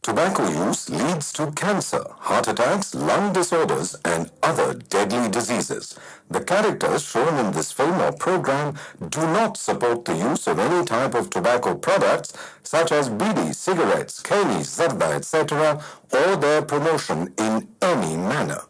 Tobacco use leads to cancer, heart attacks, lung disorders, and other deadly diseases. The characters shown in this film or program do not support the use of any type of tobacco products such as bidi, cigarettes, keni, zarda, etc., or their promotion in any manner.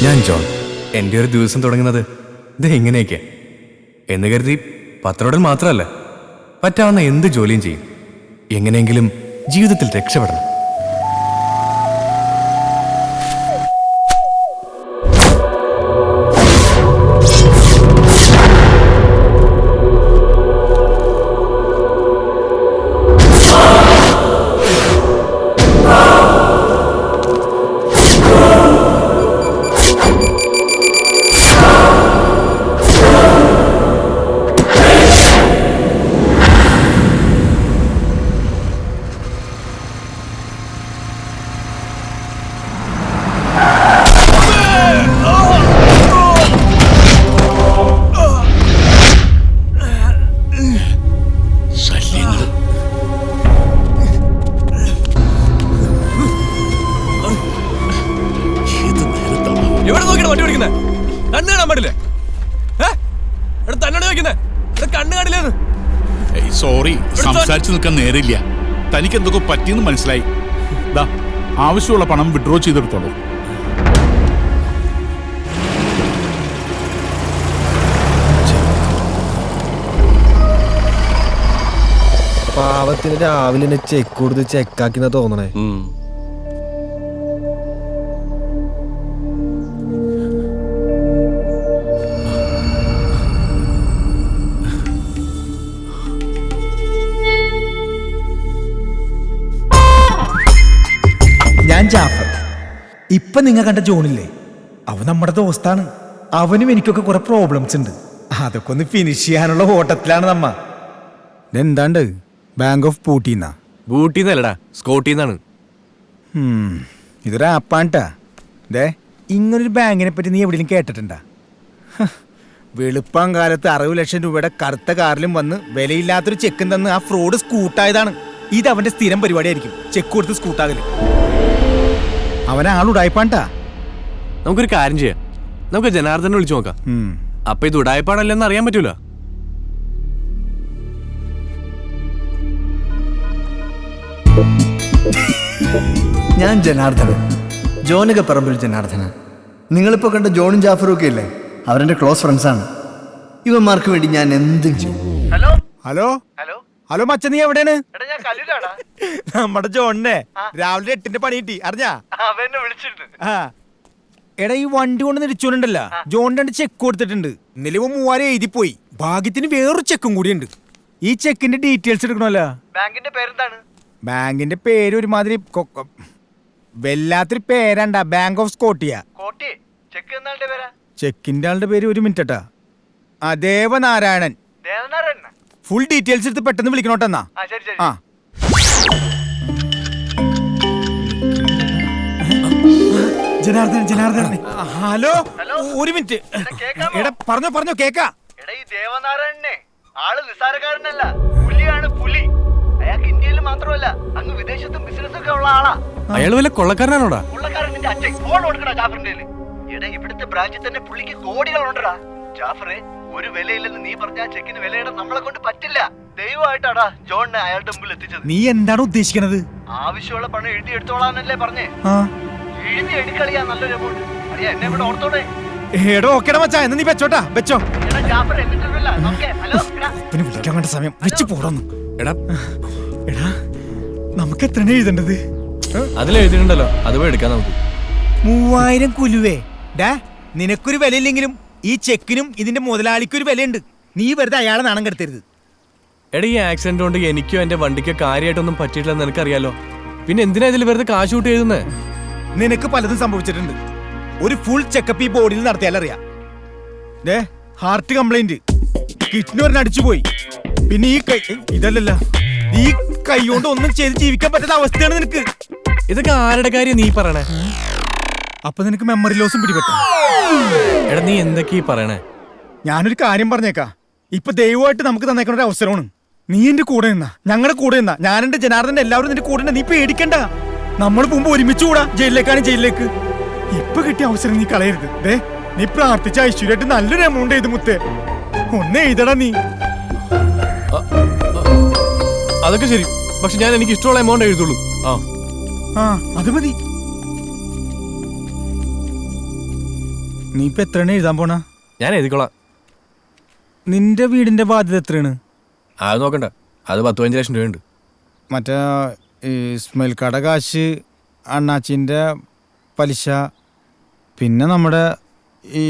ഞാൻ John. എൻ്റെ ഒരു ദിവസം തുടങ്ങുന്നത് ഇത് ഇങ്ങനെയൊക്കെ എന്ന് കരുതി പത്രോടൽ മാത്രമല്ല, പറ്റാവുന്ന എന്ത് ജോലിയും ചെയ്യും. എങ്ങനെയെങ്കിലും ജീവിതത്തിൽ രക്ഷപ്പെടണം. സോറി, സംസാരിച്ചു നിൽക്കാൻ നേരില്ല. തനിക്ക് എന്തൊക്കെ പറ്റിയെന്ന് മനസ്സിലായി. ആവശ്യമുള്ള പണം വിഡ്രോ ചെയ്തെടുത്തോളൂ. പാവത്തിന് രാവിലെ ചെക്ക് കൊടുത്ത് ചെക്കാക്കിന്നാ തോന്നണേ. ഞാൻ ജാഫർ. ഇപ്പൊ നിങ്ങൾ കണ്ട ജോണില്ലേ, അവൻ നമ്മുടെ ദോസ്താണ്. അവനും എനിക്കൊക്കെ കുറെ പ്രോബ്ലംസ് ഉണ്ട്. അതൊക്കെ ഒന്ന് ഫിനിഷ് ചെയ്യാനുള്ള ഓട്ടത്തിലാണ് നമ്മ. എന്താണ്ട് ബാങ്ക് ഓഫ് പൂട്ടിന്നാ? ബൂട്ടിന്നല്ലടാ, സ്കോട്ടിന്നാണ്. ഇതൊരു ആപ്പാണ്ടാ. ദേ, ഇങ്ങനൊരു ബാങ്കിനെ പറ്റി നീ എവിടെയും കേട്ടിട്ടുണ്ടാ? വെളുപ്പം കാലത്ത് 60 ലക്ഷം രൂപയുടെ കറുത്ത കാറിലും വന്ന് വിലയില്ലാത്തൊരു ചെക്കും തന്ന് ആ ഫ്രോഡ് സ്കൂട്ടായതാണ്. ഇത് അവന്റെ സ്ഥിരം പരിപാടിയായിരിക്കും, ചെക്ക് കൊടുത്ത് സ്കൂട്ടാകല്. അവനെ ആളുടായിപ്പാണ്ടാ. നമുക്കൊരു കാര്യം ചെയ്യാം, നമുക്ക് ജനാർദ്ദനെ വിളിച്ചു നോക്കാം. അപ്പൊ ഇത് ഉടായ്പാടല്ലെന്ന് അറിയാൻ പറ്റൂല. ഞാൻ ജനാർദ്ദനൻ, ജോനകപ്പറമ്പിൽ ജനാർദ്ദനൻ. നിങ്ങളിപ്പോൾ കണ്ട ജോണും ജാഫറും ഒക്കെ ഇല്ലേ, അവരെന്റെ ക്ലോസ് ഫ്രണ്ട്സാണ്. ഇവന്മാർക്ക് വേണ്ടി ഞാൻ എന്തും ചെയ്യും. ഹലോ ഹലോ ഹലോ മച്ച, നീ എവിടെയാണ്? നമ്മുടെ ജോണിനെ രാവിലെ 8ന്റെ പണി കിട്ടി, അറിഞ്ഞാ? എടാ, ഈ വണ്ടി കൊണ്ട് നിരിച്ചോണ്ടല്ല, ജോണിന്റെ 2 ചെക്ക് കൊടുത്തിട്ടുണ്ട്. ഇന്നലെ 3000 എഴുതിപ്പോയി. ഭാഗ്യത്തിന് വേറൊരു ചെക്കും കൂടിയുണ്ട്. ഈ ചെക്കിന്റെ ഡീറ്റെയിൽസ് എടുക്കണമല്ലോ. ബാങ്കിന്റെ പേരെന്താണ്? ബാങ്കിന്റെ പേര് ഒരുമാതിരി വല്ലാത്തൊരു പേരാണ്ടാ, ബാങ്ക് ഓഫ് സ്കോട്ടിയ. ചെക്ക് എന്നാളുടെ പേരാ? ചെക്കിന്റെ ആളുടെ പേര്, ഒരു മിനിറ്റാ, ദേവനാരായണൻ. ദേവനാരായണൻ. ഫുൾ ഡീറ്റെയിൽസ് എടുത്ത് പെട്ടെന്ന് വിളിക്കണോട്ടെന്നാ. ആ, ജനാർദ്ദനൻ. ഹലോ, ഒരു മിനിറ്റ്. എടാ, പറഞ്ഞോ കേക്കാ. എടാ, ഈ ദേവനാരായണനെ ആള് നിസ്സാരക്കാരനല്ല, പുലിയാണ്, പുലി. അയാൾക്ക് ഇന്ത്യയിൽ മാത്രമല്ല, അങ്ങ് വിദേശത്തും ബിസിനസ് ഒക്കെ ഉള്ള ആളാ. അയാൾ വല്ല കൊള്ളക്കാരനാണോടാ? കൊള്ളക്കാരന്റെ അച്ഛൻ ഫോൺ കൊടുക്കടാ ജാഫറിന്റെ. എടാ, ഇവിടുത്തെ ബ്രാഞ്ചിൽ തന്നെ പുള്ളിക്ക് കോടികളുണ്ടടാ. ജാഫറെ, ഒരു വിലയില്ലെന്ന് നീ പറഞ്ഞ ചെക്കിന് വിലയിടാൻ നമ്മളെ കൊണ്ട് പറ്റില്ല. ദൈവമായിട്ടാടാ ജോണിനെ അയാളുടെ മുമ്പിൽ എത്തിച്ചത്. നീ എന്താണ് ഉദ്ദേശിക്കണത്? ആവശ്യമുള്ള പണം എഴുതി എടുത്തോളാന്നല്ലേ പറഞ്ഞേ? എഴുതി എടുക്കളിയാ, നല്ലൊരു എമൗണ്ട്. അറിയാ, എന്നെ ഇവിടെ ഓർത്തോടെ. എടോ, ഓക്കേടാ മച്ചാ, എന്ന് നീ വെച്ചോ. എടാ ജാഫർ, എന്നിട്ടില്ല. ഹലോ, പിന്നെ വിളിക്കാൻ വേണ്ട സമയം വെച്ച് പോടൊന്നു. എടാ നമുക്ക് എത്ര എഴുതേണ്ടത്? അതിലെഴുതിയിട്ടുണ്ടല്ലോ, അത് പോയി എടുക്കാം നമുക്ക്. 3000 കുലുവേ. ഡാ, നിനക്കൊരു വിലയില്ലെങ്കിലും ഈ ചെക്കിനും ഇതിന്റെ മുതലാളിക്കൊരു വിലയുണ്ട്. നീ വെറുതെ അയാളെ നാണം കെടുത്തരുത്. എടാ, ഈ ആക്സിഡന്റ് കൊണ്ട് എനിക്കോ എന്റെ വണ്ടിക്കോ കാര്യമായിട്ടൊന്നും പറ്റിയിട്ടില്ലെന്ന് നിനക്കറിയാലോ. പിന്നെ എന്തിനാ ഇതിൽ വെറുതെ കാശ് കൂട്ടി എഴുതുന്നേ? നിനക്ക് പലതും സംഭവിച്ചിട്ടുണ്ട്. ഒരു ഫുൾ ചെക്കപ്പ് ഈ ബോഡിയിൽ നടത്തിയാലറിയാം. ഹാർട്ട് കംപ്ലൈന്റ്, കിഡ്നി ഒരെണ്ണം അടിച്ചുപോയി. പിന്നെ ഈ കൈ, ഇതല്ലല്ല, ഈ കൈ കൊണ്ട് ഒന്നും ചെയ്ത് ജീവിക്കാൻ പറ്റാത്ത അവസ്ഥയാണ് നിനക്ക്. ഇതൊക്കെ ആരുടെ കാര്യം നീ പറയണേ? അപ്പൊ നിനക്ക് മെമ്മറി ലോസും പിടിപെട്ടു. എടാ, നീ എന്തൊക്കെയാ പറയണേ? ഞാനൊരു കാര്യം പറഞ്ഞേക്കാ. ഇപ്പൊ ദൈവമായിട്ട് നമുക്ക് തന്നേക്കുന്ന ഒരു അവസരമാണ്. നീ എന്റെ കൂടെ നിന്നാ, ഞങ്ങളുടെ കൂടെ നിന്നാ, ഞാനെന്റെ ജനാർദ്ദന്റെ എല്ലാവരും നിന്റെ കൂടെ. നീ പേടിക്കണ്ട. നമ്മൾ പോകുമ്പോ ഒരുമിച്ച് കൂടാ, ജയിലിലേക്ക്. ഇപ്പൊ കിട്ടിയ അവസരം നീ കളയരുത്. നീ പ്രാർത്ഥിച്ച ഐശ്വര്യമായിട്ട് നല്ലൊരു എമൗണ്ട് എഴുതി മുത്തേ. ഒന്ന് എഴുതടാ നീ. അതൊക്കെ ശരി, പക്ഷെ ഞാൻ എനിക്ക് ഇഷ്ടമുള്ള എമൗണ്ട് എഴുതുള്ളൂ. അത് മതി. നീ ഇപ്പൊ എത്രയാണ് എഴുതാൻ പോണ? ഞാൻ എഴുതിക്കോളാം. നിന്റെ വീടിന്റെ ബാധ്യത എത്രയാണ്? അത് നോക്കണ്ട, അത് 10-15 ലക്ഷം രൂപയുണ്ട്. മറ്റേ ഇസ്മയിൽ കട കാശ്, അണ്ണാച്ചിന്റെ പലിശ, പിന്നെ നമ്മുടെ ഈ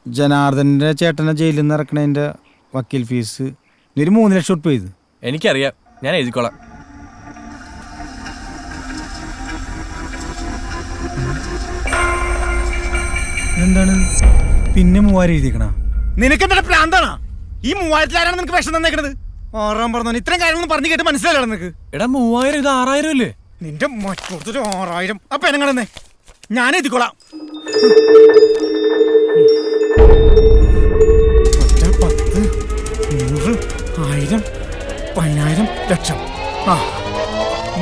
ജനാർദ്ദന്റെ ചേട്ടനെ ജയിലിൽ നിന്ന് ഇറക്കണതിന്റെ വക്കീൽ ഫീസ്, ഒരു 3 ലക്ഷം ഉറുപ്പിക ചെയ്ത്. എനിക്കറിയാം, ഞാൻ എഴുതിക്കോളാം. എന്താണ് പിന്നെ 3000 എഴുതിക്കണ? നിനക്കെന്താ പ്രാന്താണോ? ഈ 3000 ആരാണ് നിനക്ക് വിഷം തന്നേക്കണത്? ആറാം പറഞ്ഞു. ഇത്രയും കാര്യങ്ങളൊന്നും പറഞ്ഞു കേട്ട് മനസ്സിലായില്ല നിനക്ക്? എടാ, 3000 ഇത് 6000 അല്ലേ? നിന്റെ മറ്റൊരു 6000. അപ്പൊ എനങ്ങളെന്നേ ഞാൻ എഴുതിക്കോളാം. 10, 100, 1000, 10000, ലക്ഷം.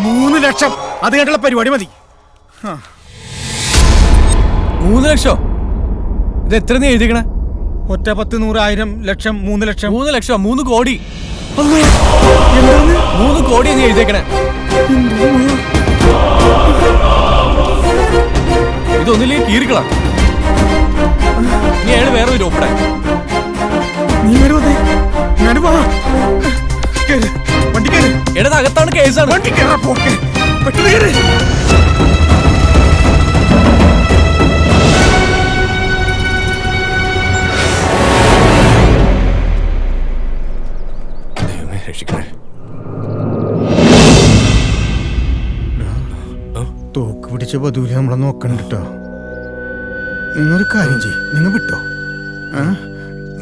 3 ലക്ഷം. അത് കേട്ടുള്ള പരിപാടി മതി. 3 ലക്ഷം? ഇത് എത്ര നീ എഴുതിക്കണേ? 1, 10, 100, 1000, ലക്ഷം, 3 ലക്ഷം. 3 ലക്ഷം, 3 കോടി. 3 കോടി നീ എഴുതിയേക്കണേ. ഇതൊന്നില്ലെങ്കിൽ കീറിക്കളാം. നീ അയാൾ വേറെ ഒരു ഒപ്പിടാ. നീ വരുവേ? വണ്ടി കയറി. എടാ, അകത്താണ് കേസാണ്. വണ്ടി കയറാ, പോക്കെ പെട്ടെന്ന് കയറി. തോക്ക് പിടിച്ച ബദൂരി നമ്മളെ നോക്കണ്ടിട്ടോ. നിങ്ങളൊരു കാര്യം ചെയ്യും, നിങ്ങൾ വിട്ടോ.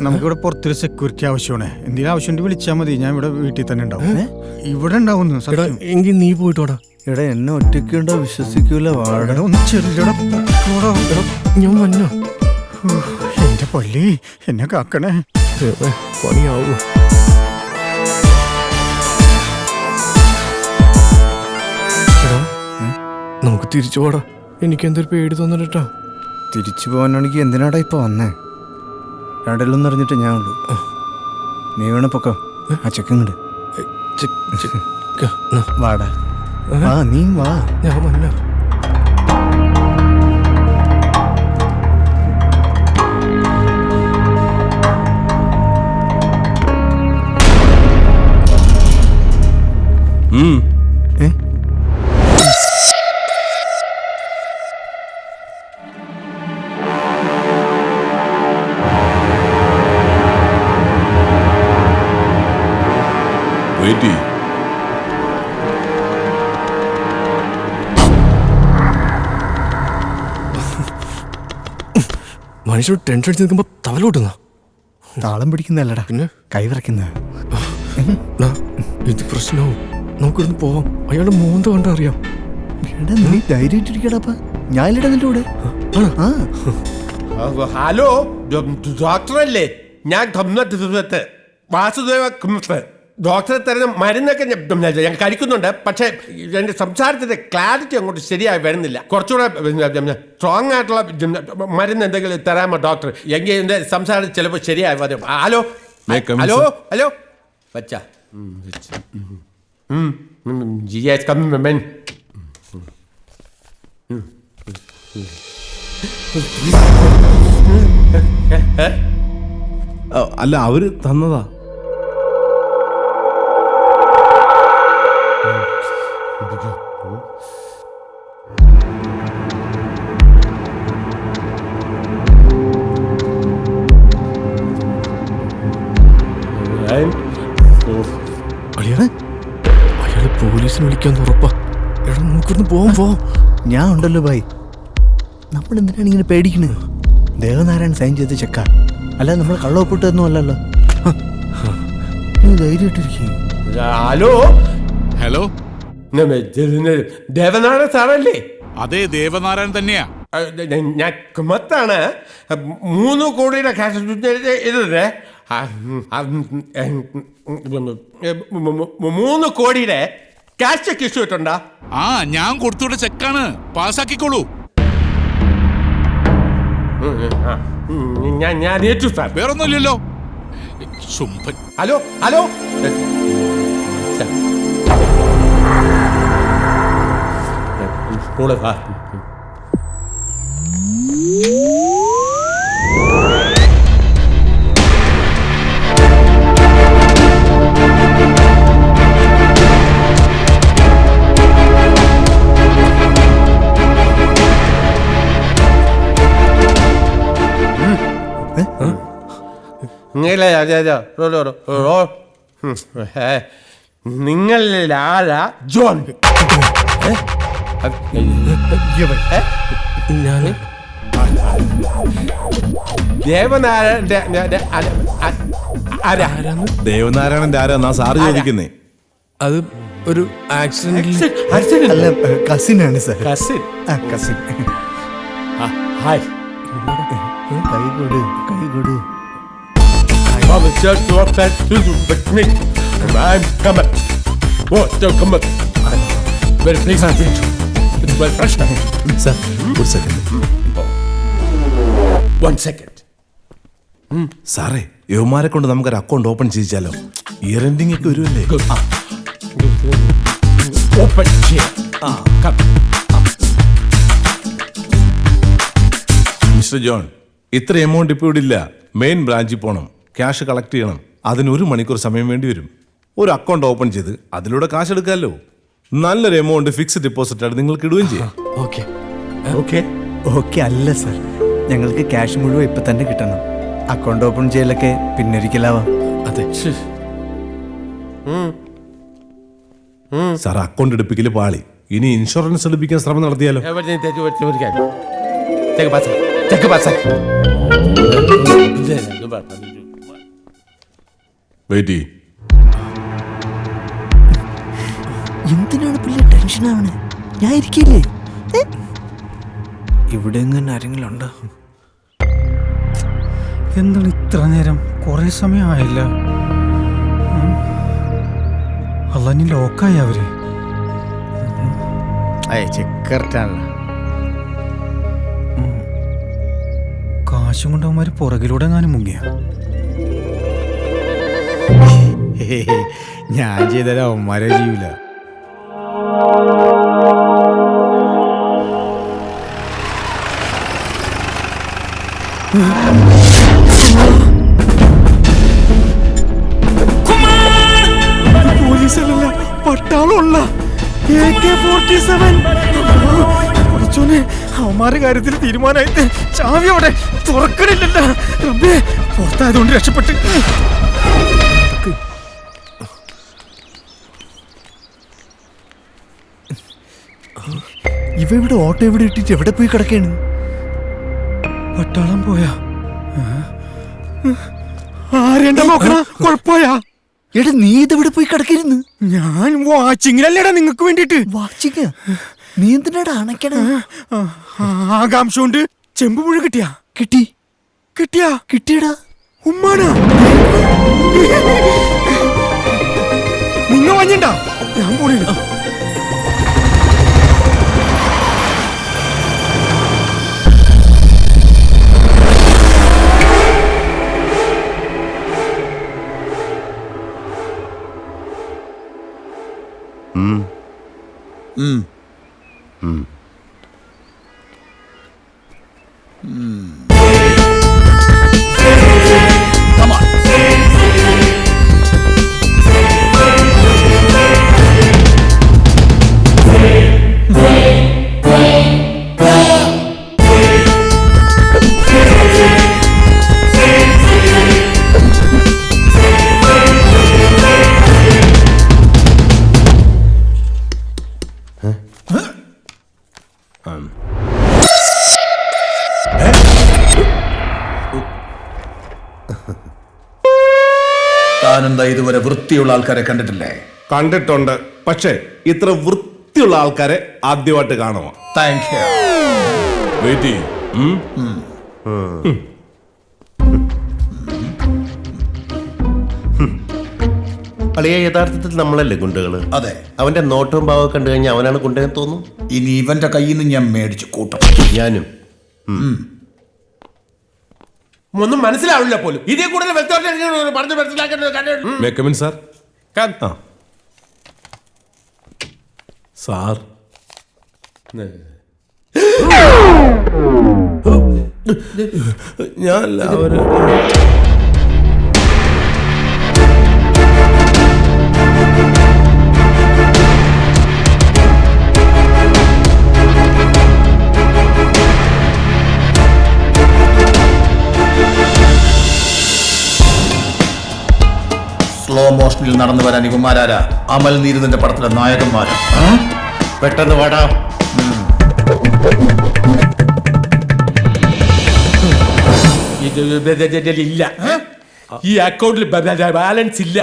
നമുക്കിവിടെ പുറത്തൊരു സെക്യൂരിറ്റി ആവശ്യമാണ്. എന്തെങ്കിലും ആവശ്യമുണ്ട് വിളിച്ചാൽ മതി. ഞാൻ ഇവിടെ വീട്ടിൽ തന്നെ ഉണ്ടാവും. ഇവിടെ ഉണ്ടാവുന്നു. എങ്കിൽ നീ പോയിട്ടോടാ. എടാ എന്നെ ഒറ്റയ്ക്കുണ്ടോ വിശ്വസിക്കൂല. വാഴ ഒന്ന് ചെറിയടാ. ഞാൻ വന്നോ. എന്റെ പള്ളി എന്നെ കാക്കണേ. പണിയാവൂ. നമുക്ക് തിരിച്ചു പോടാ. എനിക്ക് എന്തൊരു പേടി തോന്നലട്ടാ. തിരിച്ചു പോകാനാണെങ്കിൽ എന്തിനാടാ ഇപ്പൊ വന്നേ? രണ്ടിലൊന്നും അറിഞ്ഞിട്ട് ഞാൻ ഉള്ളു. നീ വേണം പൊക്കോ. ആ ചെക്കങ്ങട് വാടാ. വാ നീ വാ. ഞാൻ വന്നോ. മനുഷ്യർ ടെൻഷൻ അടിച്ച് നിൽക്കുമ്പോ തവലോട്ടുന്ന താളം പിടിക്കുന്നല്ലടാ, പിന്നെ കൈ വിറക്കുന്ന. ഇത് പ്രശ്നവും. നമുക്കിവിടുന്ന് പോവാം. അയാളുടെ മോന്ത കണ്ടാ അറിയാം. നീ ധൈര്യമായിട്ടിരിക്കടാ. ഞാനിടാ നിന്റെ കൂടെ. ഹലോ ഡോക്ടറല്ലേ? ഞാൻ വാസുദേവ. ഡോക്ടറെ തരുന്ന മരുന്നൊക്കെ ഞാൻ കഴിക്കുന്നുണ്ട്. പക്ഷേ എൻ്റെ സംസാരത്തിൻ്റെ ക്ലാരിറ്റി അങ്ങോട്ട് ശരിയായി വരുന്നില്ല. കുറച്ചുകൂടെ സ്ട്രോങ് ആയിട്ടുള്ള മരുന്ന് എന്തെങ്കിലും തരാമോ ഡോക്ടർ? എങ്കിൽ എൻ്റെ സംസാരം ചിലപ്പോൾ ശരിയായി വരും. ഹലോ ഹലോ ഹലോ വച്ച അല്ല, അവര് തന്നതാ. അയാള് പോലീസിന് വിളിക്കാന്ന് ഉറപ്പാ. എടാ നമുക്കിവിടുന്ന് പോവാം. ഞാൻ ഉണ്ടല്ലോ ഭായി. നമ്മൾ എന്തിനാണ് ഇങ്ങനെ പേടിക്കണേ? ദേവനാരായൺ സൈൻ ചെയ്ത് ചെക്ക, അല്ല നമ്മൾ കള്ളൊപ്പിട്ടൊന്നും അല്ലല്ലോ. നീ ധൈര്യമായിട്ടിരിക്കും. ഹലോ ഹലോ, ദേവനാരായണ സാറല്ലേ? അതെ, ദേവനാരായണൻ തന്നെയാ. ഞാൻ കുമത്താണ്. 3 കോടിയുടെ ക്യാഷ് ഇതേ 3 കോടിയുടെ ക്യാഷ് ചെക്ക് ഇഷ്യൂ ഇട്ടുണ്ടാ? ആ, ഞാൻ കൊടുത്തുവിട്ട ചെക്കാണ്. പാസ്സാക്കിക്കോളൂ. ഞാൻ ഏറ്റു സാർ. വേറൊന്നുമില്ലല്ലോ. ശുംഭൻ. ഹലോ ഹലോ കൂടെ സാർ. നിങ്ങളിൽ ആരാ ജോൺ? ദേവനാരായണന്റെ ആരാ സാറ് ചോദിക്കുന്നേ? അത് ഒരു ആക്സിഡന്റ്. അല്ല, കസിനാണ് സാർ. കസിൻ. കസിൻ. ഹായ്. കൈ കൊടു, കൈ കൊടു. Very pleased to meet you. It's well fresh. Sir ഒരു സെക്കൻഡ്. 1 second. സാറേ, യുവമാരെ കൊണ്ട് നമുക്കൊരു അക്കൗണ്ട് ഓപ്പൺ ചെയ്യിച്ചാലോ? ഇയർ എൻഡിംഗ് ഒക്കെ വരുമല്ലേ? Open here. Come. Mister John, ഇത്ര എമൗണ്ട് ഇപ്പോൾ ഇവിടെ ഇല്ല. മെയിൻ ബ്രാഞ്ചിൽ പോകണം, ക്യാഷ് കളക്ട് ചെയ്യണം. അതിന് 1 മണിക്കൂർ സമയം വേണ്ടി വരും. ഒരു അക്കൗണ്ട് ഓപ്പൺ ചെയ്ത് അതിലൂടെ കാശ് എടുക്കാമല്ലോ. നല്ലൊരു എമൗണ്ട് ഫിക്സ്ഡ് ഡെപ്പോസിറ്റ് ആയിട്ട് നിങ്ങൾക്ക് ഇടുകയും ചെയ്യാം. Okay Okay. ഓക്കെ അല്ല സാർ, ഞങ്ങൾക്ക് ക്യാഷ് മുഴുവൻ ഇപ്പം തന്നെ കിട്ടണം. അക്കൗണ്ട് ഓപ്പൺ ചെയ്യലൊക്കെ പിന്നൊരിക്കലാവാം. അതെ. സാർ, അക്കൗണ്ട് എടുപ്പിക്കൽ പാളി. ഇനി ഇൻഷുറൻസ് എടുപ്പിക്കാൻ ശ്രമം നടത്തിയാലോ? Everything that you take a pass. Cheque പാസ്സാക്കി. വെയിറ്റ് ചെയ്യ്. എന്തിനാണ് പുള്ളി ടെൻഷൻ ആവണേ? ഞാൻ ഇരിക്കില്ലേ? ഇവിടെ എങ്ങനെ ആരെങ്കിലും ഉണ്ടോ? എന്താണ് ഇത്ര നേരം? കുറെ സമയമായില്ല. അല്ല ലോക്കായി അവര്. കാശും കൊണ്ടവന്മാര് പുറകിലൂടെ എങ്ങാനും മുങ്ങിയ. ഞാൻ ചെയ്താലും അവന്മാരെ ചെയ്യൂല. പോലീസല്ല, പട്ടാളമുള്ള AK-47. അവന്മാരുടെ കാര്യത്തിൽ തീരുമാനമായിട്ട് ചാവി അവിടെ തുറക്കണില്ലല്ലോ. റബ്ബേ, പുറത്തായതുകൊണ്ട് രക്ഷപ്പെട്ട്. ഇവ ഇവിടെ ഓട്ടോ എവിടെ ഇട്ടിട്ട് എവിടെ പോയി കിടക്കാണ്? പട്ടാളം പോയാ? ആരെന്താ നോക്കണ? കുഴപ്പമായാ? എടാ നീ ഇതെവിടെ പോയി കിടക്കരുന്ന്? ഞാൻ വാച്ചിങ്ങിനല്ലേടാ നിങ്ങൾക്ക് വേണ്ടിട്ട്. വാച്ചിങ്? നീ എന്തിനാടാ അണയ്ക്കണ? ആകാംക്ഷ കൊണ്ട് ചെമ്പ് മുഴ കിട്ടിയാ? കിട്ടിയടാ. ഉമ്മാനാ? നിങ്ങ വാഞ്ഞണ്ടാ? ഞാൻ പോണേ. താനെന്താ ഇതുവരെ വൃത്തിയുള്ള ആൾക്കാരെ കണ്ടിട്ടില്ലേ? കണ്ടിട്ടുണ്ട്, പക്ഷേ ഇത്ര വൃത്തിയുള്ള ആൾക്കാരെ ആദ്യമായിട്ട് കാണുമോ? Thank you. വെയിറ്റ് ചെയ്യ്. അളിയ, യഥാർത്ഥത്തിൽ നമ്മളല്ലേ ഗുണ്ടകള്? അതെ. അവന്റെ നോട്ടവും ഭാവം കണ്ടു കഴിഞ്ഞാൽ അവനാണ് ഗുണ്ടെന്ന് തോന്നും. ഇനി ഇവന്റെ കയ്യിൽ നിന്ന് ഞാൻ മേടിച്ചു കൂട്ടും. ഞാനും. ഒന്നും മനസ്സിലാവില്ല പോലും. ഇതേ കൂടുതൽ പറഞ്ഞു മനസ്സിലാക്കാൻ സാർ. സാർ, ഞാൻ എല്ലാവരും സ്ലോ മോഷനിൽ നടന്നു വരാൻ ഇവന്മാരാരാ? അമൽ നീരുന്നിന്റെ പടത്തിലെ നായകന്മാരാ. പെട്ടെന്ന് വാടാ. ഇല്ല, ഈ അക്കൗണ്ടിൽ ബാലൻസ് ഇല്ല,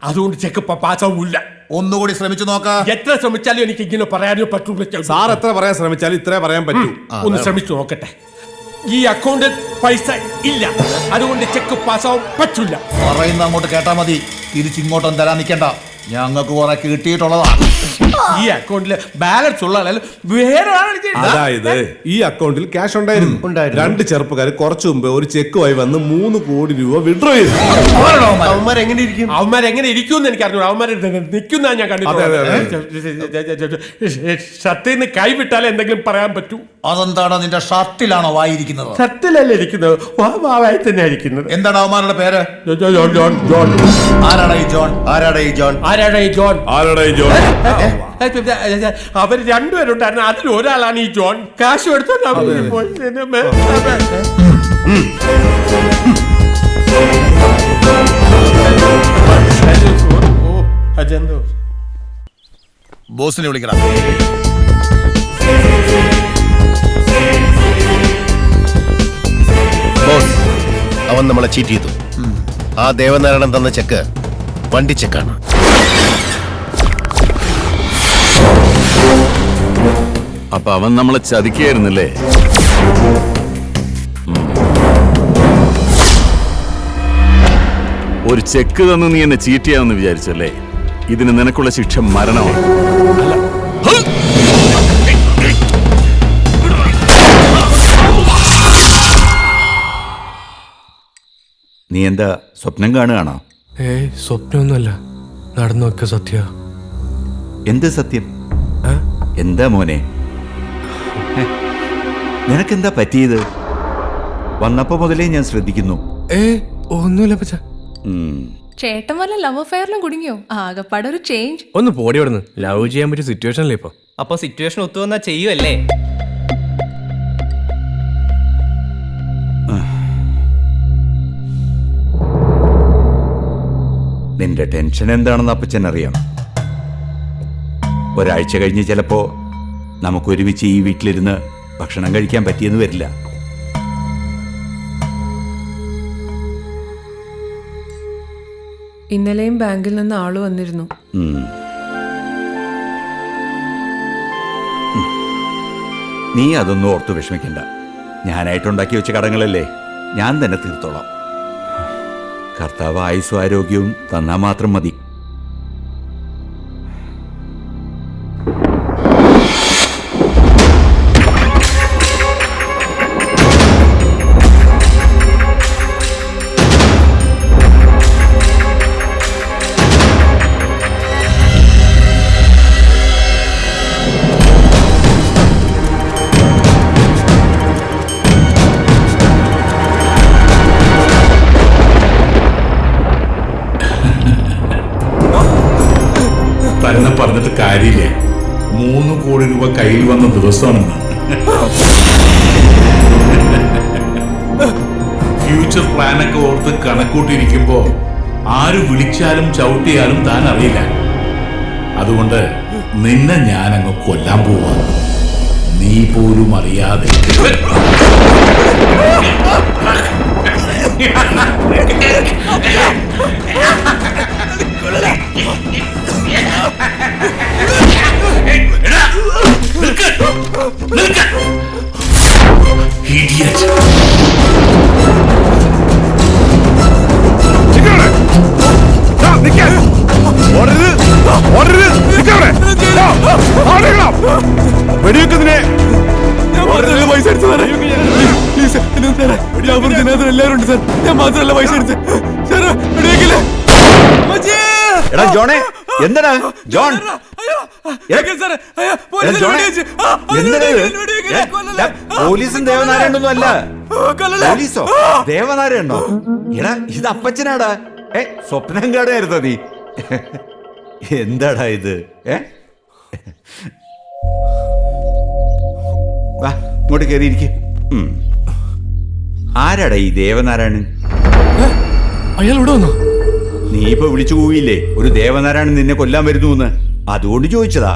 അതുകൊണ്ട് ചെക്ക് പാസ്സാവൂല്ല. ഒന്നുകൂടി ശ്രമിച്ചു നോക്കാം. എത്ര ശ്രമിച്ചാലും എനിക്ക് ഇങ്ങനെ പറയാനോ പറ്റൂല. സാർ എത്ര പറയാൻ ശ്രമിച്ചാലും ഇത്രേ പറയാൻ പറ്റൂ. ഒന്ന് ശ്രമിച്ചു നോക്കട്ടെ. ഈ അക്കൗണ്ടിൽ പൈസ ഇല്ല, അതുകൊണ്ട് ചെക്ക് പാസ്സാവാൻ പറ്റൂല. പറയുന്ന അങ്ങോട്ട് കേട്ടാ മതി, തിരിച്ചിങ്ങോട്ടൊന്നും തരാൻ നിൽക്കണ്ട. ഞങ്ങൾക്ക് കുറെ കിട്ടിയിട്ടുള്ളതാ. ഈ അക്കൗണ്ടിൽ ബാലൻസ് ഉള്ള വേറെ അതായത് ഈ അക്കൗണ്ടിൽ ക്യാഷ് ഉണ്ടായിരുന്നു. 2 ചെറുപ്പക്കാർ കുറച്ചു മുമ്പ് ഒരു ചെക്കുമായി വന്ന് 3 കോടി രൂപ വിഡ്രോ ചെയ്തു. അവന്മാരെങ്ങനെ ഇരിക്കും എനിക്ക് അറിഞ്ഞു. അവന്മാരെ നിൽക്കുന്ന ഞാൻ കണ്ടിട്ടുണ്ട്. ഷർട്ടിൽ നിന്ന് കൈവിട്ടാലേ എന്തെങ്കിലും പറയാൻ പറ്റൂ. അതെന്താണോ നിന്റെ ഷർട്ടിലാണോ വായിരിക്കുന്നത്? ഷർട്ടിലല്ലേ ഇരിക്കുന്നത്, വായി തന്നെ ഇരിക്കുന്നത്. എന്താണ് അവന്മാരുടെ പേര്? ജോൺ. ആരാടാ ഈ ജോൺ? അവർ രണ്ടുപേരുണ്ടായിരുന്നു, അതിൽ ഒരാളാണ് ഈ ജോൺ. കാശ് എടുത്തോണ്ട് അവർ പോയി. ബോസിനെ വിളിക്കണം. അവൻ നമ്മളെ ചീറ്റ് ചെയ്തു. ആ ദേവനാരായണൻ തന്ന ചെക്ക് വണ്ടി ചെക്കാണ്. അപ്പൊ അവൻ നമ്മളെ ചതിക്കായിരുന്നല്ലേ? ഒരു ചെക്ക് തന്നു നീ എന്നെ ചീറ്റ് ചെയ്യാമെന്ന് വിചാരിച്ചല്ലേ? ഇതിന് നിനക്കുള്ള ശിക്ഷ മരണമാണ്. നീ എന്താ സ്വപ്നം കാണുകയാണോ? സ്വപ്നമൊന്നുമല്ല, നടന്നൊക്കെ സത്യ. എന്ത് സത്യം? എന്താ മോനെ, നിനക്കെന്താ പറ്റിയത്? വന്നപ്പോ മുതലേ ഞാൻ ശ്രദ്ധിക്കുന്നു. ഒന്നുമില്ല പച്ച. ചേട്ടൻ വല്ല ലവ് അഫെയറിലും കുടുങ്ങിയോ? ആകെപ്പാടെ ഒരു ചേഞ്ച്. ഒന്ന് പോടി അവിടുന്ന്. ലവ് ചെയ്യാൻ പറ്റിയ സിറ്റുവേഷൻ അല്ലേ ഇപ്പൊ? അപ്പൊ സിറ്റുവേഷൻ ഒത്തു വന്നാ ചെയ്യുമല്ലേ? നിന്റെ ടെൻഷൻ എന്താണെന്ന് അപ്പച്ചൻ അറിയാം. ഒരാഴ്ച കഴിഞ്ഞ് ചിലപ്പോ നമുക്കൊരുമിച്ച് ഈ വീട്ടിലിരുന്ന് ഭക്ഷണം കഴിക്കാൻ പറ്റിയെന്ന് വരില്ല. ഇന്നലെയും ബാങ്കിൽ നിന്ന് ആള് വന്നിരുന്നു. നീ അതൊന്നും ഓർത്തു വിഷമിക്കണ്ട. ഞാനായിട്ടുണ്ടാക്കി വെച്ച കടങ്ങളല്ലേ, ഞാൻ തന്നെ തീർത്തോളാം. കർത്താവ് ആയുസ്സും ആരോഗ്യവും തന്നാൽ മാത്രം മതി. പറഞ്ഞിട്ട് കാര്യമില്ല. 3 കോടി രൂപ കയ്യിൽ വന്ന ദിവസമാണെന്ന്. ഫ്യൂച്ചർ പ്ലാനൊക്കെ ഓർത്ത് കണക്കൂട്ടിരിക്കുമ്പോ ആര് വിളിച്ചാലും ചവിട്ടിയാലും താൻ അറിയില്ല. അതുകൊണ്ട് നിന്നെ ഞാനങ്ങ് കൊല്ലാൻ പോവാ, നീ പോലും അറിയാതെ. Idiot! വെടിവെക്കുന്നതിനെ പൈസ എല്ലാവരും ഉണ്ട് സാർ. ഞാൻ മാത്രമല്ല പൈസ എടുത്ത് സാർ. വെടിവെക്കില്ലേ? എടാ ജോണേ, എന്താ ജോൺ? പോലീസും ദേവനാരായണൊന്നും അല്ല. പോലീസോ ദേവനാരായണോ? എടാ ഇത് അപ്പച്ചനാടാ. സ്വപ്നം കാണുമായിരുന്നോ നീ? എന്താടാ ഇത്? വാ ഇങ്ങോട്ട് കയറിയിരിക്കും. ആരാടാ ഈ ദേവനാരായണൻ? അയാൾ ഇവിടെ വന്നോ? നീ ഇപ്പൊ വിളിച്ചു പോയില്ലേ ഒരു ദേവനാരായണൻ നിന്നെ കൊല്ലാൻ വരുന്നു എന്ന്? അതുകൊണ്ട് ചോദിച്ചതാ.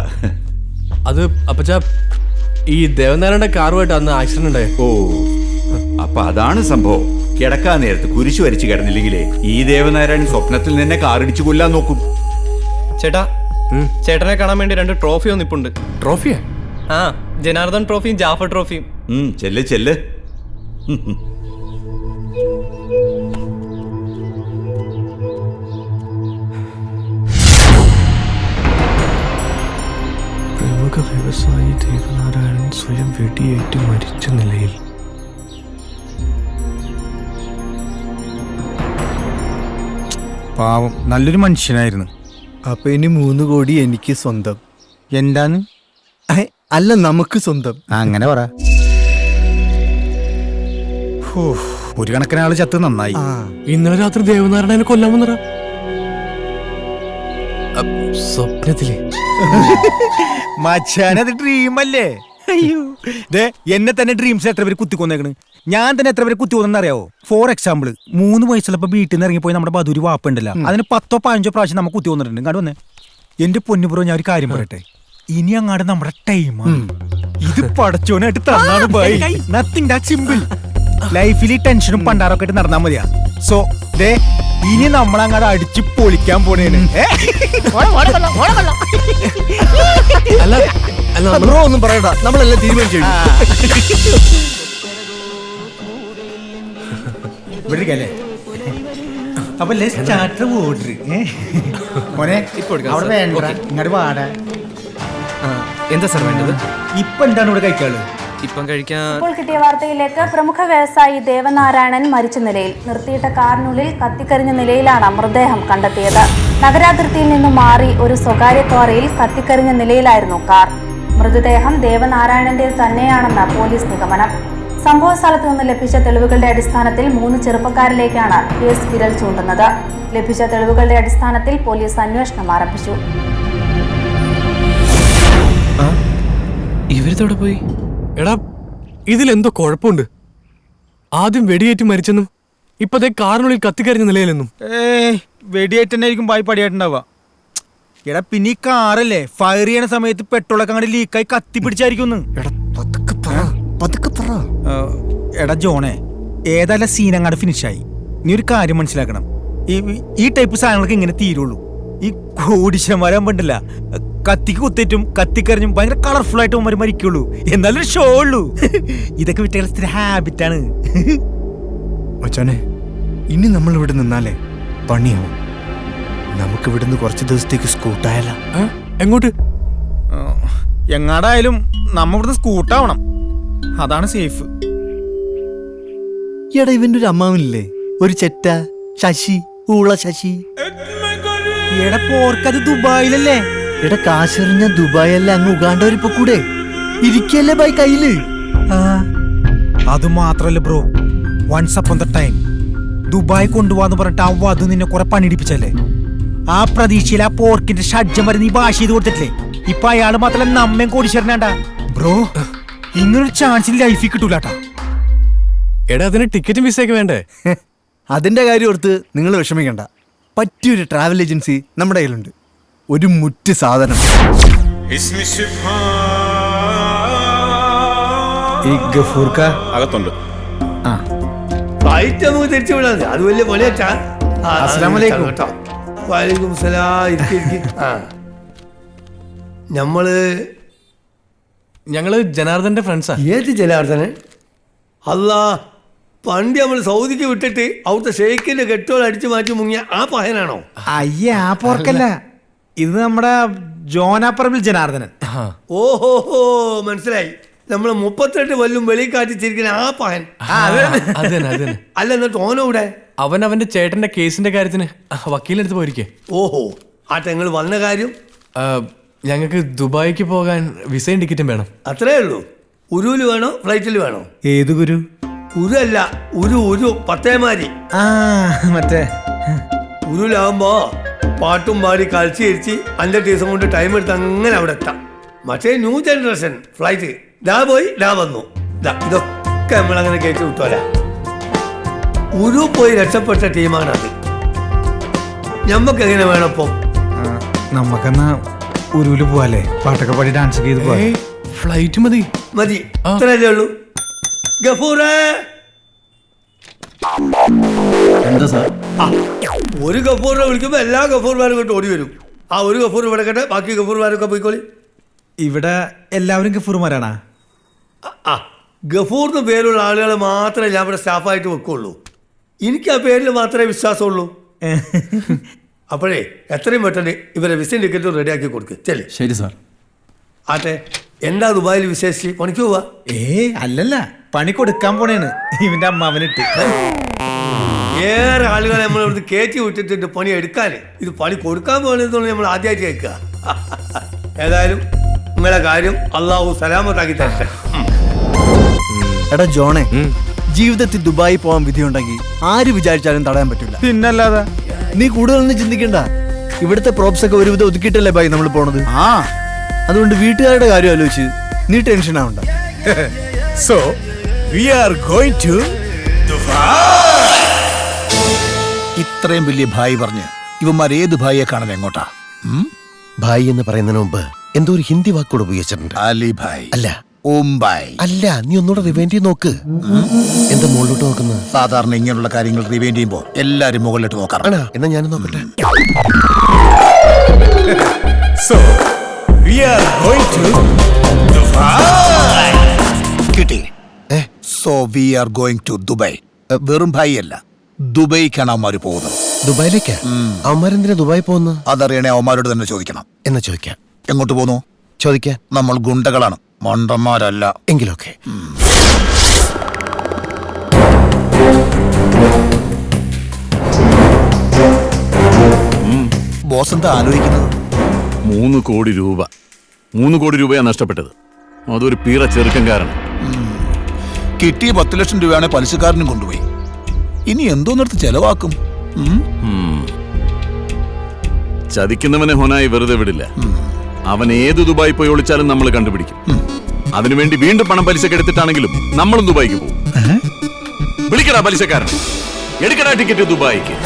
അത് അപ്പച്ച ഈ ദേവനാരായണന്റെ കാറുമായിട്ട് അന്ന് ആക്സിഡന്റ് ഉണ്ടായി. ഓ, അപ്പൊ അതാണ് സംഭവം. കിടക്കാൻ നേരത്ത് കുരിശു വരച്ച് കിടന്നില്ലെങ്കിലേ ഈ ദേവനാരായണൻ സ്വപ്നത്തിൽ നിന്നെ കാറിടിച്ചു കൊല്ലാൻ നോക്കും. ചേട്ടാ, ചേട്ടനെ കാണാൻ വേണ്ടി 2 ട്രോഫി ഒന്നിപ്പുണ്ട്. ട്രോഫിയാ? ആ, ജനാർദ്ദൻ ട്രോഫിയും ജാഫർ ട്രോഫിയും. ചെല്ല് ചെല്ല്. പ്രമുഖ വ്യവസായി ദേവനാരായണൻ സ്വയം വെടിയേറ്റ് മരിച്ച നിലയിൽ. പാവം, നല്ലൊരു മനുഷ്യനായിരുന്നു. അപ്പൊ ഇനി 3 കോടി എനിക്ക് സ്വന്തം. എന്താന്ന്? അല്ല, നമുക്ക് സ്വന്തം. അങ്ങനെ പറ. ഒരു കണക്കിന് ആള് ചത്ത് നന്നായി. ഇന്നലെ രാത്രി ദേവനാരായണനെ കൊല്ലാൻ വന്നറ സ്വപ്നത്തില്. മച്ചാനത് ഡ്രീം അല്ലേ? അയ്യോ, എന്നെ തന്നെ ഡ്രീംസ് എത്ര പേര് കുത്തിക്കൊന്നേക്കണ്. ഞാൻ തന്നെ എത്ര പേര് കുത്തിക്കൊന്നെന്ന് അറിയാവോ? ഫോർ എക്സാമ്പിൾ, 3 വയസ്സുള്ളപ്പോ വീട്ടിൽ നിന്ന് ഇറങ്ങിപ്പോയി നമ്മുടെ ബദൂരി വാപ്പുണ്ടല്ലോ, അതിന് 10ഓ 15ഓ പ്രാവശ്യം നമുക്ക് കുത്തി വന്നിട്ടുണ്ട്. ഇങ്ങോട്ട് വന്നേ. എന്റെ പൊന്നുപുറോ, ഞാൻ ഒരു കാര്യം പറയട്ടെ. ഇനി അങ്ങാട് നമ്മുടെ ടൈമാണ്. ഇത് പടച്ചോനായിട്ട് തന്നാണ് ബൈ. Nothing that simple. ലൈഫിൽ ഈ ടെൻഷനും പണ്ടാറൊക്കെ ആയിട്ട് നടന്നാ മതിയാ. സോ ദേ ഇനി നമ്മളങ്ങോട്ട് അടിച്ച് പൊളിക്കാൻ പോണേന്. അല്ല ബ്രോ ഒന്നും പറയണ്ട, നമ്മളെല്ലാം തീരുമാനിച്ചു. വിളിക്കല്ലേ? അപ്പൊ സ്റ്റാർട്ടർ ഓർഡർ മോനെ അവിടെ വേണ്ട, ഇങ്ങോട്ട് വാടാ. എന്താ സാർ വേണ്ടത്? ഇപ്പൊ എന്താണ് ഇവിടെ കഴിക്കാള്? ഇപ്പം കഴിക്കാൻ ഇപ്പോൾ കിട്ടിയ വാർത്തയിലേക്ക് പ്രമുഖ വ്യവസായി ദേവനാരായണൻ മരിച്ച നിലയിൽ. നിർത്തിയിട്ട കാറിനുള്ളിൽ കത്തിക്കരിഞ്ഞ നിലയിലാണ് മൃതദേഹം കണ്ടെത്തിയത്. നഗരാതിർത്തിയിൽ നിന്നും മാറി ഒരു സ്വകാര്യ ക്വാറിയിൽ കത്തിക്കരിഞ്ഞ നിലയിലായിരുന്നു കാർ. മൃതദേഹം ദേവനാരായണന്റെ തന്നെയാണെന്ന് പോലീസ് നിഗമനം. സംഭവ സ്ഥലത്ത് നിന്ന് ലഭിച്ച തെളിവുകളുടെ അടിസ്ഥാനത്തിൽ 3 ചെറുപ്പക്കാരിലേക്കാണ് കേസ് വിരൽ ചൂണ്ടുന്നത്. ലഭിച്ച തെളിവുകളുടെ അടിസ്ഥാനത്തിൽ പോലീസ് അന്വേഷണം ആരംഭിച്ചു. ഇവരിതോടെ പോയി? എടാ, ഇതിലെന്തോ കുഴപ്പമുണ്ട്. ആദ്യം വെടിയേറ്റ് മരിച്ചെന്നും ഇപ്പതേ കാറിനുള്ളിൽ കത്തിക്കരിഞ്ഞ നിലയിലെന്നും. വെടിയേറ്റ് തന്നെ ആയിരിക്കും ബായി പടിയായിട്ടുണ്ടാവുക. എടാ പിന്നെ ഈ കാറല്ലേ ഫയർ ചെയ്യണ സമയത്ത് പെട്രോളൊക്കെ അങ്ങോട്ട് ലീക്കായി കത്തി പിടിച്ചായിരിക്കും. എടാ ജോണേ, ഏതായാലും സീൻ അങ്ങോട്ട് ഫിനിഷായി. നീ ഒരു കാര്യം മനസ്സിലാക്കണം, ഈ ടൈപ്പ് സാധനങ്ങൾക്ക് ഇങ്ങനെ തീരുള്ളൂ. ഈ കോടീശ്വരന്മാരാകുമ്പോണ്ടല്ല, കത്തിക്ക് കുത്തേറ്റും കത്തിക്കറിഞ്ഞും ഭയങ്കര കളർഫുൾ ആയിട്ട് അവന്മാർ മരിക്കുള്ളൂ. എന്നാലും ഷോ ഉള്ളൂ. ഇതൊക്കെ വിറ്റ ഹാബിറ്റാണ്. മച്ചാനെ, ഇനി നമ്മൾ ഇവിടെ നിന്നാലേ പണിയാവും. നമുക്ക് ഇവിടുന്ന് കുറച്ച് ദിവസത്തേക്ക് സ്കൂട്ടായാല. എങ്ങോട്ട്? എങ്ങാടായാലും നമ്മ ഇവിടുന്ന് സ്കൂട്ടാവണം, അതാണ് സേഫ്. എടാ ഇവന്റെ ഒരു അമ്മാവനില്ലേ, ഒരു ചെറ്റ ശശി, ഊള ശശി. എടാ പോർക്കത് ദുബായിലല്ലേ? എടാ കാശെറിഞ്ഞ ദുബായല്ല, അങ്ങ് ഉഗാണ്ട വരിപ്പോ കൂടെ ഇരിക്കല്ലേ ബൈ കയ്യില്. അത് മാത്രല്ല bro, once upon the time Dubai കൊണ്ടുപോവാന്ന് പറഞ്ഞിട്ട് അവ അത് നിന്നെ കുറെ പണിടിപ്പിച്ചല്ലേ. ആ പ്രതീക്ഷയിൽ ആ പോർക്കിന്റെ ഷഡ്ജം വരെ നീ ഭാഷ ചെയ്ത് കൊടുത്തിട്ടില്ലേ. ഇപ്പൊ അയാള് മാത്രല്ല നമ്മയും കോടീശ്വരനാണ്ടാ. ബ്രോ ഇങ്ങനൊരു ചാൻസ് ലൈഫിൽ കിട്ടൂലാട്ടാ. എടാ അതിന് ടിക്കറ്റും വിസയൊക്കെ വേണ്ടേ? അതിന്റെ കാര്യം ഓർത്ത് നിങ്ങൾ വിഷമിക്കണ്ട. പറ്റിയൊരു ട്രാവൽ ഏജൻസി നമ്മുടെ കയ്യിലുണ്ട്. ഒരു മുറ്റ് സാധനം. ഈ ഗഫൂർക്ക അകത്തുണ്ട്. ഫ്ലൈറ്റ് നമുക്ക് തിരിച്ചു വിടാം, അത് വലിയ പണിയാ. അസ്സലാമലൈക്കും. വലൈക്കും സലാം. ഞങ്ങള് ജനാർദ്ദന്റെ ഫ്രണ്ട്സാ. ഏത് ജനാർദ്ദനൻ? അല്ലാ, പണ്ട് നമ്മൾ സൗദിക്ക് വിട്ടിട്ട് അവിടുത്തെ ഷെയ്ഖിന്റെ കെട്ടുകൾ അടിച്ചു മാറ്റി മുങ്ങിയ ആ പഹനാണോ? അയ്യേ, ആ പോർക്കല്ല, ഇത് നമ്മുടെ ജോനാപ്പറമ്പിൽ ജനാർദ്ദനൻ. ഓഹോ, മനസ്സിലായി. നമ്മള് 38 കൊല്ലം വെളി കാറ്റിച്ചിരിക്കുന്ന ആ പഹൻ. അല്ല, എന്നിട്ട് ഓനോടെ? അവൻ അവന്റെ ചേട്ടന്റെ കേസിന്റെ കാര്യത്തിന് വക്കീലെടുത്ത് പോയിരിക്കേ. ഓഹോ, ആ നിങ്ങൾ വന്ന കാര്യം? ഞങ്ങൾക്ക് ദുബായിക്ക് പോകാൻ വിസയും ടിക്കറ്റും വേണം. അത്രേ ഉള്ളൂ? ഉരുവിൽ വേണോ ഫ്ലൈറ്റിൽ വേണോ? ഏത് ഗുരു? ഉരു അല്ല, ഉരു പത്തേമാരി. മറ്റേ ഉരുലാവുമ്പോ പാട്ടും പാടി കളിച്ച് ചിരിച്ച് 5 ദിവസം കൊണ്ട് ടൈം എടുത്ത് അങ്ങനെ അവിടെ എത്താം. മറ്റേ ന്യൂ ജനറേഷൻ ഫ്ലൈറ്റ്, ദാ പോയി ദാ വന്നു. ഇതൊക്കെ നമ്മളങ്ങനെ കയറ്റി വിട്ടോല. ഉരു പോയി രക്ഷപ്പെട്ട ടീമാണ് അത്. ഞമ്മക്ക് എങ്ങനെ വേണം ഇപ്പം? നമ്മക്കെന്നാ ഉരുവില് പോവാല്ലേ, പാട്ടൊക്കെ പാടി ഡാൻസ് ചെയ്ത് പോവാ. ഫ്ലൈറ്റ് മതി. ഇത്രയല്ലേ ഉള്ളൂ. ഗഫൂറേ, എന്താ സാർ? ഒരു ഗഫൂറിനെ വിളിക്കുമ്പോ എല്ലാ ഗഫൂർമാരും ഇങ്ങോട്ട് ഓടി വരും. ആ ഒരു ഗഫൂർ ഇവിടെ കേട്ടെ, ബാക്കി ഗഫൂർമാരൊക്കെ പോയിക്കോളി. ഇവിടെ എല്ലാവരും ഗഫൂർമാരാണാ? ഗഫൂറിന് പേരുള്ള ആളുകളെ മാത്രമേ ഞാൻ ഇവിടെ സ്റ്റാഫായിട്ട് വെക്കുള്ളൂ. എനിക്ക് ആ പേരിൽ മാത്രമേ വിശ്വാസമുള്ളൂ. അപ്പോഴേ എത്രയും പെട്ടെന്ന് ഇവരെ വിസയും ടിക്കറ്റും റെഡിയാക്കി കൊടുക്ക്. ചെല്ലേ. ശരി സാർ. ആട്ടെ, എന്താ ദുബായിൽ വിശേഷിച്ച് പണിക്ക് പോവാ? അല്ലല്ല, പണി കൊടുക്കാൻ പോണേണ് ഇവന്റെ അമ്മാവനിട്ട്. ഏറെ ആളുകളെ നമ്മൾ ഇവിടുന്ന് കയറ്റി വിട്ടിട്ടുണ്ട് പണി എടുക്കാന്. ഇത് പണി കൊടുക്കാൻ പോകണമെന്ന് നമ്മൾ ആദ്യമായിട്ട് കേൾക്കുക. ഏതായാലും നിങ്ങളെ കാര്യം അള്ളാഹു സലാമത്താക്കി തരട്ടെ. എടാ ജോണേ, ജീവിതത്തിൽ ദുബായി പോകാൻ വിധിയുണ്ടെങ്കിൽ ആര് വിചാരിച്ചാലും തടയാൻ പറ്റില്ല. പിന്നല്ലാതെ. നീ കൂടുതലൊന്നും ചിന്തിക്കണ്ട. ഇവിടുത്തെ പ്രോപ്സ് ഒക്കെ ഒരുവിധം ഒതുക്കിയിട്ടല്ലേ ബായി നമ്മൾ പോണത്. അതുകൊണ്ട് വീട്ടുകാരുടെ കാര്യം ആലോചിച്ച് നീ ടെൻഷൻ ആവണ്ട. So we are going to Dubai. ഇത്രയും വലിയ ഭായി പറഞ്ഞ് ഇവന്മാർ ഏത് ഭായിയെ കാണാൻ എങ്ങോട്ടാ? ഭായി എന്ന് പറയുന്നതിന് മുമ്പ് എന്തോ ഒരു ഹിന്ദി വാക്കോട് ഉപയോഗിച്ചിട്ടുണ്ട്. അലി ഭായ് അല്ല, മുംബൈ. അല്ല, നീ ഒന്നുകൂടെ റിവൈൻഡ് ചെയ്ത് നോക്ക്. എന്താ മുകളിലോട്ട് നോക്കുന്നത്? സാധാരണ ഇങ്ങനെയുള്ള കാര്യങ്ങൾ റിവൈൻഡ് ചെയ്യുമ്പോൾ എല്ലാരും മുകളിലോട്ട് നോക്കാറാണ്. എന്നാ ഞാനും നോക്കട്ടെ. So, we are going to Dubai. കിട്ടി. So we are going to Dubai. വെറും ഭായി അല്ല, ദുബൈക്കാണ് അവന്മാര് പോകുന്നത്. ദുബായിലേക്കാ? അവന്മാരെന്തിനാ ദുബായി പോകുന്നത്? അതറിയണേ അവന്മാരോട് തന്നെ ചോദിക്കണം. എന്നാ ചോദിക്കാം. എങ്ങോട്ട് പോന്നു? ചോദിക്കാൻ. നമ്മൾ ഗുണ്ടകളാണ്, മണ്ടന്മാരല്ല. എങ്കിലൊക്കെ. ബോസ് എന്താ ആലോചിക്കുന്നത്? 3 കോടി രൂപ. 3 കോടി രൂപയാണ് നഷ്ടപ്പെട്ടത്. അതൊരു പീറ ചെറുക്കൻ കാരണം. കിട്ടിയ 10 ലക്ഷം രൂപയാണ് പലിശക്കാരനും കൊണ്ടുപോയി. ഇനി എന്തോന്നിടത്ത് ചെലവാക്കും? ചതിക്കുന്നവനെ ഹൊനായി വെറുതെ വിടില്ല. അവൻ ഏത് ദുബായി പോയി ഒളിച്ചാലും നമ്മൾ കണ്ടുപിടിക്കും. അതിനുവേണ്ടി വീണ്ടും പണം പലിശക്ക് എടുത്തിട്ടാണെങ്കിലും നമ്മളും ദുബായിക്ക് പോകും. വിളിക്കടാ പലിശക്കാരൻ, എടുക്കടാ ടിക്കറ്റ് ദുബായിക്ക്.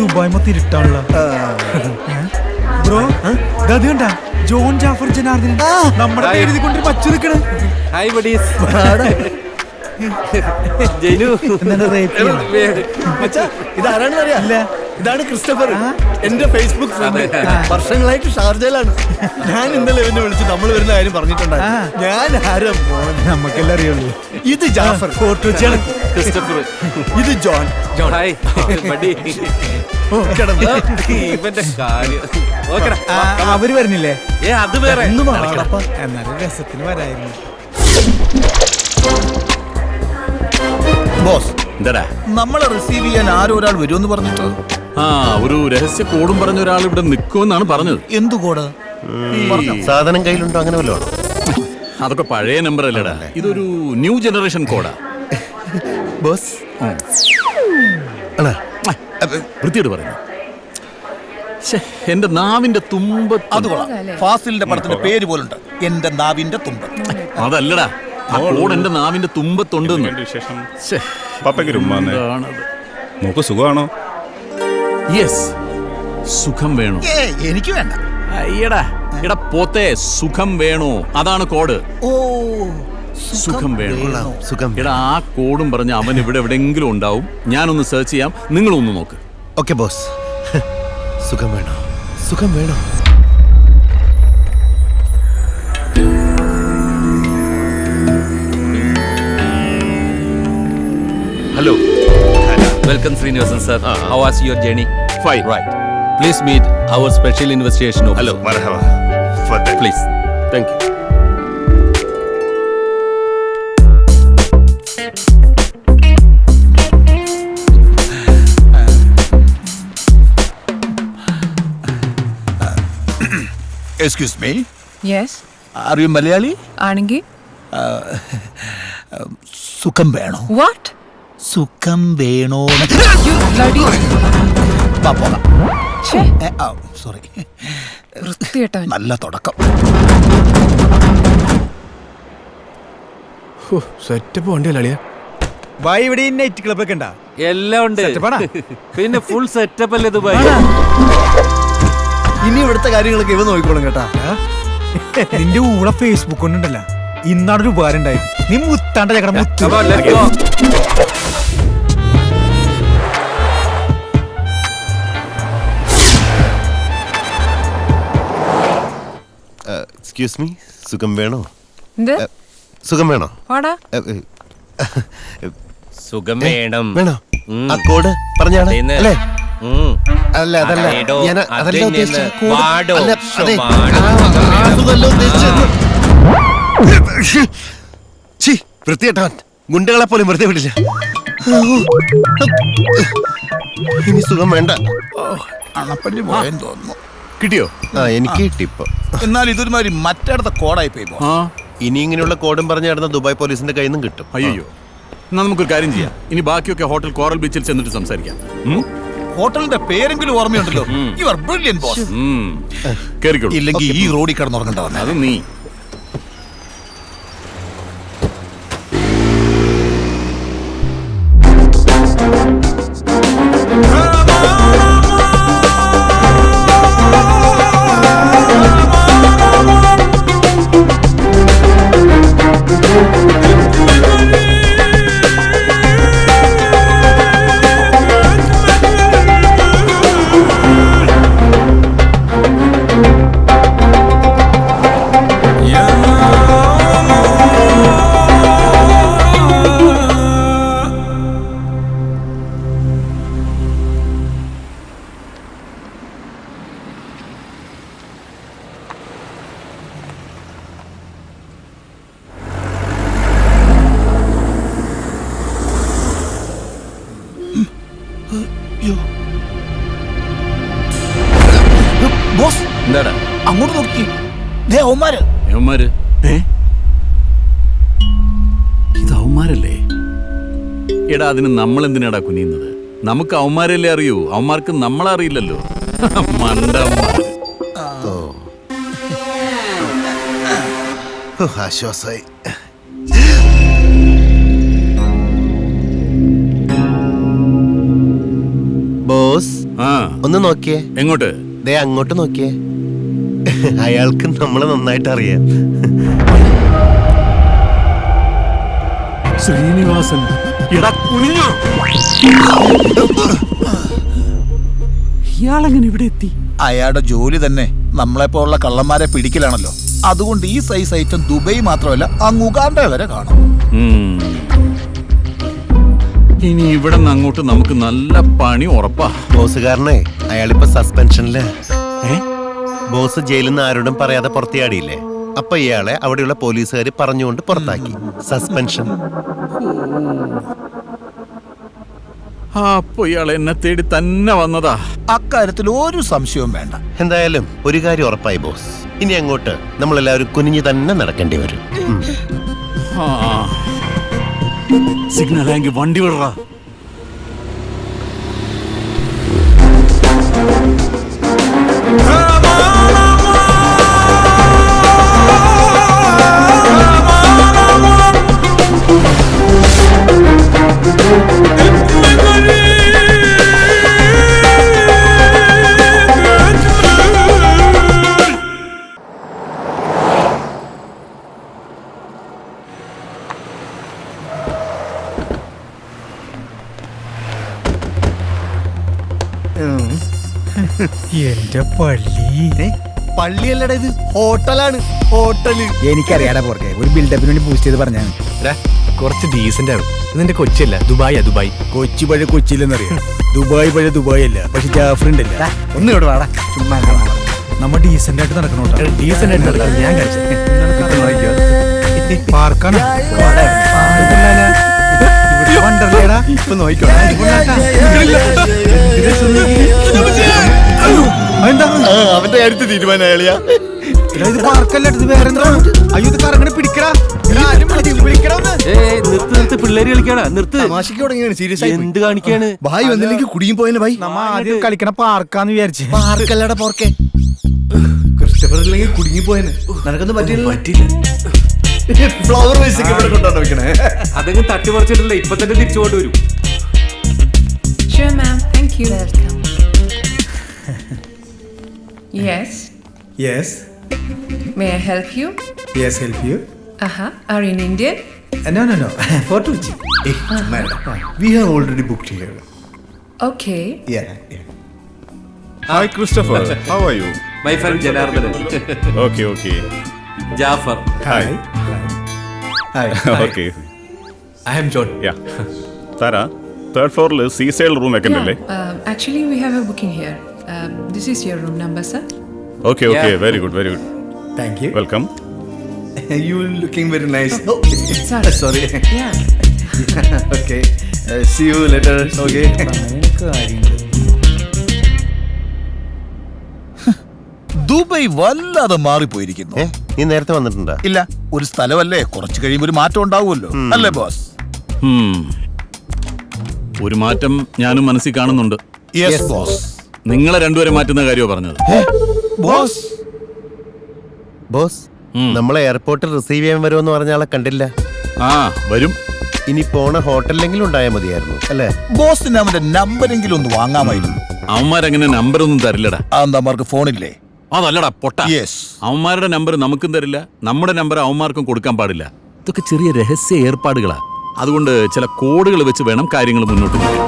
ദുബായ് മൊത്തം ഇരുട്ടാണല്ലോ. ബ്രോ അത് കണ്ട ജോൺ ജാഫർ ജനാർദ്ദനൻ നമ്മുടെ എഴുതിക്കൊണ്ടിരി പച്ചു നിൽക്കണ. ഇതാണ് ക്രിസ്റ്റഫർ, എന്റെ ഫേസ്ബുക്ക് ഫ്രണ്ട്. വർഷങ്ങളായിട്ട് ഷാർജയിലാണ്. ഞാൻ ഇന്നലെ എന്നെ വിളിച്ച് നമ്മൾ വരുന്ന കാര്യം പറഞ്ഞിട്ടുണ്ടായിരുന്നു. ഞാൻ ആരും നമുക്കെല്ലാം അറിയുള്ളൂ. ഇത് ജാഫർ, ക്രിസ്റ്റഫർ. ഇത് ജോൺ. അവര് വരുന്നില്ലേ? അത് വേറെ എന്നാലും രസത്തിന് വരായിരുന്നു. ബോസ്, എന്താടാ? നമ്മളെ റിസീവ് ചെയ്യാൻ ആരോ ഒരാൾ വരുമെന്ന് പറഞ്ഞിട്ട്. ഒരു രഹസ്യ കോഡും പറഞ്ഞ ഒരാൾ ഇവിടെ നിൽക്കുമെന്നാണ് പറഞ്ഞത്. എന്തു കോഡ്? സാധനം കയ്യിലുണ്ടോ? അങ്ങനെ വല്ലതും? അതൊക്കെ പഴയ നമ്പർ അല്ലടാ, ഇതൊരു ന്യൂ ജനറേഷൻ കോഡാ. ബോസ് വൃത്തിയോട് പറയുന്നു. എന്റെ നാവിന്റെ തുമ്പത്ത്. അത് കൊള്ളാം. ഫാസിലിന്റെ പടത്തിന്റെ പേര് പോലുണ്ട്, എന്റെ നാവിന്റെ തുമ്പത്ത്. അതല്ലടാ, ആ കോഡ് എന്റെ നാവിന്റെ തുമ്പത്തുണ്ടെന്ന്. മോക്ക് സുഖമാണോ? യെസ്, സുഖം വേണോ? എനിക്ക് വേണ്ട. അയ്യടാ, എടാ പോത്തെ, സുഖം വേണോ? അതാണ് കോഡ്. ഓ, സുഖം വേണോ? സുഖം. എടാ, ആ കോഡും പറഞ്ഞ് അവൻ ഇവിടെ എവിടെയെങ്കിലും ഉണ്ടാവും. ഞാനൊന്ന് സെർച്ച് ചെയ്യാം, നിങ്ങളൊന്ന് നോക്ക്. Okay boss. സുഖം വേണോ? സുഖം വേണോ? Hello. Welcome, Srinivasan sir. How was your journey? Fine. Right. Please meet our special investigation officer. Hello, marhaba. Fadhil. Please. Thank you. Excuse me. Yes. Are you Malayali? ആണെങ്കിൽ സുഖം വേണോ? What? സുഖം വേണോ? You bloody. ഛേ, sorry. വൃത്തികെട്ടവൻ. നല്ല തുടക്കം. Setup വണ്ടിയല്ലേ അളിയാ? ഭായ് ഇവിടെ നൈറ്റ് ക്ലബൊക്കെ ഉണ്ടാ? എല്ലാം ഉണ്ട്. പിന്നെ ഫുൾ സെറ്റപ്പ് അല്ലേ ദുബായ്? ഇനി ഇവിടുത്തെ കാര്യങ്ങളൊക്കെ ഇവ നോക്കിക്കോളും കേട്ടാ. നിന്റെ കൂടെ ഫേസ്ബുക്ക് കൊണ്ടുണ്ടല്ലോ, ഇന്നാണ് ഒരു ഉപകാരം ഉണ്ടായത്. നീ മുത്താണ്ട ചക്കട മുത്ത്. എക്സ്ക്യൂസ് മീ, സുഖം വേണോ? എന്ത് സുഖം വേണോ? വാടാ. സുഖം വേണം. വേണോ? ആ കോഡ് പറഞ്ഞാണ് അല്ലേ? അല്ല, അതല്ല ഞാൻ അതല്ല ഉദ്ദേശിച്ചത്. വൃത്തിയേട്ടാൻ ഗുണ്ടകളെ പോലും വെറുതെ വിടില്ല. ഇനി സുഖം വേണ്ട. അണപ്പല്ലി പോയെന്ന് തോന്നുന്നു. കിട്ടിയോ? എനിക്ക് കിട്ടിപ്പോ. എന്നാൽ ഇതൊരുമാതിരി മറ്റേടത്തെ കോഡായി പോയി. ഇനി ഇങ്ങനെയുള്ള കോഡും പറഞ്ഞു നടന്ന ദുബായ് പോലീസിന്റെ കയ്യിൽ നിന്നും കിട്ടും. അയ്യോ, എന്നാ നമുക്കൊരു കാര്യം ചെയ്യാം. ഇനി ബാക്കിയൊക്കെ ഹോട്ടൽ കോറൽ ബീച്ചിൽ ചെന്നിട്ട് സംസാരിക്കാം. ഹോട്ടലിന്റെ പേരെങ്കിലും ഓർമ്മയുണ്ടല്ലോ. U are brilliant boss. ഇല്ലെങ്കിൽ ഈ റോഡിൽ കിടന്നുറങ്ങേണ്ട വന്നേ. അത് നീ ബോസ് എന്താടാ അങ്ങോട്ട് നോക്കി. അവന്മാര് ഇത് അവന്മാരല്ലേ? എടാ അതിന് നമ്മൾ എന്തിനാടാ കുനിയുന്നത്? നമുക്ക് അവന്മാരല്ലേ അറിയൂ, അവന്മാർക്ക് നമ്മളറിയില്ലല്ലോ. മണ്ടന്മാര്. ആശ്വാസായി. ബോസ് ഒന്ന് നോക്കിയേ. എങ്ങോട്ട്? ദേ അങ്ങോട്ട് നോക്കിയേ. അയാൾക്ക് നമ്മളെ നന്നായിട്ട് അറിയാം. ശ്രീനിവാസൻ ഇയാളെങ്ങനെ ഇവിടെ എത്തി? അയാളുടെ ജോലി തന്നെ നമ്മളെപ്പോലുള്ള കള്ളന്മാരെ പിടിക്കലാണല്ലോ. അതുകൊണ്ട് ഈ സൈസ് ഐറ്റം ദുബൈ മാത്രമല്ല അങ്ങ് ഉഗാണ്ട വരെ കാണും. ഇനി ഇവിടെ നിന്ന് അങ്ങോട്ട് നമുക്ക് നല്ല പണി ഉറപ്പാ. ബോസ് കാരണേ അയാളിപ്പോ സസ്പെൻഷനില്. ബോസ് ജയിലിൽ നിന്ന് ആരോടും പറയാതെ പുറത്തിയാടിയില്ലേ? അപ്പൊ ഇയാളെ അവിടെയുള്ള പോലീസുകാര് പറഞ്ഞുകൊണ്ട് പുറത്താക്കി. സസ്പെൻഷൻ. അപ്പൊ ഇയാൾ എന്നെ തേടി തന്നെ വന്നതാ. അക്കാര്യത്തിൽ ഒരു സംശയവും വേണ്ട. എന്തായാലും ഒരു കാര്യം ഉറപ്പായി ബോസ്. ഇനി അങ്ങോട്ട് നമ്മളെല്ലാവരും കുനിഞ്ഞു തന്നെ നടക്കേണ്ടി വരും. സിഗ്നൽ ആയെങ്കിൽ വണ്ടി വിടറാ. എന്റെ പള്ളി. പള്ളിയല്ലടാ ഇത്, ഹോട്ടലാണ്. ഹോട്ടല് എനിക്കറിയാടാ പോർക്കെ, ഒരു ബിൽഡപ്പിന് വേണ്ടി ബൂസ്റ്റ് ചെയ്ത് പറഞ്ഞാണ്. കുറച്ച് ഡീസന്റ് ആവും. ഇതെന്റെ കൊച്ചിയല്ല, ദുബായാ ദുബായ്. കൊച്ചി പഴയ കൊച്ചിയിലെന്നറിയാം, ദുബായ് പഴയ ദുബായ് അല്ല. പക്ഷെ ജാഫർ ഉണ്ടല്ല. ഒന്ന് ഇവിടെ വാടാ, ചുമ്മാ നമ്മ ഡീസന്റ് ആയിട്ട് നടക്കണോട്ടാ. ഡീസന്റ് ആയിട്ട് നടക്കാം. ഞാൻ പാർക്കാണ് ഇപ്പൊ നോക്കിക്കോ. അവന്റെ കാര്യത്തിൽ തീരുമാനമായാളിയാ. ഇത് പാർക്കല്ല, ഇത് വേറെന്താണ്? അയ്യോ ഇത് കറങ്ങനെ പിടിക്കടാ. പിള്ളേര് കളിക്കാണ്. നിർത്ത്. തമാശക്ക് തുടങ്ങിയാണ്. സീരിയസ് ആയി എന്ത് കാണിക്കാണ്? ഭായ് വന്നില്ലെങ്കിൽ കുടുങ്ങി പോയനെ. ഭായ് നമ്മ ആദ്യം കളിക്കണ പാർക്കാന്ന് വിചാരിച്ചു. പാർക്കല്ലടാ പോർക്കെ. ക്രിസ്റ്റഫർ ഇല്ലെങ്കിൽ കുടുങ്ങി പോയനെ. നിനക്കൊന്നും പറ്റില്ല. ഫ്ലവർ വേസ്റ്റ് ഇവിടെ കൊണ്ടാണ് വെക്കണേ. അതങ്ങ് തട്ടി പറിച്ചിട്ടില്ല, ഇപ്പൊ തന്നെ തിരിച്ചു കൊണ്ടുവരും. Sure, ma'am. Thank you. Welcome. Yes. Yes. May I help you? Yes, help you. Are you in Indian? No. For Tuchi. Madam, we have already booked here. Okay. Yeah. Hi, Christopher. How are you? My friend Janardhan. Okay. Jafar. Hi. Hi. Okay. I am John. Yeah. Tara, third floor is seaside room vacant. Actually, we have a booking here. This is your room number, sir. Okay. Very good. Thank you. Welcome. You looking very nice. Oh, Sorry. sorry. Yeah. Okay. See you later. Okay. Dubai വല്ലാതെ മാറിപ്പോയിരിക്കുന്നു. നീ നേരത്തെ വന്നിട്ടുണ്ടോ? ഇല്ല, ഒരു സ്ഥലമല്ലേ, കുറച്ച് കഴിയുമ്പോൾ ഒരു മാറ്റം ഉണ്ടാവുമല്ലോ. അല്ലേ ബോസ്? ഒരു മാറ്റം ഞാനും മനസ്സിൽ കാണുന്നുണ്ട്. Yes boss. നിങ്ങളെ രണ്ടുപേരെ മാറ്റുന്ന കാര്യമോ പറഞ്ഞത്? ബോസ് ബോസ് നമ്മളെ എയർപോർട്ടിൽ റിസീവ് ചെയ്യാൻ വരുമെന്ന് പറഞ്ഞ ആളെ കണ്ടില്ല. ആ വരും. ഇനി പോണ ഹോട്ടലിലെങ്കിലും ഉണ്ടായാൽ മതിയായിരുന്നു അല്ലേ? ബോസിന് അവന്റെ നമ്പരെങ്കിലും ഒന്ന് വാങ്ങാമായിരുന്നു. അവന്മാരങ്ങനെ നമ്പർ ഒന്നും തരില്ലടാ. അവന്മാർക്ക് ഫോണില്ലേ? അതല്ലടാ പൊട്ട. അവന്മാരുടെ നമ്പർ നമുക്കും തരില്ല, നമ്മുടെ നമ്പർ അവന്മാർക്കും കൊടുക്കാൻ പാടില്ല. ഇതൊക്കെ ചെറിയ രഹസ്യ ഏർപ്പാടുകളാ. അതുകൊണ്ട് ചില കോഡുകൾ വെച്ച് വേണം കാര്യങ്ങൾ മുന്നോട്ട് പോകാൻ.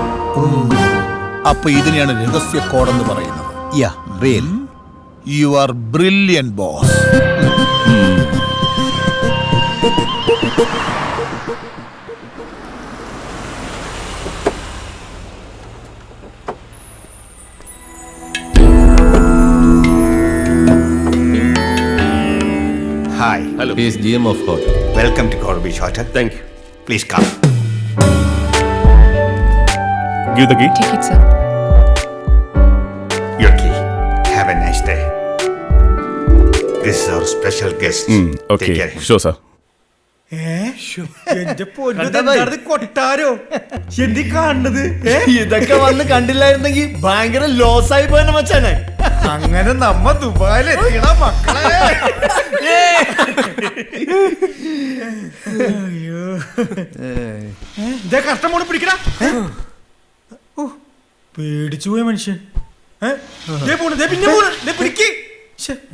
അപ്പൊ ഇതിനെയാണ് രഹസ്യ കോഡെന്ന് പറയുന്നത്. Yeah real you are brilliant boss. Hi. Hello. He is GM of hotel. Welcome to Corbish Hotel. Thank you. Please come. Give the key. Take it, sir. Your key. Have a nice day. This is our special guest. Okay. Take care. Sure, sir. എന്റെ പൊന്നു കൊട്ടാരോ എന്തി കാണുന്നത്? ഇതൊക്കെ വന്ന് കണ്ടില്ലായിരുന്നെങ്കിൽ ഭയങ്കര loss ആയി പോയെന്ന് മച്ചാനെ. അങ്ങനെ നമ്മ ദുബായിൽ എത്തിയണ മക്കളെ. അയ്യോ ഇതേ കഷ്ടമോണ് പിടിക്കണ. പേടിച്ചു പോയ മനുഷ്യൻ.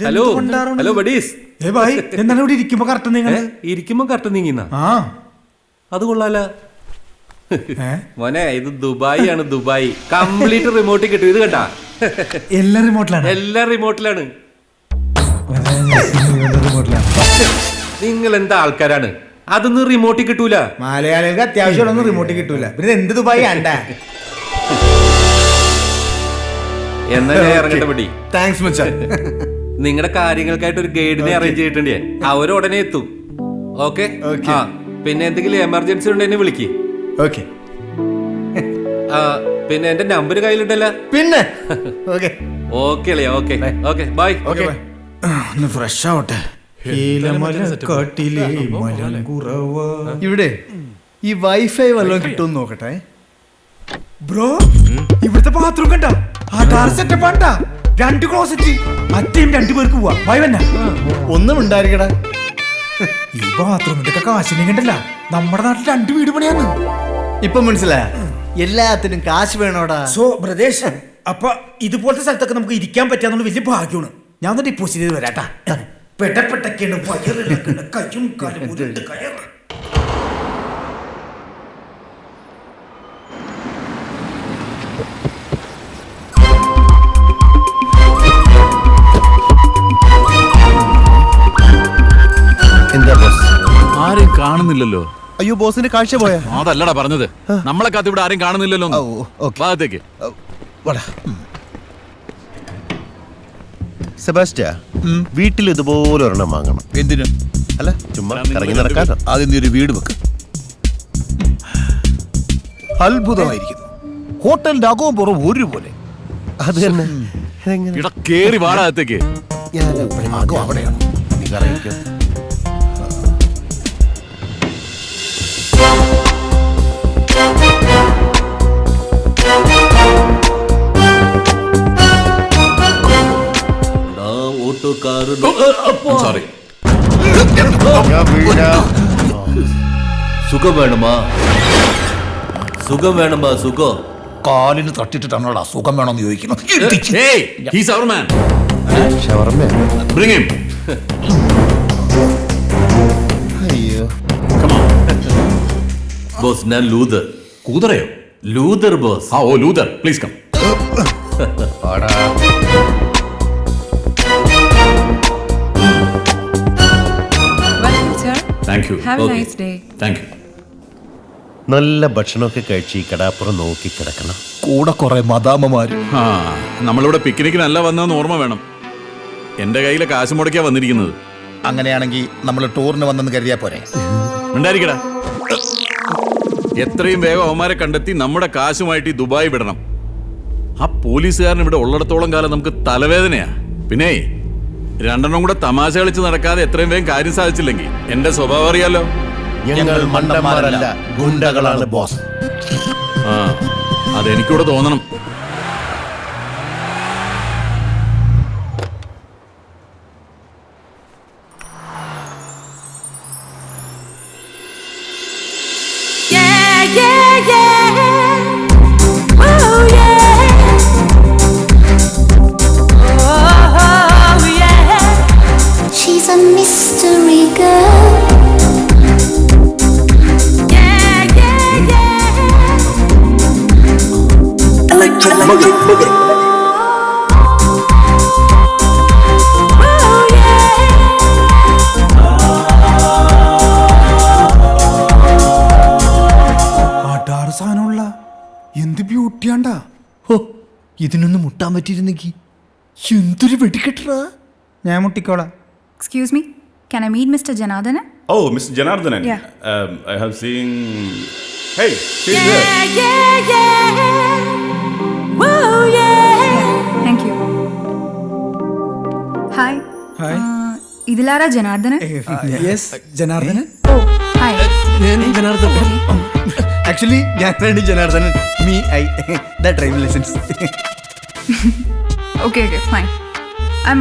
Hello hello buddies. എന്താണ് ഇവിടെ ഇരിക്കുമ്പോ കറക്റ്റ് നീങ്ങുന്നത്? ഇരിക്കുമ്പോ കറക്റ്റ് നീങ്ങിന്ന അത് കൊള്ളാല മോനെ. ഇത് ദുബായി ആണ്, ദുബായി. കംപ്ലീറ്റ് റിമോട്ടിൽ കിട്ടും. ഇത് കണ്ടാ? എല്ലാ റിമോട്ടിലാണ്. എല്ലാ റിമോട്ടിലാണ്. നിങ്ങൾ എന്താ ആൾക്കാരാണ്? അതൊന്നും റിമോട്ടിൽ കിട്ടൂല. മലയാളികൾക്ക് അത്യാവശ്യം റിമോട്ടിൽ കിട്ടൂല. പിന്നെ എന്ത് ദുബായി ആണ്ടാ? എന്നാലേ ഇറങ്ങട്ടെ പടി. താങ്ക്സ് മച്ചാൻ. നിങ്ങളുടെ കാര്യങ്ങൾക്കായിട്ട് ഒരു ഗൈഡിനെ അറേഞ്ച് ചെയ്തിട്ടുണ്ടേ. അവർ ഉടനെ എത്തും. ഓക്കെ. പിന്നെ എന്തെങ്കിലും എമർജൻസി ഉണ്ടെന്നെ വിളിക്ക്. ഓക്കെ. പിന്നെ എന്റെ നമ്പർ കയ്യിലുണ്ടല്ലോ. പിന്നെ ഓക്കെ ഓക്കെ അല്ലേ? Okay okay bye. ഒന്ന് ഫ്രഷ് ആവട്ടെ. ഇവിടെ ഈ വൈഫൈ വല്ലതും കിട്ടുമെന്ന് നോക്കട്ടെ. ബ്രോ ഇവിടുത്തെ ബാത്റൂം കണ്ട സെറ്റപ്പ് ആണ്ടാ. 2 ക്ലോസറ്റ് അറ്റയും 2 പേർക്ക് പോവാ. വൈവന്ന ഒന്നും ഉണ്ടായിരിക്കടാ. ഈ ബാത്റൂമിന്റെ ഒക്കെ കാശിനെ കണ്ടല്ല. നമ്മുടെ നാട്ടിൽ 2 വീട് പണിയാന്ന്. ഇപ്പൊ മനസ്സിലായ? എല്ലാത്തിനും കാശ് വേണോടാ. സോ ബ്രദേശ് അപ്പൊ ഇതുപോലത്തെ സ്ഥലത്തൊക്കെ നമുക്ക് ഇരിക്കാൻ പറ്റാന്നുള്ള വലിയ ഭാഗ്യമാണ്. ഞാൻ ഒന്ന് ഡിപ്പോസിറ്റ് ചെയ്ത് വരാട്ടാ. പെട്ടപ്പെട്ടൊക്കെയാണ് വയറിളക്കുന്ന കയ്യും കാലും ഉരുണ്ട് കയറ്. എന്താ ബോസ്? ആരെയും കാണുന്നില്ലല്ലോ. അയ്യോ ബോസിന്റെ കാഴ്ച പോയാ? അതല്ലടാ പറഞ്ഞത്. നമ്മളെ കാത്ത് ഇവിടെ ആരെയും കാണുന്നില്ലല്ലോ. ഭാഗത്തേക്ക് സെബാസ്റ്റ്യ, വീട്ടിൽ ഇതുപോലെ ഒരെണ്ണം വാങ്ങണം. എന്തിനു? അല്ല ചുമ്മാ കറങ്ങി നടക്കാനോ. ആദ്യം നീ ഒരു വീട് വെക്ക്. അത്ഭുതമായിരിക്കുന്നു. ഹോട്ടലിന്റെ അകവും പുറവും ഒരുപോലെ. അത് തന്നെ. ഇവിടെ കേറി വാടകത്തേക്ക്. അകം അവിടെയാണ്. നീ കറങ്ങിക്കോ. സോറി. സുഖം വേണമാ? സുഖം വേണമാ? സുഖം കാലിന് തട്ടിട്ടിട്ടാണോടാ സുഖം വേണമെന്ന് ചോദിക്കുന്നു. Hey, he's our man. Shawarma. Bring him. അയ്യോ. ബോസ്, ഞാൻ ലൂതർ. കൂതറയോ? Luther boss. Oh Luther, please come. Welcome, sir. Thank you. Have a Okay. nice day. Thank you. നല്ല ഭക്ഷണമൊക്കെ കഴിച്ച് ഈ കടാപ്പുറം നോക്കി കിടക്കണം. കൂടെ കുറെ മദാമ്മമാര്. നമ്മളിവിടെ പിക്നിക്കിനല്ല വന്നതെന്ന് ഓർമ്മ വേണം. എന്റെ കയ്യിലെ കാശ് മുടക്കിയാ വന്നിരിക്കുന്നത്. അങ്ങനെയാണെങ്കിൽ നമ്മൾ ടൂറിന് വന്നെന്ന് കരുതിയാ പോരെ? ഉണ്ടായിരിക്കടാ. എത്രയും വേഗം അവന്മാരെ കണ്ടെത്തി നമ്മുടെ കാശുമായിട്ട് ഈ ദുബായ് വിടണം. ആ പോലീസുകാരൻ ഇവിടെ ഉള്ളിടത്തോളം കാലം നമുക്ക് തലവേദനയാ. പിന്നെ 2 കൂടെ തമാശ കളിച്ച് നടക്കാതെ എത്രയും വേഗം കാര്യം സാധിച്ചില്ലെങ്കിൽ എന്റെ സ്വഭാവം അറിയാലോ. ഞങ്ങൾ മണ്ടന്മാരല്ല, ഗുണ്ടകളാണ് ബോസ്. അതെനിക്കൂടെ തോന്നണം. ഇതിനൊന്ന് മുട്ടാൻ പറ്റിയിരുന്നെങ്കിൽ എന്തൊരു വെടിക്കെട്ടാ. ഞാൻ മുട്ടിക്കോളാം. Excuse me, can I meet Mr. Janardhanan? Oh, Mr. Janardhanan. Yeah. I have seen. Hey, she's here. Thank you. Hi. Hi. ഇതിലാരാ ജനാർദ്ദനൻ? യെസ്, ജനാർദ്ദനൻ. ഓ, ഹായ്. ജനാർദ്ദനൻ. ആക്ച്വലി ഞാനാണ് Janardhanan. Me I the driving licence. Okay okay fine. I am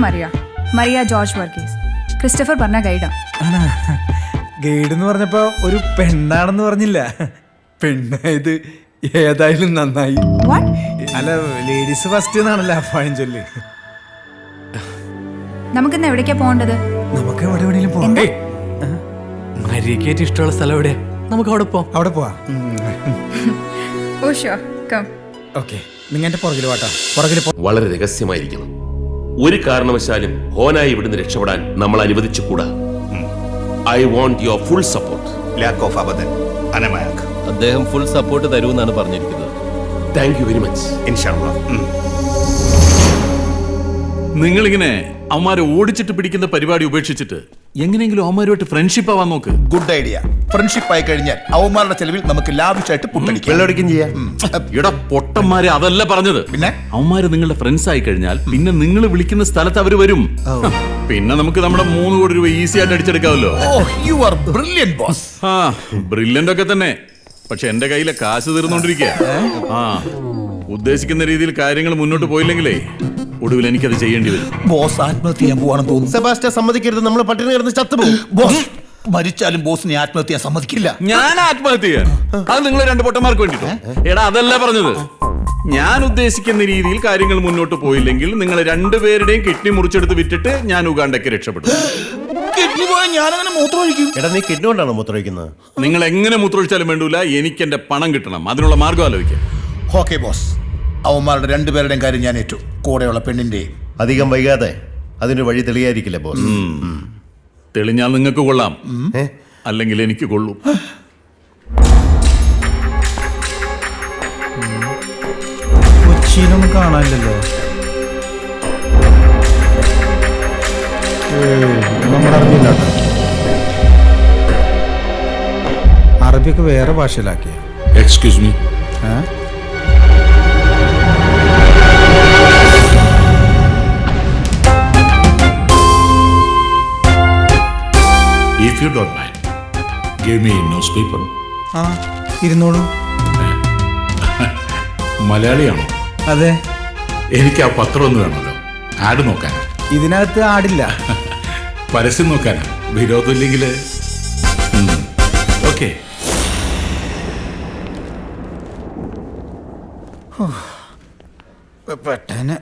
Maria George Varghese. Christopher പറഞ്ഞ ഗൈഡാ. Guide എന്ന് പറഞ്ഞപ്പോ ഒരു പെണ്ണാണെന്ന് പറഞ്ഞില്ല. പെണ്ണായത് ഏതായാലും നന്നായി. അല്ല, ലേഡീസ് ഫസ്റ്റ് എന്നാണല്ലോ പഴം ചൊല്ലി. നമുക്കിന്ന് എവിടേക്കാ പോകേണ്ടത്? നമുക്ക് എവിടെ എവിടെയെങ്കിലും പോവാം. മരിയക്കേറ്റ് ഇഷ്ടമുള്ള സ്ഥലം എവിടെ? നമുക്ക് അവിടെ പോവാം. അവിടെ പോവാ. ഓ ഷുവർ, കം. ഓക്കെ, നിങ്ങൾ എന്റെ പുറകിൽ വാട്ടാ. പുറകിൽ വളരെ രഹസ്യമായിരിക്കണം. ഒരു കാരണവശാലും ഹോനായി ഇവിടുന്ന് രക്ഷപ്പെടാൻ നമ്മൾ അനുവദിച്ചുകൂടാ. I want your full support. Lack of അബദൻ അനമാക്. അദ്ദേഹം ഫുൾ സപ്പോർട്ട് തരുമെന്നാണ് പറഞ്ഞിരിക്കുന്നത്. Thank you very much. ഇൻഷാല്ലാഹ്. നിങ്ങളിങ്ങനെ അവന്മാരെ ഓടിച്ചിട്ട് പിടിക്കുന്ന പരിപാടി ഉപേക്ഷിച്ചിട്ട് എങ്ങനെയെങ്കിലും അവന്മാരുമായിട്ട് ഫ്രണ്ട്ഷിപ്പ് ആവാൻ നോക്ക്. Good idea. ഫ്രണ്ട്ഷിപ്പ് ആയി കഴിഞ്ഞാൽ അവന്മാരുടെ ചെലവിൽ നമുക്ക് ലാവിഷായിട്ട് വെള്ളമടിക്കും ചെയ്യാം. എടാ പൊട്ടന്മാരെ, അതല്ല പറഞ്ഞത്. പിന്നെ അവന്മാര് നിങ്ങളുടെ ഫ്രണ്ട്സ് ആയി കഴിഞ്ഞാൽ പിന്നെ നിങ്ങൾ വിളിക്കുന്ന സ്ഥലത്ത് അവര് വരും. പിന്നെ നമുക്ക് നമ്മുടെ 3 കോടി രൂപ ഈസി ആയിട്ട് അടിച്ചെടുക്കാമല്ലോ. You are brilliant boss. ആ, ബ്രില്യന്റ് ഒക്കെ തന്നെ. പക്ഷെ എന്റെ കയ്യിലെ കാശ് തീർന്നോണ്ടിരിക്കുക. ആ, ഉദ്ദേശിക്കുന്ന രീതിയിൽ കാര്യങ്ങൾ മുന്നോട്ട് പോയില്ലെങ്കിലേ ഒടുവിൽ എനിക്കത് ചെയ്യേണ്ടി വരും. ബോസ് ആത്മഹത്യ ചെയ്യാൻ പോവാണെന്ന് തോന്നുന്നു. സെബാസ്റ്റ്യൻ സമ്മതിക്കരുത്. നമ്മൾ പട്ടിണി കിടന്ന് ചത്തുപോകും. ബോസ് മരിച്ചാലും ബോസിനെ ആത്മഹത്യ ചെയ്യാൻ സമ്മതിക്കില്ല. ഞാൻ ആത്മഹത്യ ചെയ്യാൻ? അത് നിങ്ങൾ 2 പൊട്ടന്മാർക്ക് വേണ്ടിട്ടോ? എടാ, അതല്ല പറഞ്ഞത്. ഞാൻ ഉദ്ദേശിക്കുന്ന രീതിയിൽ കാര്യങ്ങൾ മുന്നോട്ട് പോയില്ലെങ്കിൽ നിങ്ങൾ 2 പേരുടെയും കിഡ്നി മുറിച്ചെടുത്ത് വിറ്റിട്ട് ഞാൻ ഉഗാണ്ടയ്ക്ക് രക്ഷപ്പെടും. കിഡ്നി പോയാൽ ഞാനങ്ങനെ മൂത്രമൊഴിക്കും. എടാ, നീ കിഡ്നി കൊണ്ടാണോ മൂത്രമൊഴിക്കുന്നത്? നിങ്ങൾ എങ്ങനെ മൂത്രമൊഴിച്ചാലും വേണ്ടൂല, എനിക്ക് എന്റെ പണം കിട്ടണം. അതിനുള്ള മാർഗം ആലോചിക്കാം. ഓക്കെ ബോസ്, അവന്മാരുടെ 2 പേരുടെയും കാര്യം ഞാൻ ഏറ്റു, കൂടെയുള്ള പെണ്ണിന്റെയും. അധികം വൈകാതെ അതിന് വഴി തെളിയായിരിക്കില്ല ബോസ്. തെളിഞ്ഞാൽ നിങ്ങൾക്ക് കൊള്ളാം, അല്ലെങ്കിൽ എനിക്ക് കൊള്ളും. കൊച്ചിയിലൊന്നും കാണാനില്ലല്ലോ. നമ്മുടെ അറിയില്ല. അറബിയൊക്കെ വേറെ ഭാഷയിലാക്കിയ. Excuse me. If you don't mind, give me a newspaper. ആ, ഇരുന്നോളൂ. മലയാളിയാണോ? അതെ. എനിക്ക് ആ പത്രം ഒന്ന് വേണമല്ലോ. ആഡ് നോക്കാൻ. ഇതിനകത്ത് ആടില്ല. പരസ്യം നോക്കാൻ. വിരോധമില്ലെങ്കിൽ ഓക്കെ. പെട്ടെന്ന്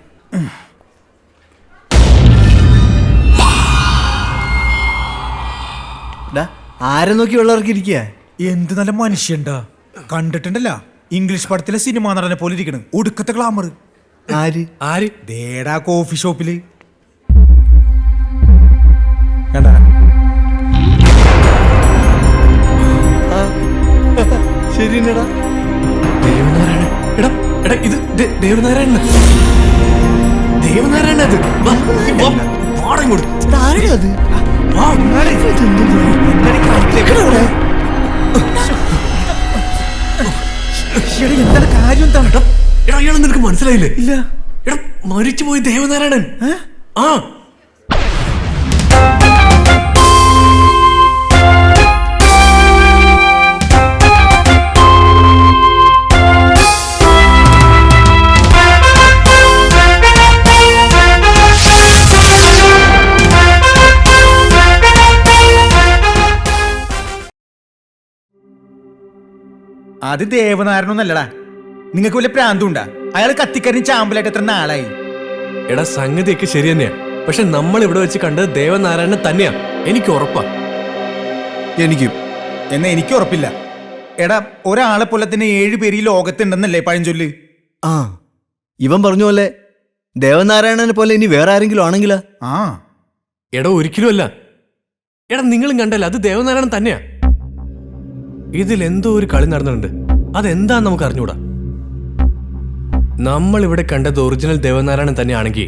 ആരെ നോക്കി വെള്ളമിറക്കിയിരിക്കുക? എന്ത് നല്ല മനുഷ്യണ്ടാ. കണ്ടിട്ടുണ്ടല്ല, ഇംഗ്ലീഷ് പടത്തിലെ സിനിമ നടനെ പോലെ ഇരിക്കണം. ഒടുക്കത്തെ ഗ്ലാമർ. ആര്? ദേടാ കോഫി ഷോപ്പില് കണ്ടാ. ശരിയെടാ. ദേവനാരായണൻ. എടാ എടാ, ഇത് ദേവനാരായണൻ. ദേവനാരായണൻ അത്. വാടകം കൊടുത്തു. എന്താണ് കാര്യം? എന്താണ്? എടാ, അയാൾ നിനക്ക് മനസ്സിലായില്ലേ? ഇല്ല. എടാ, മരിച്ചുപോയി ദേവനാരായണൻ. ആ, അത് ദേവനാരായണൊന്നല്ലടാ. നിങ്ങൾക്ക് വല്ല പ്രാന്തുണ്ടാ? അയാൾ കത്തിക്കരിഞ്ഞ് ചാമ്പലായിട്ട് എത്ര നാളായി. എടാ, സംഗതിയൊക്കെ ശരി തന്നെയാ. പക്ഷെ നമ്മൾ ഇവിടെ വെച്ച് കണ്ടത് ദേവനാരായണൻ തന്നെയാ. എനിക്ക് ഉറപ്പാ. എനിക്കും. എന്നാ എനിക്ക് ഉറപ്പില്ല. എടാ, ഒരാളെ പോലെ തന്നെ 7 പേര് ഈ ലോകത്തുണ്ടെന്നല്ലേ പഴഞ്ചൊല്ല്? ആ, ഇവൻ പറഞ്ഞ പോലെ ദേവനാരായണനെ പോലെ ഇനി വേറെ ആരെങ്കിലും ആണെങ്കിലാ? ആ, എടാ, ഒരിക്കലും അല്ല. എടാ, നിങ്ങളും കണ്ടല്ല, അത് ദേവനാരായണൻ തന്നെയാ. ഇതിൽ എന്തോ ഒരു കളി നടന്നിട്ടുണ്ട്. അതെന്താന്ന് നമുക്ക് അറിഞ്ഞൂടാ. നമ്മൾ ഇവിടെ കണ്ടത് ഒറിജിനൽ ദേവനാരായണൻ തന്നെയാണെങ്കിൽ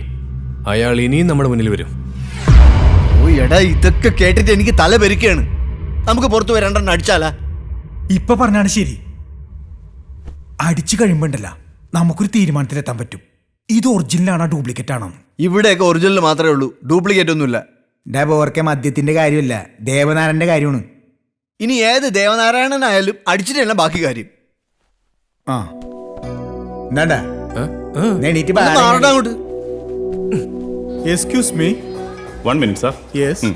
അയാൾ ഇനിയും നമ്മുടെ മുന്നിൽ വരും. ഓ എടാ, ഇതൊക്കെ കേട്ടിട്ട് എനിക്ക് തല പെരുക്കുകയാണ്. നമുക്ക് പുറത്തു വരണ്ടെന്ന് അടിച്ചാലാ? ഇപ്പൊ പറഞ്ഞാണ് ശരി. അടിച്ചു കഴിയുമ്പോണ്ടല്ല നമുക്കൊരു തീരുമാനത്തിലെത്താൻ പറ്റും. ഇത് ഒറിജിനലാണോ ഡ്യൂപ്ലിക്കേറ്റ് ആണോ? ഇവിടെയൊക്കെ ഒറിജിനൽ മാത്രമേ ഉള്ളൂ, ഡ്യൂപ്ലിക്കേറ്റ് ഒന്നുമില്ല. ഡബോർക്കെ മദ്യത്തിന്റെ കാര്യമല്ല, ദേവനാരായണന്റെ കാര്യമാണ്. ഇനി ഏത് ദേവനാരായണനായാലും അടിച്ചിട്ട് തന്നെ ബാക്കി കാര്യം. ആ എന്താണ്ടാ അങ്ങോട്ട്. Excuse me. 1 minute, sir. Yes.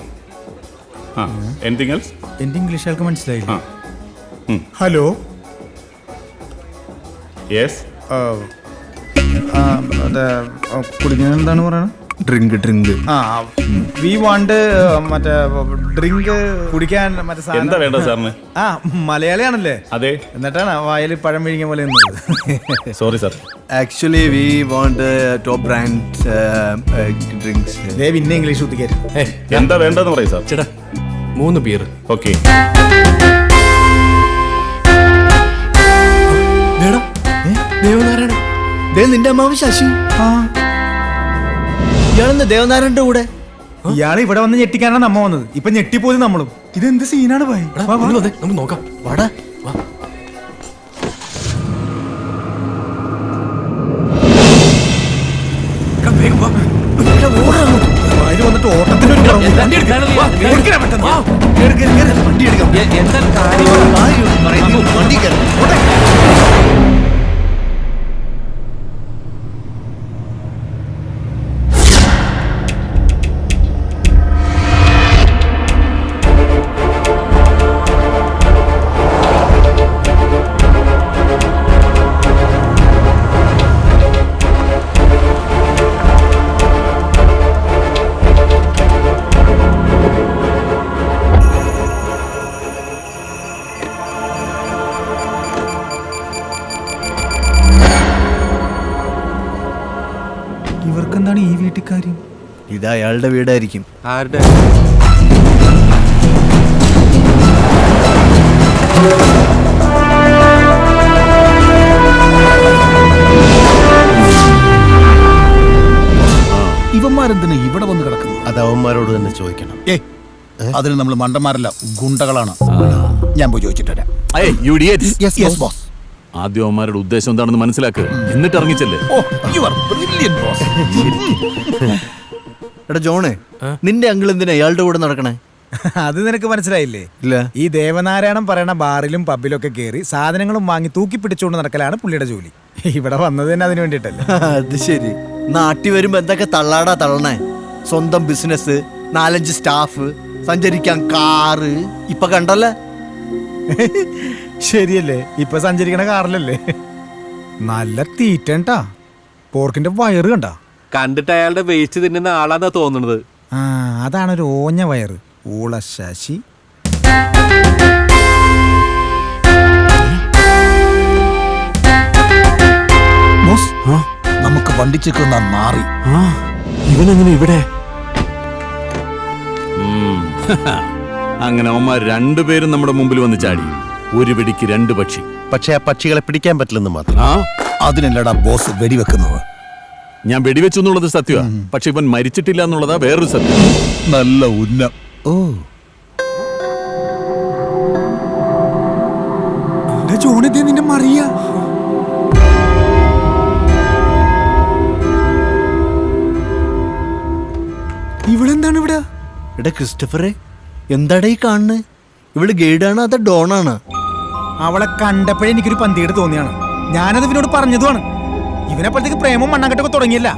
Anything else? എന്റെ ഇംഗ്ലീഷ് ആൾക്ക് മനസ്സിലായില്ല. ഹലോ. Yes. കുടിക്കാൻ എന്താണ് പറയണത്? ഡ്രിങ്ക്. വി വാണ്ട് മറ്റേ ഡ്രിങ്ക് കുടിക്കാൻ മറ്റേ എന്താ വേണ്ടത് സാറിന്? ആ മലയാളിയാണല്ലേ? അതെ. എന്നിട്ടാണ് വായിൽ പഴം വിഴിഞ്ഞ പോലെ sorry sir. Actually we want top brand drinks. പിന്നെ ഇംഗ്ലീഷ് കുത്തിക്കരുത്. എന്താ വേണ്ടതെന്ന് പറയും സാർ. ചേട്ടാ 3 ബിയർ. ഓക്കെ. ദേവനാരായണൻ. നിന്റെ അമ്മാവ് ശശി. ഇയാളെന്താ ദേവനാരായണന്റെ കൂടെ? ഇയാൾ ഇവിടെ വന്ന് ഞെട്ടിക്കാനാണ് നമ്മ വന്നത്. ഇപ്പൊ ഞെട്ടിപ്പോയി നമ്മളും. ഇതെന്ത് സീനാണ് ഭായി? നമുക്ക് നോക്കാം. വാടാ. വന്നിട്ട് ഓട്ടത്തിന്റെ ഒരു വണ്ടി എടുക്കാം. ഇവർക്കെന്താണ് ഈ വീട്ടിൽ കാര്യം? ഇത് അയാളുടെ വീടായിരിക്കും. ആരുടെ? ഇവന്മാരെന്തിനാ ഇവിടെ വന്ന് കിടക്കുന്നു? അത് അവന്മാരോട് തന്നെ ചോദിക്കണം. അതിന് നമ്മൾ മണ്ടന്മാരല്ല, ഗുണ്ടകളാണ്. ഞാൻ പോയി ചോദിച്ചിട്ട് വരാം. ആദ്യം അവന്മാരുടെ ഉദ്ദേശം എന്താണെന്ന് മനസ്സിലാക്കുക, എന്നിട്ട് ഇറങ്ങിച്ചല്ലേ. എടാ ജോണേ, നിന്റെ അങ്കിൾ എന്തിനാ അയാളുടെ കൂടെ നടക്കണേ? അത് നിനക്ക് മനസ്സിലായില്ലേ? ഇല്ല. ഈ ദേവനാരായണൻ പറയണ ബാറിലും പബ്ബിലും ഒക്കെ കയറി സാധനങ്ങളും വാങ്ങി തൂക്കി പിടിച്ചുകൊണ്ട് നടക്കലാണ് പുള്ളിയുടെ ജോലി. ഇവിടെ വന്നത് തന്നെ അതിന് വേണ്ടിട്ടല്ലേ. അത് ശരി. നാട്ടിൽ വരുമ്പോ എന്തൊക്കെ തള്ളാടാ തള്ളണേ. സ്വന്തം ബിസിനസ്, 4-5 സ്റ്റാഫ്, സഞ്ചരിക്കാൻ കാറ്. ഇപ്പൊ കണ്ടല്ലേ? ശരിയല്ലേ? ഇപ്പൊ സഞ്ചരിക്കണ കാറിലല്ലേ? നല്ല തീറ്റണ്ടാ. പോർക്കിന്റെ വയറ് കണ്ട? കണ്ടിട്ട് അയാളുടെ വേസ്റ്റ് തിന്നുന്ന ആളാന്നാ തോന്നുന്നത്. അതാണ് ഒരു ഓഞ്ഞ വയറ്. ഊള ശശി. നമുക്ക് വണ്ടിച്ചേക്കുന്ന മാറി. ഇവനെങ്ങനെ ഇവിടെ? അങ്ങനെ അവന്മാർ 2 പേരും നമ്മുടെ മുമ്പിൽ വന്ന് ചാടി. ഒരു വെടിക്ക് 2 പക്ഷി. പക്ഷെ ആ പക്ഷികളെ പിടിക്കാൻ പറ്റില്ലെന്ന് മാത്രം. അതിനല്ലടാ ബോസ് വെടിവെക്കുന്നത്. ഞാൻ വെടിവെച്ചു എന്നുള്ളത് സത്യമാണ്, പക്ഷെ ഇവൻ മരിച്ചിട്ടില്ല എന്നുള്ളതാ വേറൊരു സത്യം. നല്ല ഉന്നം. ജോണിതേ നിന്റെ മറിയ. ഇവളെന്താണ് ഇവിടെ? എടാ ക്രിസ്റ്റഫറെ, എന്താടാ ഈ കാണുന്നത്? ഇവള് ഗൈഡാണ് അതോ ഡോണാണ്? അവളെ കണ്ടപ്പോഴേ എനിക്കൊരു പന്തികേട് തോന്നിയാണ്. ഞാനത് ഇവനോട് പറഞ്ഞതുമാണ്. ഇവനെപ്പോഴത്തേക്ക് പ്രേമവും മണ്ണാങ്കട്ടൊക്കെ തുടങ്ങിയല്ല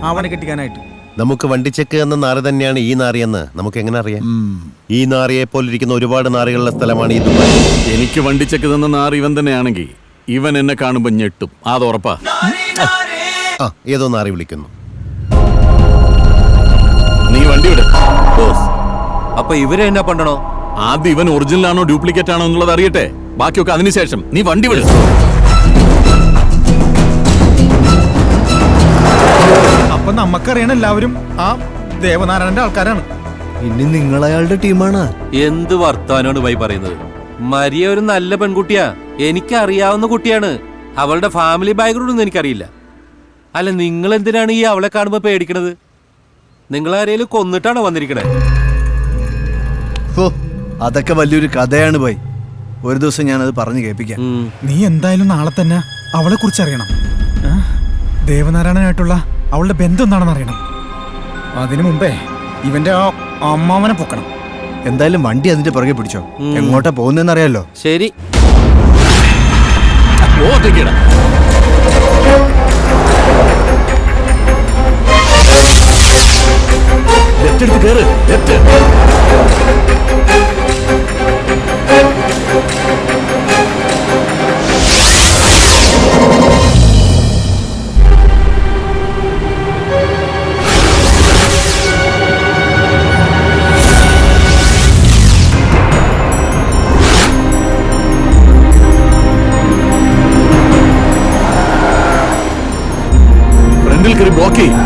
അവനെ കെട്ടിക്കാനായിട്ട്. നമുക്ക് വണ്ടിച്ചെക്ക് എന്ന നാറി തന്നെയാണ് ഈ നാറിയെന്ന് നമുക്ക് എങ്ങനെ അറിയാം? ഈ നാറിയെ പോലിരിക്കുന്ന ഒരുപാട് നാറികളുടെ സ്ഥലമാണ് ഈ ദുബായ്. എനിക്ക് വണ്ടിച്ചെക്ക് തന്ന നാറി ഇവൻ തന്നെയാണെങ്കിൽ ഇവൻ എന്നെ കാണുമ്പോ ഞെട്ടും, അത് ഉറപ്പാ. ഏതോ നാറി വിളിക്കുന്നു. നീ വണ്ടി വിട് ബോസ്. അപ്പൊ ഇവരെ എന്നാ പണ്ടണോ? ആദ്യം ഇവൻ ഒറിജിനൽ ആണോ ഡ്യൂപ്ലിക്കേറ്റ് ആണോ എന്നുള്ളത് അറിയട്ടെ, ബാക്കിയൊക്കെ അതിനുശേഷം. നീ വണ്ടി വിട്. അപ്പൊ നമുക്കറിയണ എല്ലാവരും ആ ദേവനാരായണന്റെ ആൾക്കാരാണ്. ഇനി നിങ്ങൾ അയാളുടെ ടീമാണ്. എന്ത് വർത്താനോട് പോയി പറയുന്നത്? മരിയ ഒരു നല്ല പെൺകുട്ടിയാ, എനിക്ക് അറിയാവുന്ന കുട്ടിയാണ്. അവളുടെ ഫാമിലി ബാക്ക്ഗ്രൗണ്ട് ഒന്നും എനിക്കറിയില്ല. അല്ല നിങ്ങൾ എന്തിനാണ് ഈ അവളെ കാണുമ്പോ പേടിക്കണത്? നിങ്ങൾ ആരെയും കൊന്നിട്ടാണോ വന്നിരിക്കണേ? ഓ അതൊക്കെ വലിയൊരു കഥയാണ് ബൈ. ഒരു ദിവസം ഞാനത് പറഞ്ഞു കേൾപ്പിക്കാം. നീ എന്തായാലും നാളെ തന്നെ അവളെ കുറിച്ച് അറിയണം. ദേവനാരായണനായിട്ടുള്ള അവളുടെ ബന്ധം എന്താണെന്ന് അറിയണം. അതിനു മുമ്പേ ഇവന്റെ ആ അമ്മാവനെ പൊക്കണം. എന്തായാലും വണ്ടി അതിന്റെ പുറകെ പിടിച്ചോ. എങ്ങോട്ടാ പോകുന്നതെന്ന് അറിയാലോ. ശരി. ലെഫ്റ്റ് എടുത്ത് കേറ്. ലെഫ്റ്റ്. ഫ്രണ്ടിൽ കയറി ബ്ലോക്ക് ചെയ്യും.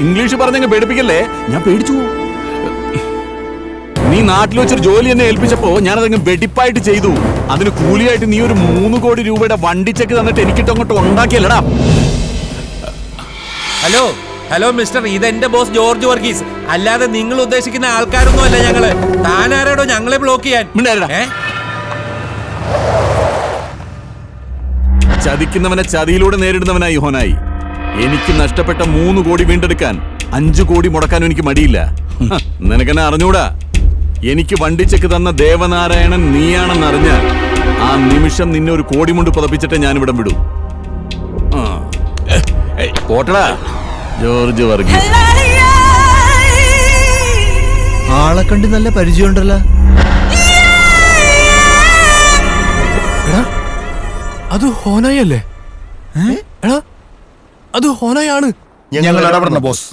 ഇംഗ്ലീഷ് പറഞ്ഞങ്ങ് പേടിപ്പിക്കല്ലേ, ഞാൻ പേടിച്ചു. നീ നാട്ടിൽ വെച്ചൊരു ജോലി എന്നെ ഏൽപ്പിച്ചപ്പോ ഞാനതങ്ങ് വെടിപ്പായിട്ട് ചെയ്തു. അതിന് കൂലിയായിട്ട് നീ ഒരു 3 കോടി രൂപയുടെ വണ്ടി ചെക്ക് തന്നിട്ട് എനിക്കിട്ട് അങ്ങോട്ട് ഉണ്ടാക്കിയല്ലടാ. ഹലോ ഹലോ മിസ്റ്റർ, ഇതെന്റെ ബോസ് ജോർജ് വർഗീസ്. അല്ലാതെ നിങ്ങൾ ഉദ്ദേശിക്കുന്ന ആൾക്കാരൊന്നും അല്ല ഞങ്ങള്. താനാരാടോ ഞങ്ങളെ ബ്ലോക്ക് ചെയ്യാൻ? ചതിക്കുന്നവനെ ചതിയിലൂടെ നേരിടുന്നവനായി ഹോനായി. എനിക്ക് നഷ്ടപ്പെട്ട 3 കോടി വീണ്ടെടുക്കാൻ 5 കോടി മുടക്കാനും എനിക്ക് മടിയില്ല. നിനക്കെന്നെ അറിഞ്ഞൂടാ. എനിക്ക് വണ്ടി ചെക്ക് തന്ന ദേവനാരായണൻ നീയാണെന്നറിഞ്ഞാൽ ആ നിമിഷം നിന്നെ ഒരു കോടി കൊണ്ട് പുതപ്പിച്ചിട്ട് ഞാനിവിടെ വിടും. പോട്ടടാ ജോർജ് വർഗീസ്. ആളെ കണ്ട് നല്ല പരിചയമുണ്ടല്ലോ. അത് ഹോനായി അല്ലേ? എടാ അത് ഹോനായി ആണ്. ഞങ്ങൾ ഇടപെടണം ബോസ്.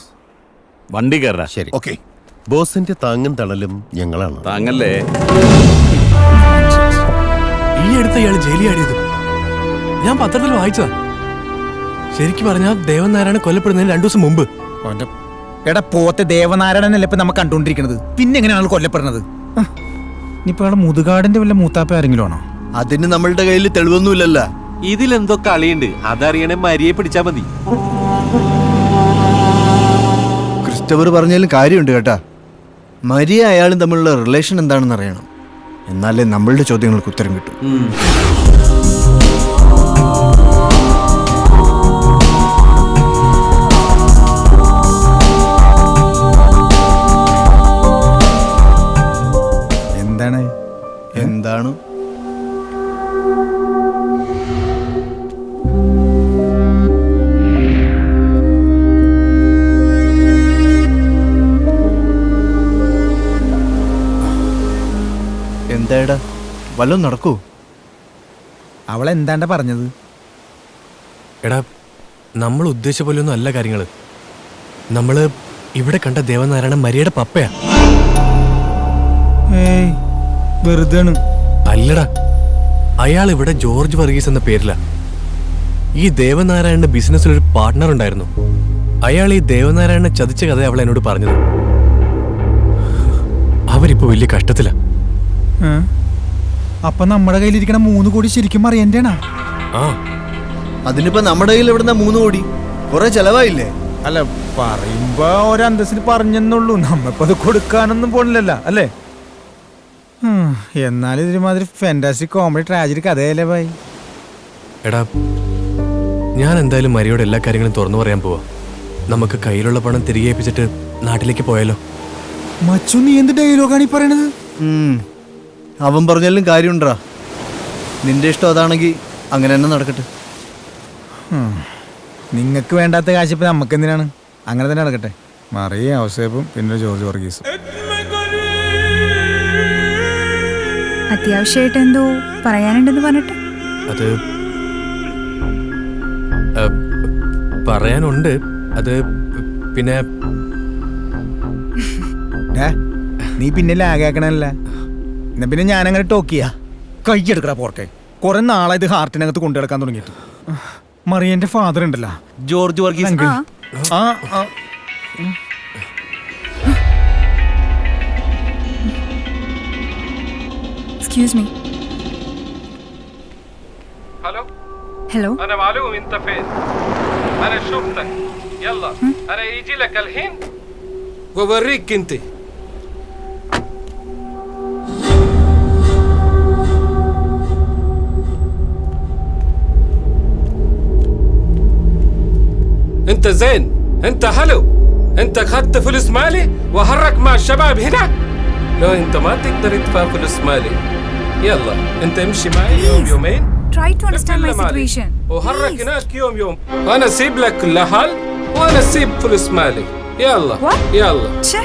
വണ്ടി കയറാ. ശരി, ഓക്കെ. ബോസിന്റെ താങ്ങും തണലും ഞങ്ങളാണ്. താങ്ങല്ലേ. ഈ അടുത്ത് ഇയാൾ ജയിലിയാടിയത് ഞാൻ പത്രത്തിൽ വായിച്ചതാ. ശരിക്കും പറഞ്ഞാൽ ദേവനാരായണൻ കൊല്ലപ്പെടുന്നതിന് 2 ദിവസം മുമ്പ്. എടാ പോത്തെ ദേവനാരായണനല്ലേ ഇപ്പൊ നമ്മൾ കണ്ടുകൊണ്ടിരിക്കുന്നത്. പിന്നെ എങ്ങനെയാണ് കൊല്ലപ്പെടുന്നത്? ഇനിയിപ്പോ ആളെ മുതുകാടിന്റെ വല്ല മൂത്താപ്പ ആരെങ്കിലും ആണോ? അതിന് നമ്മളുടെ കയ്യിൽ തെളിവൊന്നുമില്ലല്ല. ഇതിലെന്തോ കളിയുണ്ട്. അതറിയണേ മരിയെ പിടിച്ചാ മതി. ക്രിസ്റ്റഫർ പറഞ്ഞാലും കാര്യമുണ്ട് കേട്ടാ. മരിയ അയാളും തമ്മിലുള്ള റിലേഷൻ എന്താണെന്ന് അറിയണം. എന്നാലേ നമ്മളുടെ ചോദ്യങ്ങൾക്ക് ഉത്തരം കിട്ടും. എന്താണ് എന്താണ് എന്താടാ വല്ലതും നടക്കൂ? അവളെന്താണ്ട പറഞ്ഞത്? എടാ നമ്മൾ ഉദ്ദേശിച്ച പോലെയൊന്നും അല്ല കാര്യങ്ങള്. നമ്മള് ഇവിടെ കണ്ട ദേവനാരായണൻ മരിയയുടെ പപ്പയാ. വെറുതെ അല്ലടാ, അയാൾ ഇവിടെ ജോർജ് വർഗീസ് എന്ന പേരില. ഈ ദേവനാരായണന്റെ ബിസിനസ്സിലൊരു പാർട്ട്ണർ ഉണ്ടായിരുന്നു. അയാൾ ഈ ദേവനാരായണനെ ചതിച്ച കഥ അവൾ എന്നോട് പറഞ്ഞത്. അവരിപ്പോ വലിയ കഷ്ടത്തില. അപ്പൊ നമ്മുടെ കയ്യിലിരിക്കണ 3 കോടി ശരിക്കും അറിയണ്ടേണ? അതിനിപ്പോ നമ്മുടെ കയ്യിൽ എവിടുന്ന 3 കോടി? കുറെ ചെലവായില്ലേ? അല്ല പറയുമ്പോ ഒരന്തസ്സിൽ പറഞ്ഞെന്നുള്ളൂ. നമ്മളിപ്പോ അത് കൊടുക്കാനൊന്നും പോണില്ലല്ലോ അല്ലേ? എന്നാലും ഇതിമാതിരി ഫാന്റാസ്റ്റിക് കോമഡി ട്രാജഡി കഥയല്ലേ ഭായി? എടാ ഞാൻ എന്തായാലും മരിയോട് എല്ലാ കാര്യങ്ങളും തുറന്നു പറയാൻ പോവാ. നമുക്ക് കയ്യിലുള്ള പണം തിരികെ ഏൽപ്പിച്ചിട്ട് നാട്ടിലേക്ക് പോയാലോ? മച്ചു നീ എന്ത് ഡയലോഗാണ് ഈ പറയണത്? അവൻ പറഞ്ഞാലും കാര്യമുണ്ടാ. നിന്റെ ഇഷ്ടം അതാണെങ്കിൽ അങ്ങനെ തന്നെ നടക്കട്ടെ. നിങ്ങൾക്ക് വേണ്ടാത്ത കാശിപ്പോ നമുക്ക് എന്തിനാണ്? അങ്ങനെ തന്നെ നടക്കട്ടെ. മറിയ ഔസേപ്പും പിന്നെ ജോർജ് വർഗീസും. അത്യാവശ്യമായിട്ട് എന്തോ പറയാനുണ്ടെന്ന് പറഞ്ഞിട്ട്. അത് പറയാനുണ്ട്. അത് പിന്നെ നീ പിന്നെ ലാഗാക്കണല്ല. എന്നാ പിന്നെ ഞാനങ്ങനെ ടോക്കിയാ കൈയെടുക്കട പോർക്കെ. കുറെ നാളെ ഇത് ഹാർട്ടിനകത്ത് കൊണ്ടു കിടക്കാൻ തുടങ്ങിയിട്ട്. മറിയന്റെ ഫാദർ ഉണ്ടല്ലോ George Varghese. Excuse me. هلو Hello. انا معلوم انت فين. انا شفتك. يلا انا يجي لك الحين ووريك انت. انت زين، انت حلو، انت خدت فلوس مالي وحرك مع الشباب هنا. لو انت ما تقدر تدفع فلوس مالي يلا انت امشي معي يوم يومين. Try to understand my مالي. situation. وحرك هناك يوم وانا اسيب لك كل حال وانا اسيب فلوس مالي. يلا يلا. شه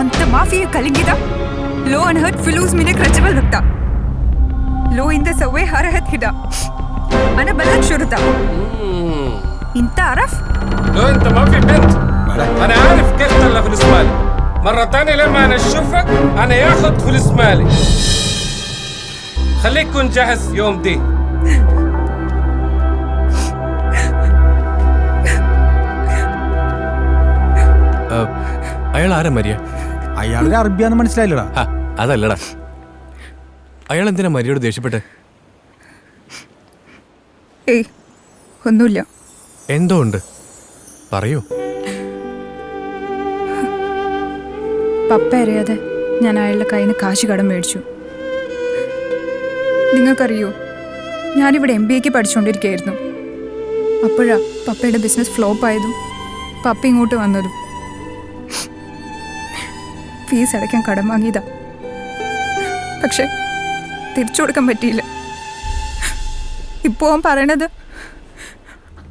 انت ما في كلام كده. لو انا هات فلوس منك رجبل وقتها. لو انت سوي هرهت كده. انا بلغ شرطة. انت عارف؟ لو انت ما في بنت انا عارف كيف تطلع فلوس مالي. مرة تانية لما انا اشوفك انا ياخد فلوس مالي. خليك كن جاهز يوم دي. അയാൾ ആരാ മരിയ? അയാളുടെ അറബിയാന്ന് മനസ്സിലായില്ലടാ. അതല്ലടാ, അയാൾ എന്തിനാ മരിയോട് ദേഷ്യപ്പെട്ട്? ഏയ് ഒന്നുമില്ല. എന്തോ ഉണ്ട്, പറയൂ. പപ്പ അറിയാതെ ഞാൻ അയാളുടെ കയ്യിൽ നിന്ന് കാശ് കടം മേടിച്ചു. നിങ്ങൾക്കറിയോ, ഞാനിവിടെ MBA പഠിച്ചുകൊണ്ടിരിക്കുകയായിരുന്നു. അപ്പോഴാ പപ്പയുടെ ബിസിനസ് ഫ്ലോപ്പ് ആയതും പപ്പ ഇങ്ങോട്ട് വന്നതും. ഫീസ് അടയ്ക്കാൻ കടം വാങ്ങിയതാ, പക്ഷെ തിരിച്ചു കൊടുക്കാൻ പറ്റിയില്ല. ഇപ്പോൾ അവൻ പറയണത്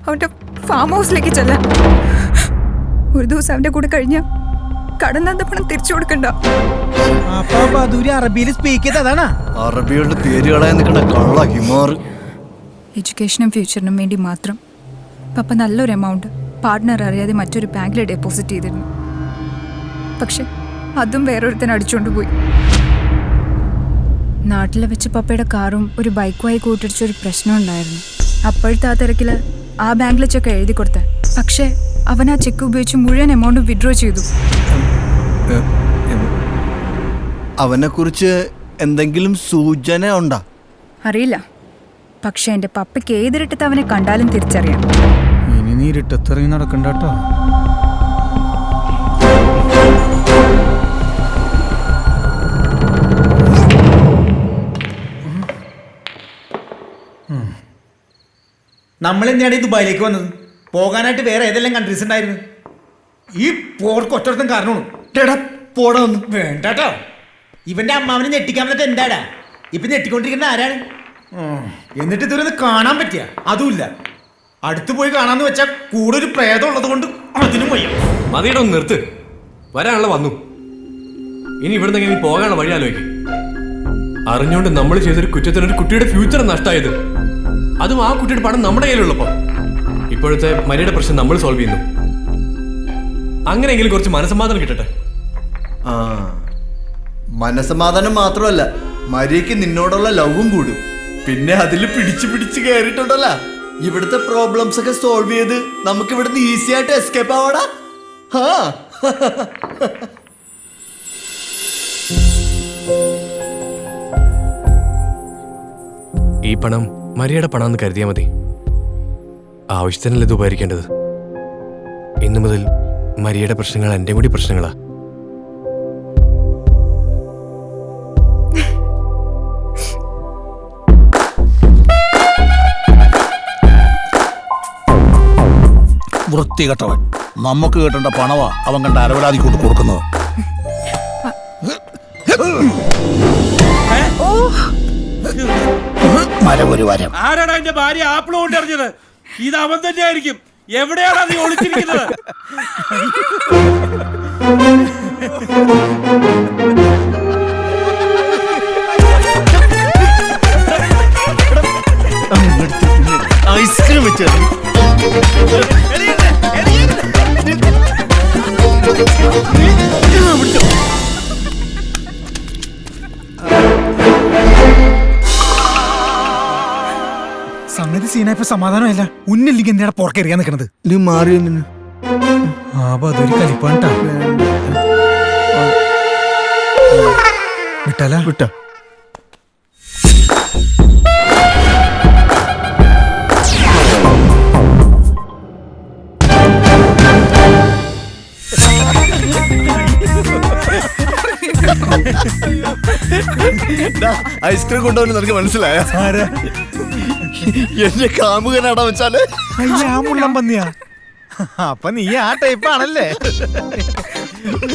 അവൻ്റെ ഫാം ഹൗസിലേക്ക് ചെല്ലാൻ. ഒരു ദിവസം അവൻ്റെ കൂടെ കഴിഞ്ഞാൽ കടം തന്ന പണം തിരിച്ചു കൊടുക്കണ്ട. അറബിയിൽ സ്പീക്ക് ചെയ്തതാണ്. അറബികളുടെ പേര് കളയാൻ നിൽക്കണ കള്ള ഹിമാറ്. എഡ്യൂക്കേഷനും ഫ്യൂച്ചറിനും വേണ്ടി മാത്രം പപ്പ നല്ലൊരു എമൗണ്ട് പാർട്ട്ണർ അറിയാതെ മറ്റൊരു ബാങ്കിൽ ഡെപ്പോസിറ്റ് ചെയ്തിരുന്നു. പക്ഷെ അതും വേറൊരുത്തൻ അടിച്ചുകൊണ്ട് പോയി. നാട്ടിൽ വെച്ച് പപ്പയുടെ കാറും ഒരു ബൈക്കുമായി കൂട്ടിടിച്ചൊരു പ്രശ്നം ഉണ്ടായിരുന്നു. അപ്പോഴത്തെ ആ തിരക്കിൽ ആ ബാങ്കിൽ ചെക്ക് എഴുതി കൊടുത്ത, പക്ഷേ അവൻ ആ ചെക്ക് ഉപയോഗിച്ച് മുഴുവൻ എമൗണ്ട് വിഡ്രോ ചെയ്തു. അവനെ കുറിച്ച് എന്തെങ്കിലും സൂചന ഉണ്ടോ? അറിയില്ല, പക്ഷെ എൻ്റെ പപ്പയ്ക്ക് ഏതിരിട്ടത്ത് അവനെ കണ്ടാലും തിരിച്ചറിയാം. ഇനി നീ ഇരുട്ടത്തിറങ്ങി നടക്കണ്ട കേട്ടോ. നമ്മളെന്തിനാണ് ഈ ദുബായിലേക്ക് വന്നത്? പോകാനായിട്ട് വേറെ ഏതെല്ലാം കൺട്രീസ് ഉണ്ടായിരുന്നു? ഈ പോർക്ക് ഒറ്റടത്തും കാരണമാണ്. വേണ്ടോ, ഇവന്റെ അമ്മാവനെ ഞെട്ടിക്കാൻ പറ്റ എന്താടാ ഇപ്പൊ ഞെട്ടിക്കൊണ്ടിരിക്കുന്ന ആരാണ്? എന്നിട്ട് ഇതുവരെ കാണാൻ പറ്റിയ അതുമില്ല. അടുത്ത് പോയി കാണാന്ന് വെച്ചാൽ കൂടെ ഒരു പ്രേതം ഉള്ളത് കൊണ്ട് അതിനും വയ്യ. മതിയുടെ ഒന്ന് നിർത്ത്, വരാനുള്ള വന്നു. ഇനി ഇവിടുന്ന് എങ്ങനെ പോകാനുള്ള വഴി ആലോചിക്കും. അറിഞ്ഞുകൊണ്ട് നമ്മൾ ചെയ്തൊരു കുറ്റത്തിന് ഒരു കുട്ടിയുടെ ഫ്യൂച്ചർ നഷ്ടമായത്, അതും ആ കുട്ടിയുടെ പണം നമ്മുടെ കയ്യിലുള്ളപ്പോ. ഇപ്പോഴത്തെ മരിയുടെ പ്രശ്നം നമ്മൾ സോൾവ് ചെയ്യുന്നു. അങ്ങനെയെങ്കിലും കുറച്ച് മനസ്സമാധാനം കിട്ടട്ടെ. മനസ്സമാധാനം മാത്രമല്ല, മരിയയ്ക്ക് നിന്നോടുള്ള ലവും കൂടും. പിന്നെ അതിൽ പിടിച്ച് കയറിയിട്ടുണ്ടല്ല, ഇവിടുത്തെ പ്രോബ്ലംസ് ഒക്കെ സോൾവ് ചെയ്ത് നമുക്ക് ഇവിടുന്ന് ഈസി ആയിട്ട് എസ്കേപ്പ് ആവാടാ. ഈ പണം മരിയയുടെ പണമെന്ന് കരുതിയാൽ മതി. ആവശ്യത്തിനല്ല ഇത് ഉപകരിക്കേണ്ടത്. ഇന്നു മുതൽ മരിയയുടെ പ്രശ്നങ്ങൾ എൻ്റെ കൂടി പ്രശ്നങ്ങളാ. വൃത്തികെട്ടവൻ. നമുക്ക് കേട്ടേണ്ട പണവാ അവൻ കണ്ട അരവലാതി കൊണ്ട് കൊടുക്കുന്നത്. മരമൊരു വരം. ആരാടാ എന്റെ ഭാര്യ ആപ്പിൾ കൊണ്ടെറിഞ്ഞത്? ഇത് അവൻ തന്നെ ആയിരിക്കും. എവിടെയാണ് നീ ഒളിച്ചിരിക്കുന്നത്? ഐസ്ക്രീം വെച്ച് സംഗതി സീനായപ്പോ സമാധാനമല്ല. ഉന്നില്ലെങ്കിൽ എന്തിനാ പോർക്കെറിയാൻ നിൽക്കണത്? നീ മാറിയ അപ്പൊ അതൊരു കലിപ്പാണ്ടാ. വിട്ടാല വിട്ടോ. ഐസ്ക്രീം കൊണ്ടുപോകുന്ന നിനക്ക് മനസ്സിലായ എന്റെ കാമുകനാടാ വെച്ചാല് ആ മുള്ളം പന്നിയാ. അപ്പൊ നീ ആ ടൈപ്പ് ആണല്ലേ?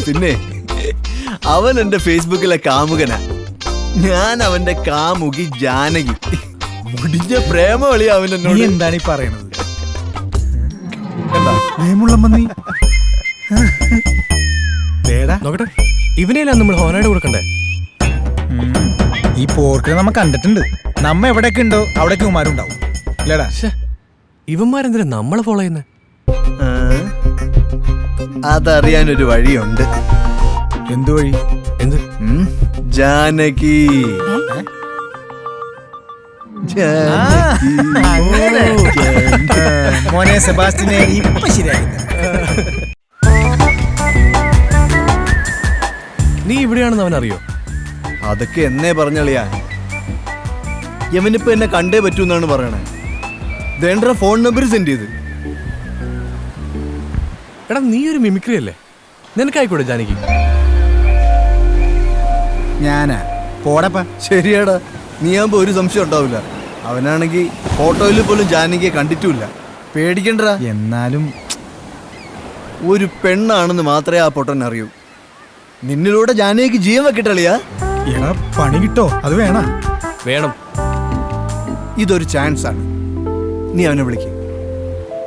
പിന്നെ അവൻ എന്റെ ഫേസ്ബുക്കിലെ കാമുകനാ, ഞാൻ അവന്റെ കാമുകി ജാനകി. മുടിഞ്ഞ പ്രേമവളി അവൻ നീ എന്നോട്. എന്താണ് ഈ പറയണത്? മുള്ളം പന്നി നോക്കട്ടെ, ഇവനെയല്ല നമ്മൾ ഹോനയുടെ കൊടുക്കണ്ടേ? ഈ പോർക്കിനെ നമ്മ കണ്ടിട്ടുണ്ട്. നമ്മ എവിടെയൊക്കെ ഉണ്ടോ അവിടേക്ക് ഉമാരുണ്ടാവും ഇല്ലടാ. ഇവന്മാരെന്തിനാ നമ്മളെ ഫോളോ ചെയ്യുന്നത്? അതറിയാനൊരു വഴിയുണ്ട്. എന്തു വഴി? എന്ത്? ജാനകി. അങ്ങനെ. മോനെ സെബാസ്റ്റിനെ ഇപ്പൊ ശരിയായി. നീ ഇവിടെയാണെന്ന് അവൻ അറിയോ? അതൊക്കെ എന്നേ പറഞ്ഞളിയാ. യവനിപ്പോ എന്നെ കണ്ടേ പറ്റൂ എന്നാണ് പറയണേ. ദേണ്ട ഫോൺ നമ്പർ സെൻഡ് ചെയ്ത്. എടാ നീ ഒരു മിമിക്രി അല്ലേ, നിനക്കായിക്കൂടെ ജാനകി? ഞാനാ പോടപ്പാ. ശരിയാടാ, നീ ആകുമ്പോ ഒരു സംശയം ഉണ്ടാവില്ല. അവനാണെങ്കിൽ ഫോട്ടോയിൽ പോലും ജാനകിയെ കണ്ടിട്ടുമില്ല. പേടിക്കണ്ട. എന്നാലും ഒരു പെണ്ണാണെന്ന് മാത്രമേ ആ പൊട്ടൻ അറിയൂ. നിന്നിലൂടെ ജാനകിക്ക് ജീവൻ വെക്കിട്ടളിയാ. എടാ പണി കിട്ടോ? അത് വേണം. വേണം. ഇതൊരു ചാൻസ് ആണ്. നീ അവനെ വിളിക്ക്.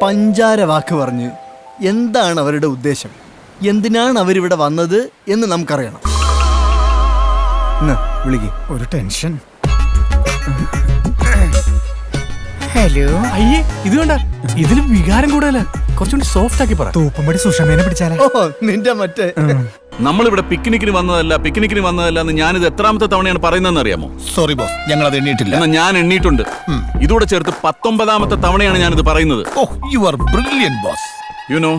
പഞ്ചാര വാക്ക് പറഞ്ഞ് എന്താണ് അവരുടെ ഉദ്ദേശം, എന്തിനാണ് അവരിവിടെ വന്നത് എന്ന് നമുക്കറിയണം. വിളിക്ക്. ഒരു ടെൻഷൻ. ഹലോ. അയ്യേ ഇത് വേണ്ട, ഇതിലും വികാരം കൂടുതല. കുറച്ചുകൂടി സോഫ്റ്റ് ആക്കി പറ. തൂപ്പമ്പടി സുഷമേനെ പിടിച്ചാലേ. ഓ നിന്റെ മറ്റേ നമ്മളിവിടെ പിക്നിക്കിന് വന്നതല്ല എന്ന് ഞാനിത് എത്രാമത്തെ തവണയാണ് പറയുന്നതെന്ന് അറിയാമോ? സോറി ബോസ്, ഞങ്ങൾ അത് എണ്ണിയിട്ടില്ല. എന്നാ ഞാൻ എണ്ണിയിട്ടുണ്ട്. ഇതോടെ ചേർത്ത് 19ാമത്തെ തവണയാണ് ഞാനിത് പറയുന്നത്. U are brilliant boss. You know,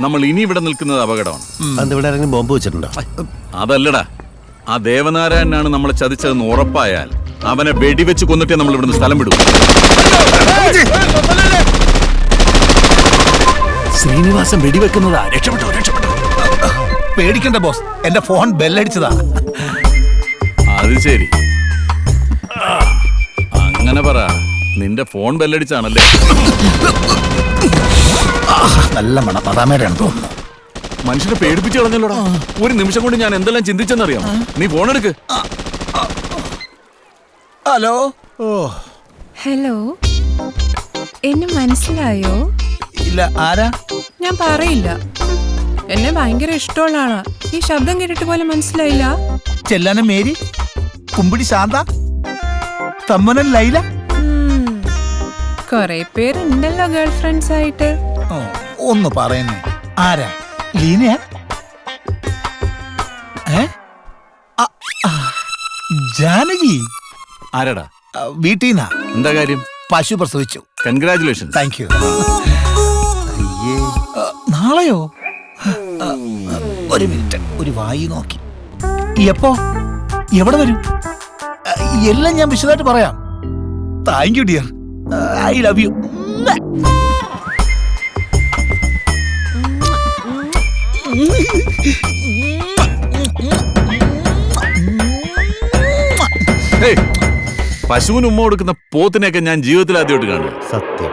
നമ്മൾ ഇനി ഇവിടെ നിൽക്കുന്നത് അപകടമാണ്. ഇവിടെ ആരെങ്കിലും ബോംബ് വെച്ചിട്ടുണ്ടോ? അതല്ലടാ, ആ ദേവനാരായണനാണ് നമ്മളെ ചതിച്ചതെന്ന് ഉറപ്പായാൽ അവനെ വെടിവെച്ച് കൊന്നിട്ടേ നമ്മൾ ഇവിടുന്ന് സ്ഥലം വിടും. ശ്രീനിവാസൻ വെടിവെക്കുന്നതാ. രക്ഷപ്പെട്ടോ. പേടിക്കണ്ട ബോസ്, എന്റെ ഫോൺ ബെല്ലടിച്ചതാ. അത് ശരി, അങ്ങനെ പറ. നിന്റെ ഫോൺ ബെല്ലടിച്ചാണല്ലേ? നല്ല മണം, അതാമേരാണ് തോന്നുന്നു. മനുഷ്യനെ പേടിപ്പിച്ചു കളഞ്ഞല്ലോടാ. ഒരു നിമിഷം കൊണ്ട് ഞാൻ എന്തെല്ലാം ചിന്തിച്ചെന്നറിയാം. നീ ഫോൺ എടുക്ക്. ഹലോ. ഹലോ, എന്നെ മനസ്സിലായോ? ഇല്ല, ആരാ? ഞാൻ പറയില്ല. എന്നെ ഭയങ്കര ഇഷ്ടമുള്ള ആളാ. ഈ ശബ്ദം കേട്ടിട്ട് പോലും മനസ്സിലായില്ല. ചെല്ലാന മേരി, കുമ്പിടി ശാന്ത, തമ്മനൻ ലൈല. കൊറേ പേരുണ്ടല്ലോ ഗേൾ ഫ്രണ്ട്സ് ആയിട്ട്. ഒന്ന് പറയുന്നേ, ആരാ? ലീനയാ? ജാനകി ആരാടാ? വീട്ടിൽ നിന്നാ. എന്താ കാര്യം? പശു പ്രസവിച്ചു. കൺഗ്രാറ്റുലേഷൻ. Thank you. നാളെയോ? ഒരു മിനിറ്റ്, ഒരു വായി നോക്കി. എപ്പോ? എവിടെ വരും? എല്ലാം ഞാൻ വിശദമായിട്ട് പറയാം. Thank you dear, I love U. പശുവിന് ഉമ്മ കൊടുക്കുന്ന പോത്തിനെയൊക്കെ ഞാൻ ജീവിതത്തിൽ ആദ്യമായിട്ട് കാണുക. സത്യം.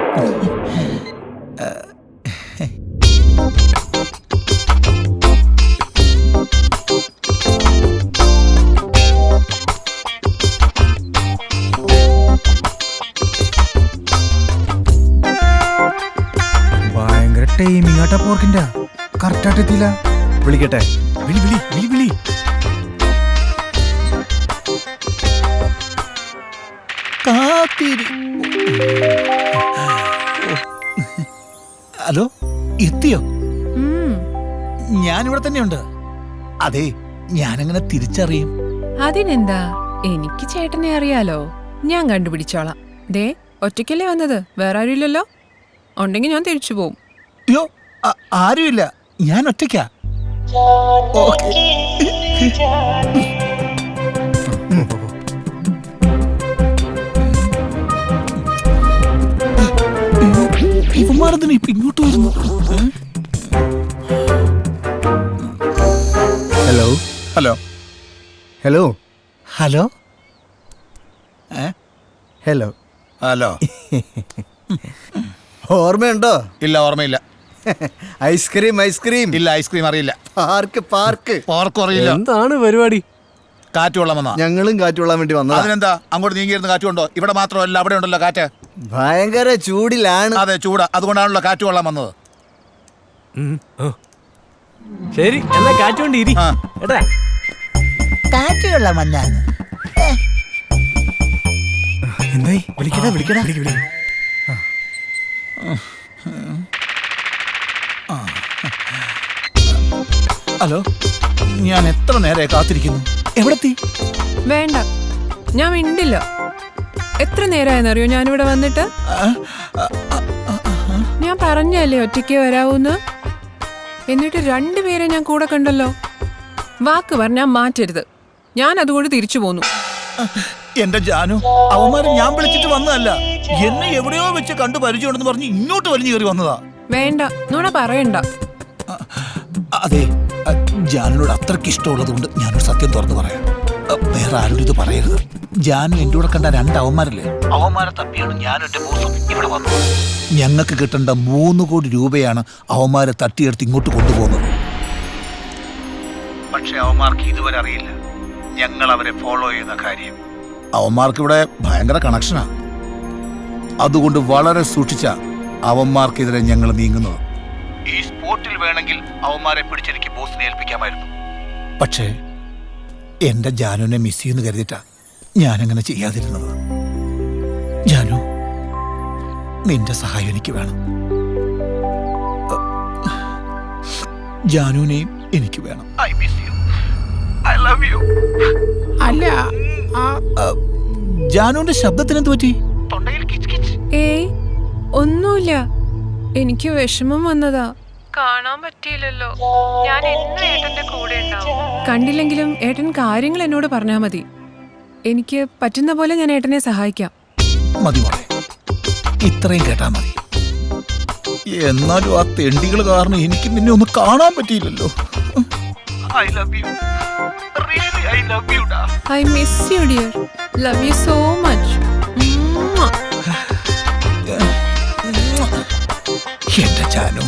ഭയങ്കര ടൈമിംഗ് ആട്ടാ പോർക്കിന്റെ. കറക്റ്റായിട്ട് എത്തിയില്ല. വിളിക്കട്ടെ? വിളി വിളി വിളി വിളി. ഹലോ, എത്തിയോ? ഞാനിവിടെ തന്നെയുണ്ട്. അതെ, ഞാനങ്ങനെ തിരിച്ചറിയും. അതിനെന്താ, എനിക്ക് ചേട്ടനെ അറിയാലോ. ഞാൻ കണ്ടുപിടിച്ചോളാം. ദേ ഒറ്റയ്ക്കല്ലേ വന്നത്, വേറെ ആരുമില്ലല്ലോ. ഉണ്ടെങ്കിൽ ഞാൻ തിരിച്ചു പോവും. അയ്യോ, ആരുമില്ല, ഞാൻ ഒറ്റയ്ക്കാ. ഇവന്മാരെന്തിനാ ഇപ്പൊ ഇങ്ങോട്ട് വരുന്നു? Hello hello hello hello hello hello. ഓർമ്മയുണ്ടോ? ഇല്ല, ഓർമ്മയില്ല. Ice cream ice cream. ഇല്ല, ഐസ്ക്രീം അറിയില്ല. Park park. പാർക്കും അറിയില്ല. എന്താണ് പരിപാടി? കാറ്റ് കൊള്ളാൻ വന്നാ? ഞങ്ങളും കാറ്റ് കൊള്ളാൻ വേണ്ടി വന്നത്. അതിനെന്താ, അങ്ങോട്ട് നീങ്ങിയിരുന്ന് കാറ്റ് കൊണ്ടോ? ഇവിടെ മാത്രമല്ല, അവിടെ ഉണ്ടല്ലോ കാറ്റ്. ഭയങ്കര ചൂടിലാണ്. അതെ, ചൂടാ. അതുകൊണ്ടാണല്ലോ കാറ്റ് കൊള്ളാൻ വന്നത്. ശരി, എന്നാ കാറ്റ് കൊണ്ട് ഇരി. എടാ, കാറ്റ് കൊള്ളാൻ വന്നാണ്. എന്തായി? വിളിക്കടാ വിളിക്കടാ. ഹലോ, ഞാൻ എത്ര നേരമായി കാത്തിരിക്കുന്നു. എവിടെത്തി? വേണ്ട, ഞാൻ മിണ്ടില്ല. എത്ര നേരമായെന്നറിയോ ഞാനിവിടെ വന്നിട്ട്? ഞാൻ പറഞ്ഞല്ലേ ഒറ്റയ്ക്ക് വരാവൂന്ന്. എന്നിട്ട് രണ്ടുപേരെ ഞാൻ കൂടെ കണ്ടല്ലോ. വാക്ക് പറഞ്ഞാൽ മാറ്റരുത്. ഞാൻ അതുകൊണ്ട് തിരിച്ചു പോന്നു. എന്റെ ജാനു, അവന്മാര് ഞാൻ വിളിച്ചിട്ട് വന്നതല്ല, എന്നെ എവിടെയോ വെച്ച് കണ്ടു പരിചയമുണ്ടെന്ന് പറഞ്ഞ് ഇങ്ങോട്ട് വലിഞ്ഞു കയറി വന്നതാ. വേണ്ട, നുണ പറയണ്ട. അതെ, ജാനുനോട് അത്രയ്ക്ക് ഇഷ്ടമുള്ളത് കൊണ്ട് ഞാനൊരു സത്യം തുറന്നു പറയാം. വേറെ ആരോടും ഇത് പറയരുത്. ജാനു എന്റെ കൂടെ കണ്ട 2 അവന്മാരല്ലേ, അവന്മാരെ തപ്പിയാണ് ഞാനും എന്റെ ബോസും ഇവിടെ വന്നത്. ഞങ്ങൾക്ക് കിട്ടേണ്ട 3 കോടി രൂപയാണ് അവന്മാരെ തട്ടിയെടുത്ത് ഇങ്ങോട്ട് കൊണ്ടുപോകുന്നത്. പക്ഷെ അവന്മാർക്ക് ഇതുവരെ അറിയില്ല ഞങ്ങൾ അവരെ ഫോളോ ചെയ്യുന്ന കാര്യം. അവന്മാർക്ക് ഇവിടെ ഭയങ്കര കണക്ഷനാ. അതുകൊണ്ട് വളരെ സൂക്ഷിച്ച അവന്മാർക്കെതിരെ ഞങ്ങൾ നീങ്ങുന്നത്. ഈ സ്പോട്ടിൽ വേണമെങ്കിൽ അവന്മാരെ പിടിച്ചെനിക്ക് ബോസിനെ ഏൽപ്പിക്കാമായിരുന്നു. പക്ഷേ എന്റെ ജാനുവിനെ മിസ് ചെയ്യുന്നു കരുതിട്ടാ ഞാനങ്ങനെ ചെയ്യാതിരുന്നത്. ജാനു, നിന്റെ സഹായം എനിക്ക് വേണം. ജാനുവിനെയും എനിക്ക് വേണം. I miss U. I love U. അല്ല, ജാനുവിന്റെ ശബ്ദത്തിന് എന്ത് പറ്റി? ഏയ് ഒന്നുമില്ല. എനിക്ക് വിഷമം വന്നതാ. കാണാൻ പറ്റിയില്ലല്ലോ. ഞാൻ എന്നും ഏട്ടന്റെ കൂടെ ഉണ്ടാവും. കണ്ടില്ലെങ്കിലും ഏട്ടൻ കാര്യങ്ങൾ എന്നോട് പറഞ്ഞാ മതി. എനിക്ക് പറ്റുന്ന പോലെ ഞാൻ ഏട്ടനെ സഹായിക്കാം. മതി മോളെ, ഇത്രയും കേട്ടാ മതി. എന്നാലും ആ തെണ്ടികൾ കാരണം എനിക്ക് നിന്നെ ഒന്ന് കാണാൻ പറ്റിയില്ലല്ലോ. I love you. Really I love you ഡാ. I miss you dear. Love you so much. എന്റെ ജാനു,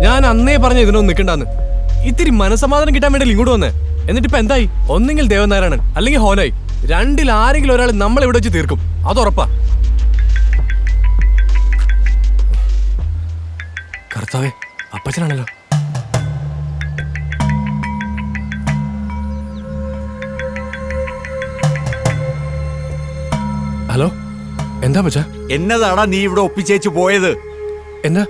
ഞാൻ അന്നേ പറഞ്ഞ ഇതിനൊന്നും നിൽക്കണ്ടെന്ന്. ഇത്തിരി മനസമാധാനം കിട്ടാൻ വേണ്ടി ഇങ്ങോട്ട് വന്നേ. എന്നിട്ട് ഇപ്പൊ എന്തായി? ഒന്നെങ്കിൽ ദേവനാരായണൻ അല്ലെങ്കിൽ ഹോനായി. രണ്ടിൽ ആരെങ്കിലും ഒരാൾ നമ്മൾ ഇവിടെ വെച്ച് തീർക്കും, അത് ഉറപ്പാ. കർത്താവേ, അപ്പച്ചനാണല്ലോ. ഹലോ, എന്താ പച്ച? എന്നതാടാ നീ ഇവിടെ ഒപ്പിച്ചേച്ച് പോയത്? എന്നാ?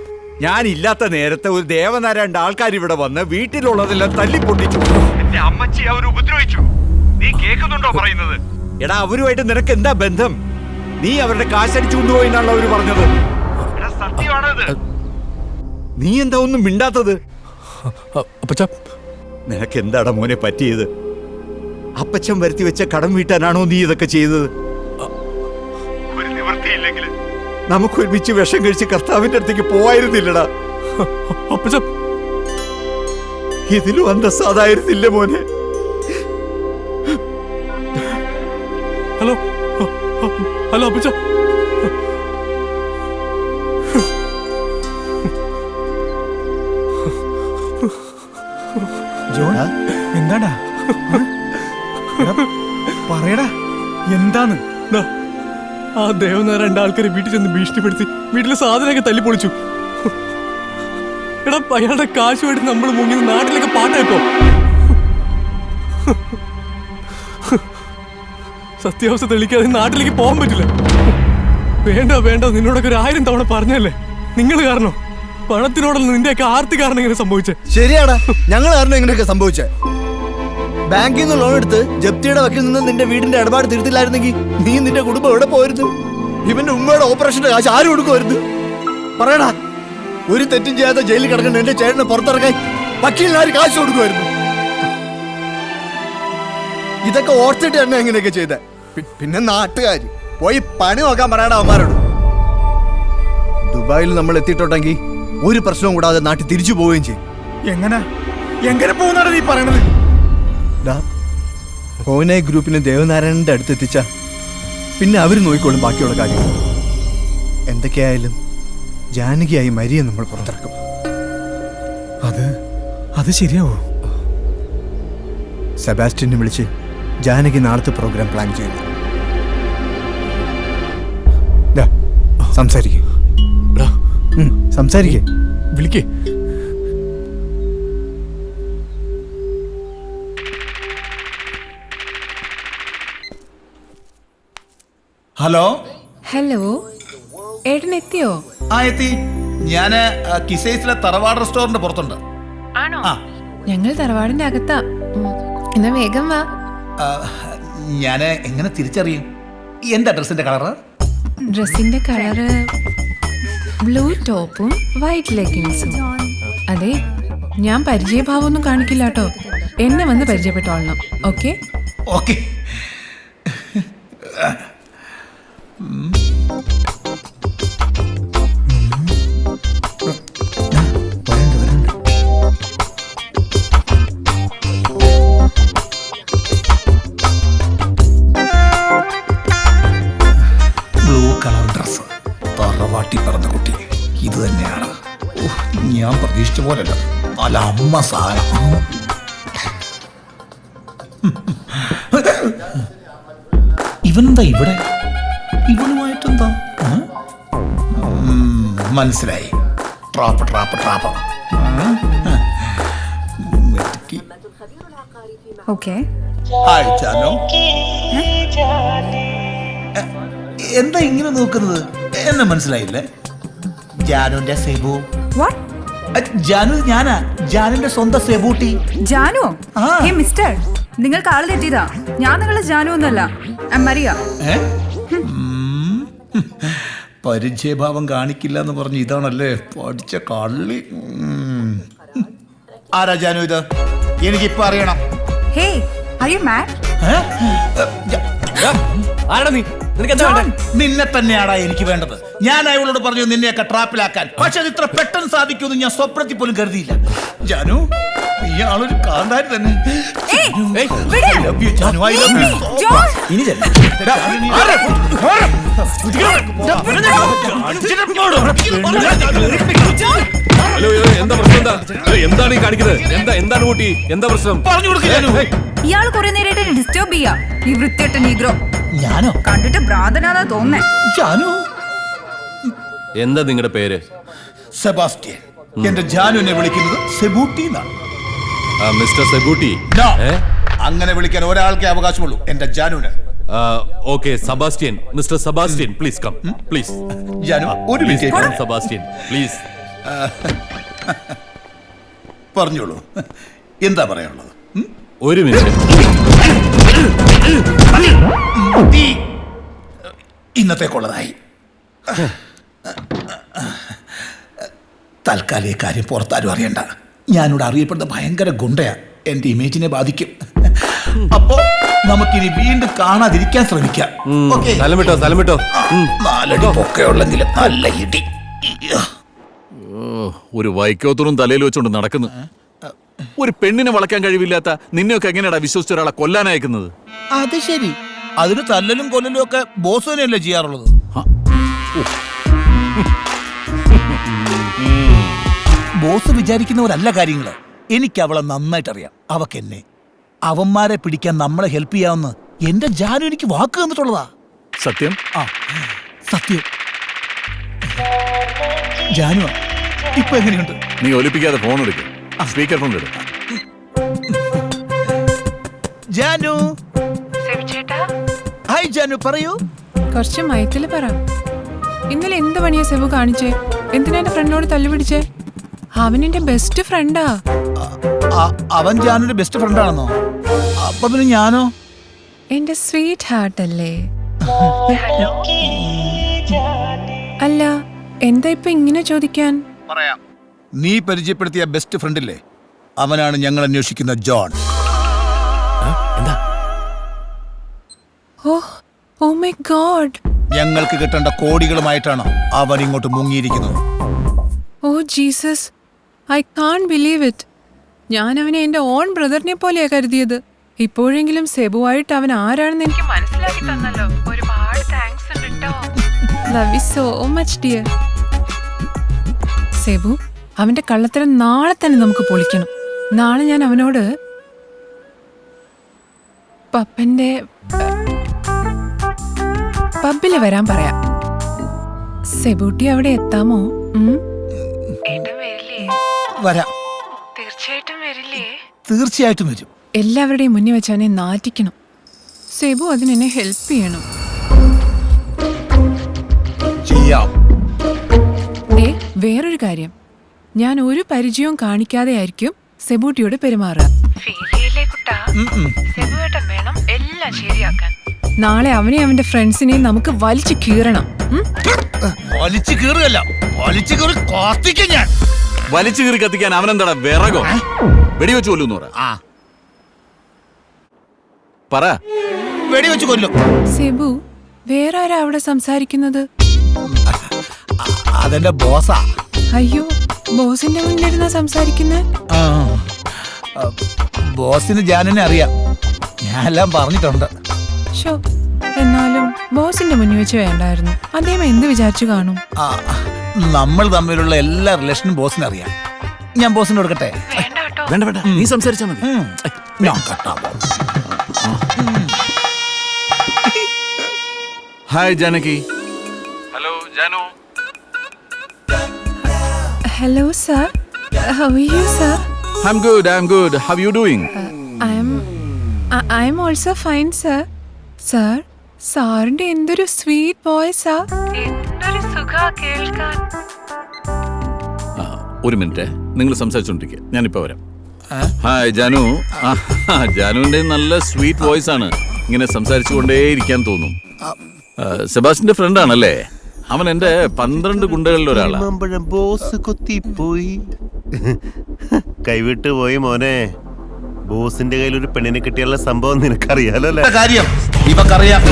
ഞാൻ ഇല്ലാത്ത നേരത്തെ ഒരു ദേവനാരായണ ആൾക്കാർ ഇവിടെ വന്ന് വീട്ടിലുള്ളതെല്ലാം തല്ലിപ്പൊട്ടിച്ചു. എന്റെ അമ്മച്ചി അവർ ഉപദ്രവിച്ചു. നീ കേൾക്കുന്നുണ്ടോ പറയുന്നത്? എടാ, അവരുമായിട്ട് നിനക്ക് എന്താ ബന്ധം? നീ അവരുടെ കാശടിച്ചു കൊണ്ടുപോയിന്നാണല്ലോ അവര് പറഞ്ഞത്. സത്യമാണത്. നീ എന്താ ഒന്നും മിണ്ടാത്തത്? നിനക്ക് എന്താടാ മോനെ പറ്റിയത്? അപ്പച്ചൻ വരുത്തി വെച്ച കടം വീട്ടാനാണോ നീ ഇതൊക്കെ ചെയ്തത്? ഒരു നിവൃത്തിയില്ലെങ്കിൽ നമുക്ക് ഒരുമിച്ച് വിഷം കഴിച്ച് കർത്താവിന്റെ അടുത്തേക്ക് പോവായിരുന്നില്ലടാ. ഇതിലും അന്തസ്സാതായിരുന്നില്ല മോനെ. ഹലോ ഹലോ അപ്പച്ച. ജോൺ, എന്താടാ? പറയടാ, എന്താണ്? ആ ദേവനാരായണ ആൾക്കാരെ വീട്ടിൽ ചെന്ന് ഭീഷണിപ്പെടുത്തി വീട്ടിലെ സാധനമൊക്കെ തല്ലിപ്പൊളിച്ചു. എടാ, അയാളുടെ കാശുമായിട്ട് നമ്മൾ മുങ്ങി നാട്ടിലൊക്കെ പാട്ടായിപ്പോ. സത്യാവസ്ഥ തെളിക്കാതെ നാട്ടിലേക്ക് പോകാൻ പറ്റില്ല. വേണ്ട വേണ്ട, നിന്നോടൊക്കെ 1000 തവണ പറഞ്ഞല്ലേ. നിങ്ങൾ കാരണം, പണത്തിനോടുള്ള നിന്റെയൊക്കെ ആർത്തി കാരണം ഇങ്ങനെ സംഭവിച്ചേ. ശരിയാടാ, ഞങ്ങൾ കാരണം ഇങ്ങനെയൊക്കെ സംഭവിച്ചേ. ബാങ്കിൽ നിന്ന് ലോൺ എടുത്ത് ജപ്തിയുടെ വക്കിൽ നിന്ന് നിന്റെ വീടിന്റെ ഇടപാട് തീർത്തില്ലായിരുന്നെങ്കിൽ നീ നിന്റെ കുടുംബം എവിടെ പോയിരുന്നു? ഇവന്റെ ഉമ്മയുടെ ഓപ്പറേഷന്റെ കാശ് ആരും കൊടുക്കുമായിരുന്നു? പറയടാ, ഒരു തെറ്റും ചെയ്യാതെ ജയിലിൽ കിടക്കുന്ന എന്റെ ചേട്ടനെ പുറത്തിറക്കാൻ വക്കീലിനാര് കാശ് കൊടുക്കുമായിരുന്നു. ഇതൊക്കെ ഓർത്തിട്ട് തന്നെ എങ്ങനെയൊക്കെ ചെയ്ത. പിന്നെ നാട്ടുകാര് പോയി പണി നോക്കാൻ പറയടാ അവന്മാരോട്. ദുബായിൽ നമ്മൾ എത്തിയിട്ടുണ്ടെങ്കിൽ ഒരു പ്രശ്നവും കൂടാതെ നാട്ടിൽ തിരിച്ചു പോവുകയും ചെയ്യും. എങ്ങനെ പോകുന്നാണ് നീ പറയണത്? ഹോനായി ഗ്രൂപ്പിനെ ദേവനാരായണന്റെ അടുത്തെത്തിച്ച പിന്നെ അവര് നോക്കിക്കോളും ബാക്കിയുള്ള കാര്യങ്ങൾ. എന്തൊക്കെയായാലും ജാനകിയായി മരിയെ നമ്മൾ പുറത്തിറക്കും. അത് ശരിയാവോ? സെബാസ്റ്റ്യനെ വിളിച്ച് ജാനകി നാളത്തെ പ്രോഗ്രാം പ്ലാൻ ചെയ്യുന്നു. സംസാരിക്കേ വിളിക്കേ. ഹലോ. ഹലോ, ഏട്ടൻ എത്തിയോ? എത്തി. ഞാന് കിസൈസിലെ തറവാട് റെസ്റ്റോറന്റ് പുറത്തുണ്ട്. ആണോ? ഞങ്ങൾ തറവാടിന്റെ അകത്താ. എന്നാ വേഗം വാ. ഞാന് എങ്ങനെ തിരിച്ചറിയും? എന്താ ഡ്രസ്സിന്റെ കളറ്? ഡ്രസ്സിന്റെ കളറ് ബ്ലൂ ടോപ്പും വൈറ്റ് ലെഗിൻസും. അതെ, ഞാൻ പരിചയഭാവമൊന്നും കാണിക്കില്ല കേട്ടോ. എന്നെ വന്ന് പരിചയപ്പെട്ടോളണം. Okay okay. Blue colour dress, തറവാട്ടി പറഞ്ഞ കുട്ടി ഇത് തന്നെയാണ്. ഞാൻ പ്രതീക്ഷിച്ച പോലല്ല, നല്ല അമ്മ സാധനം. ഇവനെന്താ ഇവിടെ? ഇവനുമായിട്ടെന്താ? മനസ്സിലായി. Trap trap trap. Okay. Hi Janu. എന്താ ഇങ്ങനെ നോക്കുന്നത്? എന്നെ മനസ്സിലായില്ലേ? ജാനുവിന്റെ സെബു. ജാനു ഞാനാ, ജാനുവിന്റെ സ്വന്തം സെബൂട്ടി. ജാനു? ഹേ മിസ്റ്റർ, നിങ്ങൾക്ക് ആള് തെറ്റിയതാ. ഞാൻ നിങ്ങളെ ജാനു ഒന്നല്ല, മരിയ. പരിചയഭാവം കാണിക്കില്ല എന്ന് പറഞ്ഞ് ഇതാണല്ലേ പഠിച്ച കള്ളി. ആരാ ജാനു ഇത്? എനിക്കിപ്പോ അറിയണം. ഹേ, ആർ യു മാഡ്? നിന്നെ തന്നെയാടാ എനിക്ക് വേണ്ടത്. ഞാൻ അയാളോട് പറഞ്ഞു നിന്നെയൊക്കെ ട്രാപ്പിലാക്കാൻ. പക്ഷെ അത് ഇത്ര പെട്ടെന്ന് സാധിക്കുമെന്ന് ഞാൻ സ്വപ്നത്തിൽ പോലും കരുതിയില്ല. ജാനു, ഇയാളൊരു കാന്താരി തന്നെ. ഹലോ, എന്താ പ്രശ്നം? എന്താണ് ഈ കാണിക്കുന്നത്? എന്താണ് കൂട്ടി? എന്താ പ്രശ്നം? പറഞ്ഞു കൊടുക്കുക. ഇയാൾ കുറെ നേരമായിട്ട് ഡിസ്റ്റർബ് ചെയ്യാ. ഈ വൃത്തികെട്ട നീഗ്രോ. ഞാനോ? കണ്ടിട്ട് ഭ്രാന്തനാന്നാ തോന്നേ. ജാനു, എന്താ നിങ്ങളുടെ പേര്? സെബാസ്റ്റ്യൻ. എന്റെ ജാനുവിനെ വിളിക്കുന്നത് സെബൂട്ടി എന്നാണ്. മിസ്റ്റർ സെബൂട്ടി. അങ്ങനെ വിളിക്കാൻ ഒരാൾക്കേ അവകാശമുള്ളൂ, എന്റെ ജാനുവിന്. Okay, Sebastian. Mister Sebastian, please come. Please Janu, ഒരു മിനിറ്റ്. Sebastian, please. പറഞ്ഞോളൂ, എന്താ പറയാനുള്ളത്? ഒരു മിനിറ്റ്. ഇന്നത്തേക്കുള്ളതായി. തൽക്കാലം ഈ കാര്യം പുറത്താരും അറിയണ്ട. ഞാനിവിടെ അറിയപ്പെടുന്ന ഭയങ്കര ഗുണ്ടയാ. എന്റെ ഇമേജിനെ ബാധിക്കും. അപ്പോ നമുക്കിനി വീണ്ടും കാണാതിരിക്കാൻ ശ്രമിക്കാം. സ്ഥലം വിട്ടോ. 4 അടി പൊക്കയുള്ളെങ്കിലും നല്ല ഇടി. ഒരു വൈക്കോത്തൂറും തലയിൽ വെച്ചോണ്ട് നടക്കുന്നു. ഒരു പെണ്ണിനെ വളയ്ക്കാൻ കഴിവില്ലാത്ത നിന്നെയൊക്കെ എങ്ങനെയാടാ വിശ്വസിച്ച ഒരാളെ കൊല്ലാനയക്കുന്നത്? അത് ശരി. അതിന് തല്ലലും കൊല്ലലും ഒക്കെ ബോസ് തന്നെയല്ലേ ചെയ്യാറുള്ളത്? ബോസ് വിചാരിക്കുന്നവരല്ല കാര്യങ്ങള്. എനിക്ക് അവളെ നന്നായിട്ടറിയാം. അവക്കെന്നെ, അവന്മാരെ പിടിക്കാൻ നമ്മളെ ഹെൽപ്പ് ചെയ്യാമെന്ന് എന്റെ ജാനു എനിക്ക് വാക്ക് തന്നിട്ടുള്ളതാ. സത്യം? സത്യം. ജാനു ഇപ്പൊ എങ്ങനെയുണ്ട്? നീ ഒലിപ്പിക്കാതെ ഫോൺ എടുക്കും. സ്പീക്കർ ഫോൺ എടുക്കും. ജാനു. ഹായ് ജാനു, പറയൂ. കുറച്ച് മയത്തില് പറ. ഇന്നലെ എന്ത് പണിയാ സെബു കാണിച്ചേ? എന്തിനാ എന്റെ ഫ്രണ്ടിനോട് തല്ലുപിടിച്ചേ? അവൻ എന്റെ ബെസ്റ്റ് ഫ്രണ്ടാ. അവൻ ജാനുവിന്റെ ബെസ്റ്റ് ഫ്രണ്ടാണെന്നോ? അപ്പൊ പിന്നെ ഞാനോ? എന്റെ സ്വീറ്റ് ഹാർട്ട് അല്ലേ? അല്ല, എന്താ ഇപ്പൊ ഇങ്ങനെ ചോദിക്കാൻ? പറയാം. നീ പരിചയപ്പെടുത്തിയ ബെസ്റ്റ് ഫ്രണ്ടില്ലേ, അവനാണ് ഞങ്ങൾ അന്വേഷിക്കുന്ന ജോൺ. Oh my God. ഞങ്ങൾക്ക് കിട്ടേണ്ട കോടികളുമായിട്ടാണ് അവൻ ഇങ്ങോട്ട് മുങ്ങിയിരിക്കുന്നത്. Oh Jesus, I can't believe it. ഞാൻ അവനെ എന്റെ ഓൺ ബ്രദറിനെ പോലെയാ കരുതിയത്. ഇപ്പോഴെങ്കിലും സെബുവായിട്ട് അവൻ ആരാണെന്ന് എനിക്ക് മനസ്സിലാക്കി തന്നല്ലോ. ഒരുപാട് താങ്ക്സ് ഉണ്ട് ട്ടോ. Love you so much dear. Sebu, അവന്റെ കള്ളത്തരം നാളെ തന്നെ നമുക്ക് പൊളിക്കണം. നാളെ ഞാൻ അവനോട് പപ്പന്റെ പബ്ബില് വരാൻ പറയാം. സെബൂട്ടി അവിടെ എത്താമോ? വരാം. തീർച്ചയായിട്ടും വരും. എല്ലാവരുടെയും മുന്നിൽ വെച്ച് അവനെ നാറ്റിക്കണം. സെബു അതിനെന്നെ ഹെൽപ്പ് ചെയ്യണം. വേറൊരു കാര്യം, ഞാൻ ഒരു പരിചയവും കാണിക്കാതെ ആയിരിക്കും സെബൂട്ടിയോട് പെരുമാറുക. നാളെ അവനെ അവന്റെ ഫ്രണ്ട്സിനെയും നമുക്ക് വലിച്ചു കീറണം. വലിച്ചു കീറുകയല്ല, വലിച്ചു കീറി കാത്തിക്കാൻ ഞാൻ. വലിച്ചു കീറി കത്തിക്കാൻ അവനെന്താടാ വിറകോ? വെടിവെച്ച് കൊല്ലുന്നു പറ. വെടിവെച്ച് കൊല്ലും. സെബു, വേറെ ആരാ അവിടെ സംസാരിക്കുന്നത്? അതെന്റെ ബോസാ. അയ്യോ, ബോസിന്റെ മുന്നിലിരുന്നാ സംസാരിക്കുന്നത്? ബോസിന് ജാനിനെ അറിയാം, ഞാൻ എല്ലാം പറഞ്ഞിട്ടുണ്ട്. എന്നാലും ബോസിന്റെ മുന്നിൽ വെച്ച് വേണ്ടായിരുന്നു. അദ്ദേഹം എന്ത് വിചാരിച്ചു കാണും? നമ്മൾ തമ്മിലുള്ള എല്ലാ റിലേഷനും ബോസിന് അറിയാം. ഞാൻ ബോസിന് കൊടുക്കട്ടെ? വേണ്ട വേണ്ട, നീ സംസാരിച്ചാ മതി. ഞാൻ കട്ടാ. Hi Janaki. Hello Janu. Hello sir, how are you sir? I'm good. How are you doing? I am also fine sir. Sir, സാറിന്റെ എന്തൊരു സ്വീറ്റ് വോയിസാ. എന്തൊരു സുഖാ കേൾക്കാൻ. ഒരു മിനിറ്റ്, നിങ്ങൾ സംസാരിച്ചോണ്ടിരിക്കുക, ഞാനിപ്പോ വരാം. ഹായ് ജാനു. ജാനുവിന്റെ നല്ല സ്വീറ്റ് വോയിസ് ആണ്, ഇങ്ങനെ സംസാരിച്ചുകൊണ്ടേ ഇരിക്കാൻ തോന്നും. സെബാസ്റ്റിന്റെ ഫ്രണ്ട് ആണല്ലേ? അവൻ എന്റെ 12 ഗുണ്ടകളിൽ ഒരാളാണ്. ബോസ് കൊത്തിപ്പോയി, കൈവിട്ട് പോയി മോനെ. ബോസിന്റെ കയ്യിൽ ഒരു പെണ്ണിനെ കിട്ടിയുള്ള സംഭവം നിനക്കറിയാലോ അല്ലേ? കാര്യം ഇവക്കറിയാം.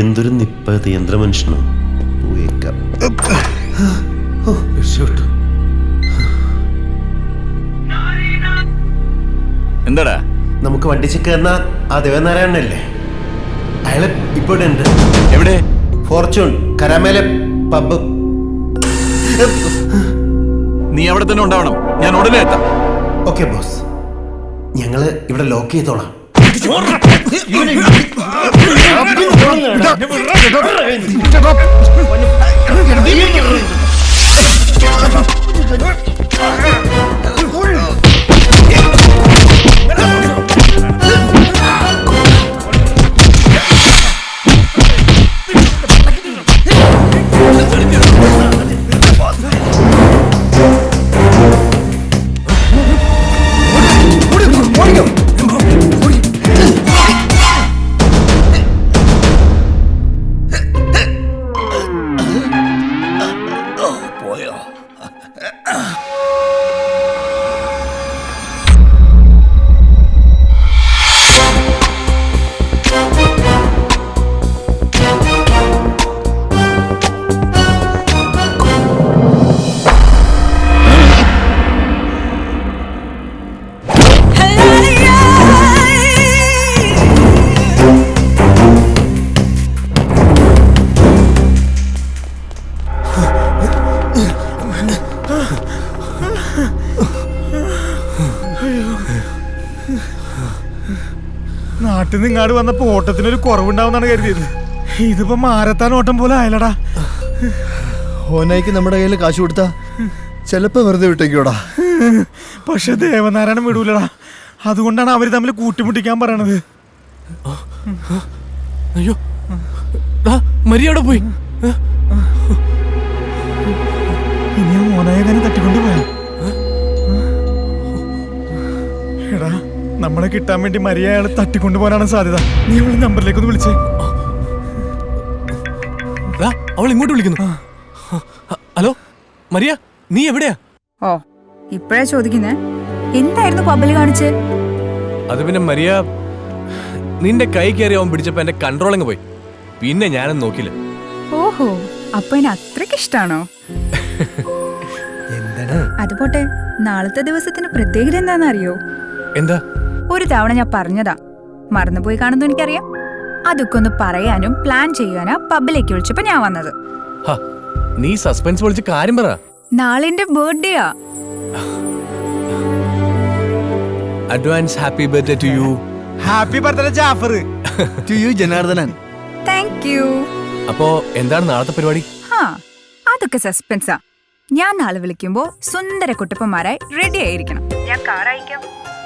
എന്തൊരു നിപ്പത് യന്ത്രമനുഷ്യനോ. എന്താടാ? നമുക്ക് വണ്ടി ചെക്ക് തന്ന ആ ദേവനാരായണനല്ലേ, അയാളെ ഇപ്പോഴും ഉണ്ട്. എവിടെ? ഫോർച്യൂൺ കരാമേലെ പബ്. നീ അവിടെ തന്നെ ഉണ്ടാവണം, ഞാൻ ഉടനെ എത്താം. ഓക്കെ ബോസ്, ഞങ്ങള് ഇവിടെ ലോക്ക് ചെയ്തോളാം. നാട്ടിൽ നിന്ന് ഇങ്ങാട് വന്നപ്പോ ഓട്ടത്തിനൊരു കുറവുണ്ടാവുന്നാണ് കരുതിയത്. ഇതിപ്പോ മാരത്താൻ ഓട്ടം പോലെ ആയലടാ. ഹോനായിക്ക് നമ്മുടെ കയ്യിൽ കാശ് കൊടുത്താ ചിലപ്പോ വെറുതെ വിട്ടേക്കോടാ. പക്ഷെ ദേവനാരായണൻ വിടൂലടാ. അതുകൊണ്ടാണ് അവര് തമ്മിൽ കൂട്ടിമുട്ടിക്കാൻ പറയണത്. അയ്യോ മരിയവിടെ പോയി. ഇനി ആ മോനായ തന്നെ തട്ടിക്കൊണ്ട് പോയാ. എടാ നമ്മളെ കിട്ടാൻ വേണ്ടി മരിയ അയാൾ തട്ടിക്കൊണ്ടു പോകാനാണ് സാധ്യത. നീ അവളെ നമ്പറിലേക്ക് ഒന്ന് വിളിച്ചേ. അവൾ ഇങ്ങോട്ട് വിളിക്കുന്നു. ഹലോ മരിയ, നീ എവിടെയാ? ഓ ഇപ്പഴാ ചോദിക്കുന്നേ? എന്തായിരുന്നു പബ്ബിൽ കാണിച്ചേ? അത് പിന്നെ മരിയ, നിന്റെ കൈ കയറി അവൻ പിടിച്ചപ്പോ എന്റെ കൺട്രോളിങ് പോയി. പിന്നെ ഞാനൊന്നും നോക്കില്ല. ഓഹോ, അപ്പൊ എന്നെ അത്രയ്ക്ക് ഇഷ്ടാണോ? അത് പോട്ടെ, നാളത്തെ ദിവസത്തിന് പ്രത്യേകത എന്താണെന്നറിയോ? എന്താ? ഒരു തവണ ഞാൻ പറഞ്ഞതാ, മറന്നുപോയി കാണുന്നു എനിക്കറിയാം. അതൊക്കെ ഒന്ന് പറയാനും പ്ലാൻ ചെയ്യാനാ പബ്ബിലേക്ക് വിളിച്ചപ്പോ ഞാൻ വന്നത്. നീ സസ്പെൻസ് വിളിച്ച് കാര്യം പറ. നാളെ എന്റെ ബർത്ത്ഡേയാ. Advance happy birthday to you. Happy birthday Jafar. To you Janardhanan. Thank you. അപ്പോ എന്താണ് നാളത്തെ പരിപാടി? അതൊക്കെ സസ്പെൻസാ. ഞാൻ നാളെ വിളിക്കുമ്പോ സുന്ദര കുട്ടപ്പന്മാരായി റെഡി ആയിരിക്കണം. ഞാൻ കാർ അയക്കാം,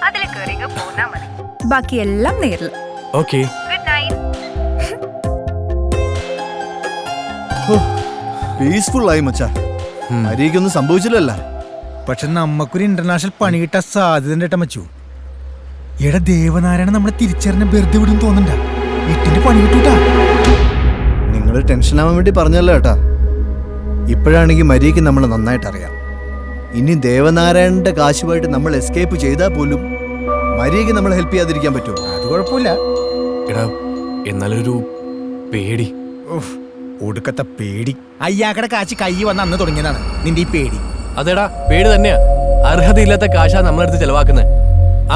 അതിൽ കയറി പോന്നാ മതി. ബാക്കിയെല്ലാം നേരിൽ. ഓക്കേ. Good night. പീസ്ഫുൾ ആയി മച്ചാ. മരിയൊന്നും സംഭവിച്ചില്ലല്ല. പക്ഷെ നമ്മക്കൊരു ഇന്റർനാഷണൽ പണി കിട്ടാൻ സാധ്യത ഏട്ടാ മച്ചു. എടാ ദേവനാരായണൻ നമ്മളെ തിരിച്ചറിഞ്ഞ വെറുതെ വിടും തോന്നണ്ട. എട്ടിന്റെ പണി കിട്ടൂട്ടാ. നിങ്ങൾ ടെൻഷൻ ആവാൻ വേണ്ടി പറഞ്ഞല്ലോ ഏട്ടാ. ഇപ്പോഴാണെങ്കിൽ മരിയയ്ക്ക് നമ്മൾ നന്നായിട്ട് അറിയാം. ഇനി ദേവനാരായണന്റെ കാശുമായിട്ട് നമ്മൾ എസ്കേപ്പ് ചെയ്താൽ പോലും മരിയയ്ക്ക് നമ്മൾ ഹെൽപ്പ് ചെയ്യാതിരിക്കാൻ പറ്റുമോ? അത് കുഴപ്പമില്ല. എടാ എന്നാലൊരു പേടി. ഒടുക്കത്തെ പേടി. അയ്യാക്കടെ കാശ് കൈ വന്ന് അന്ന് തുടങ്ങിയതാണ് നിന്റെ ഈ പേടി. അതെടാ പേടി തന്നെയാ. അർഹതയില്ലാത്ത കാശാ നമ്മളെടുത്ത് ചെലവാക്കുന്നത്.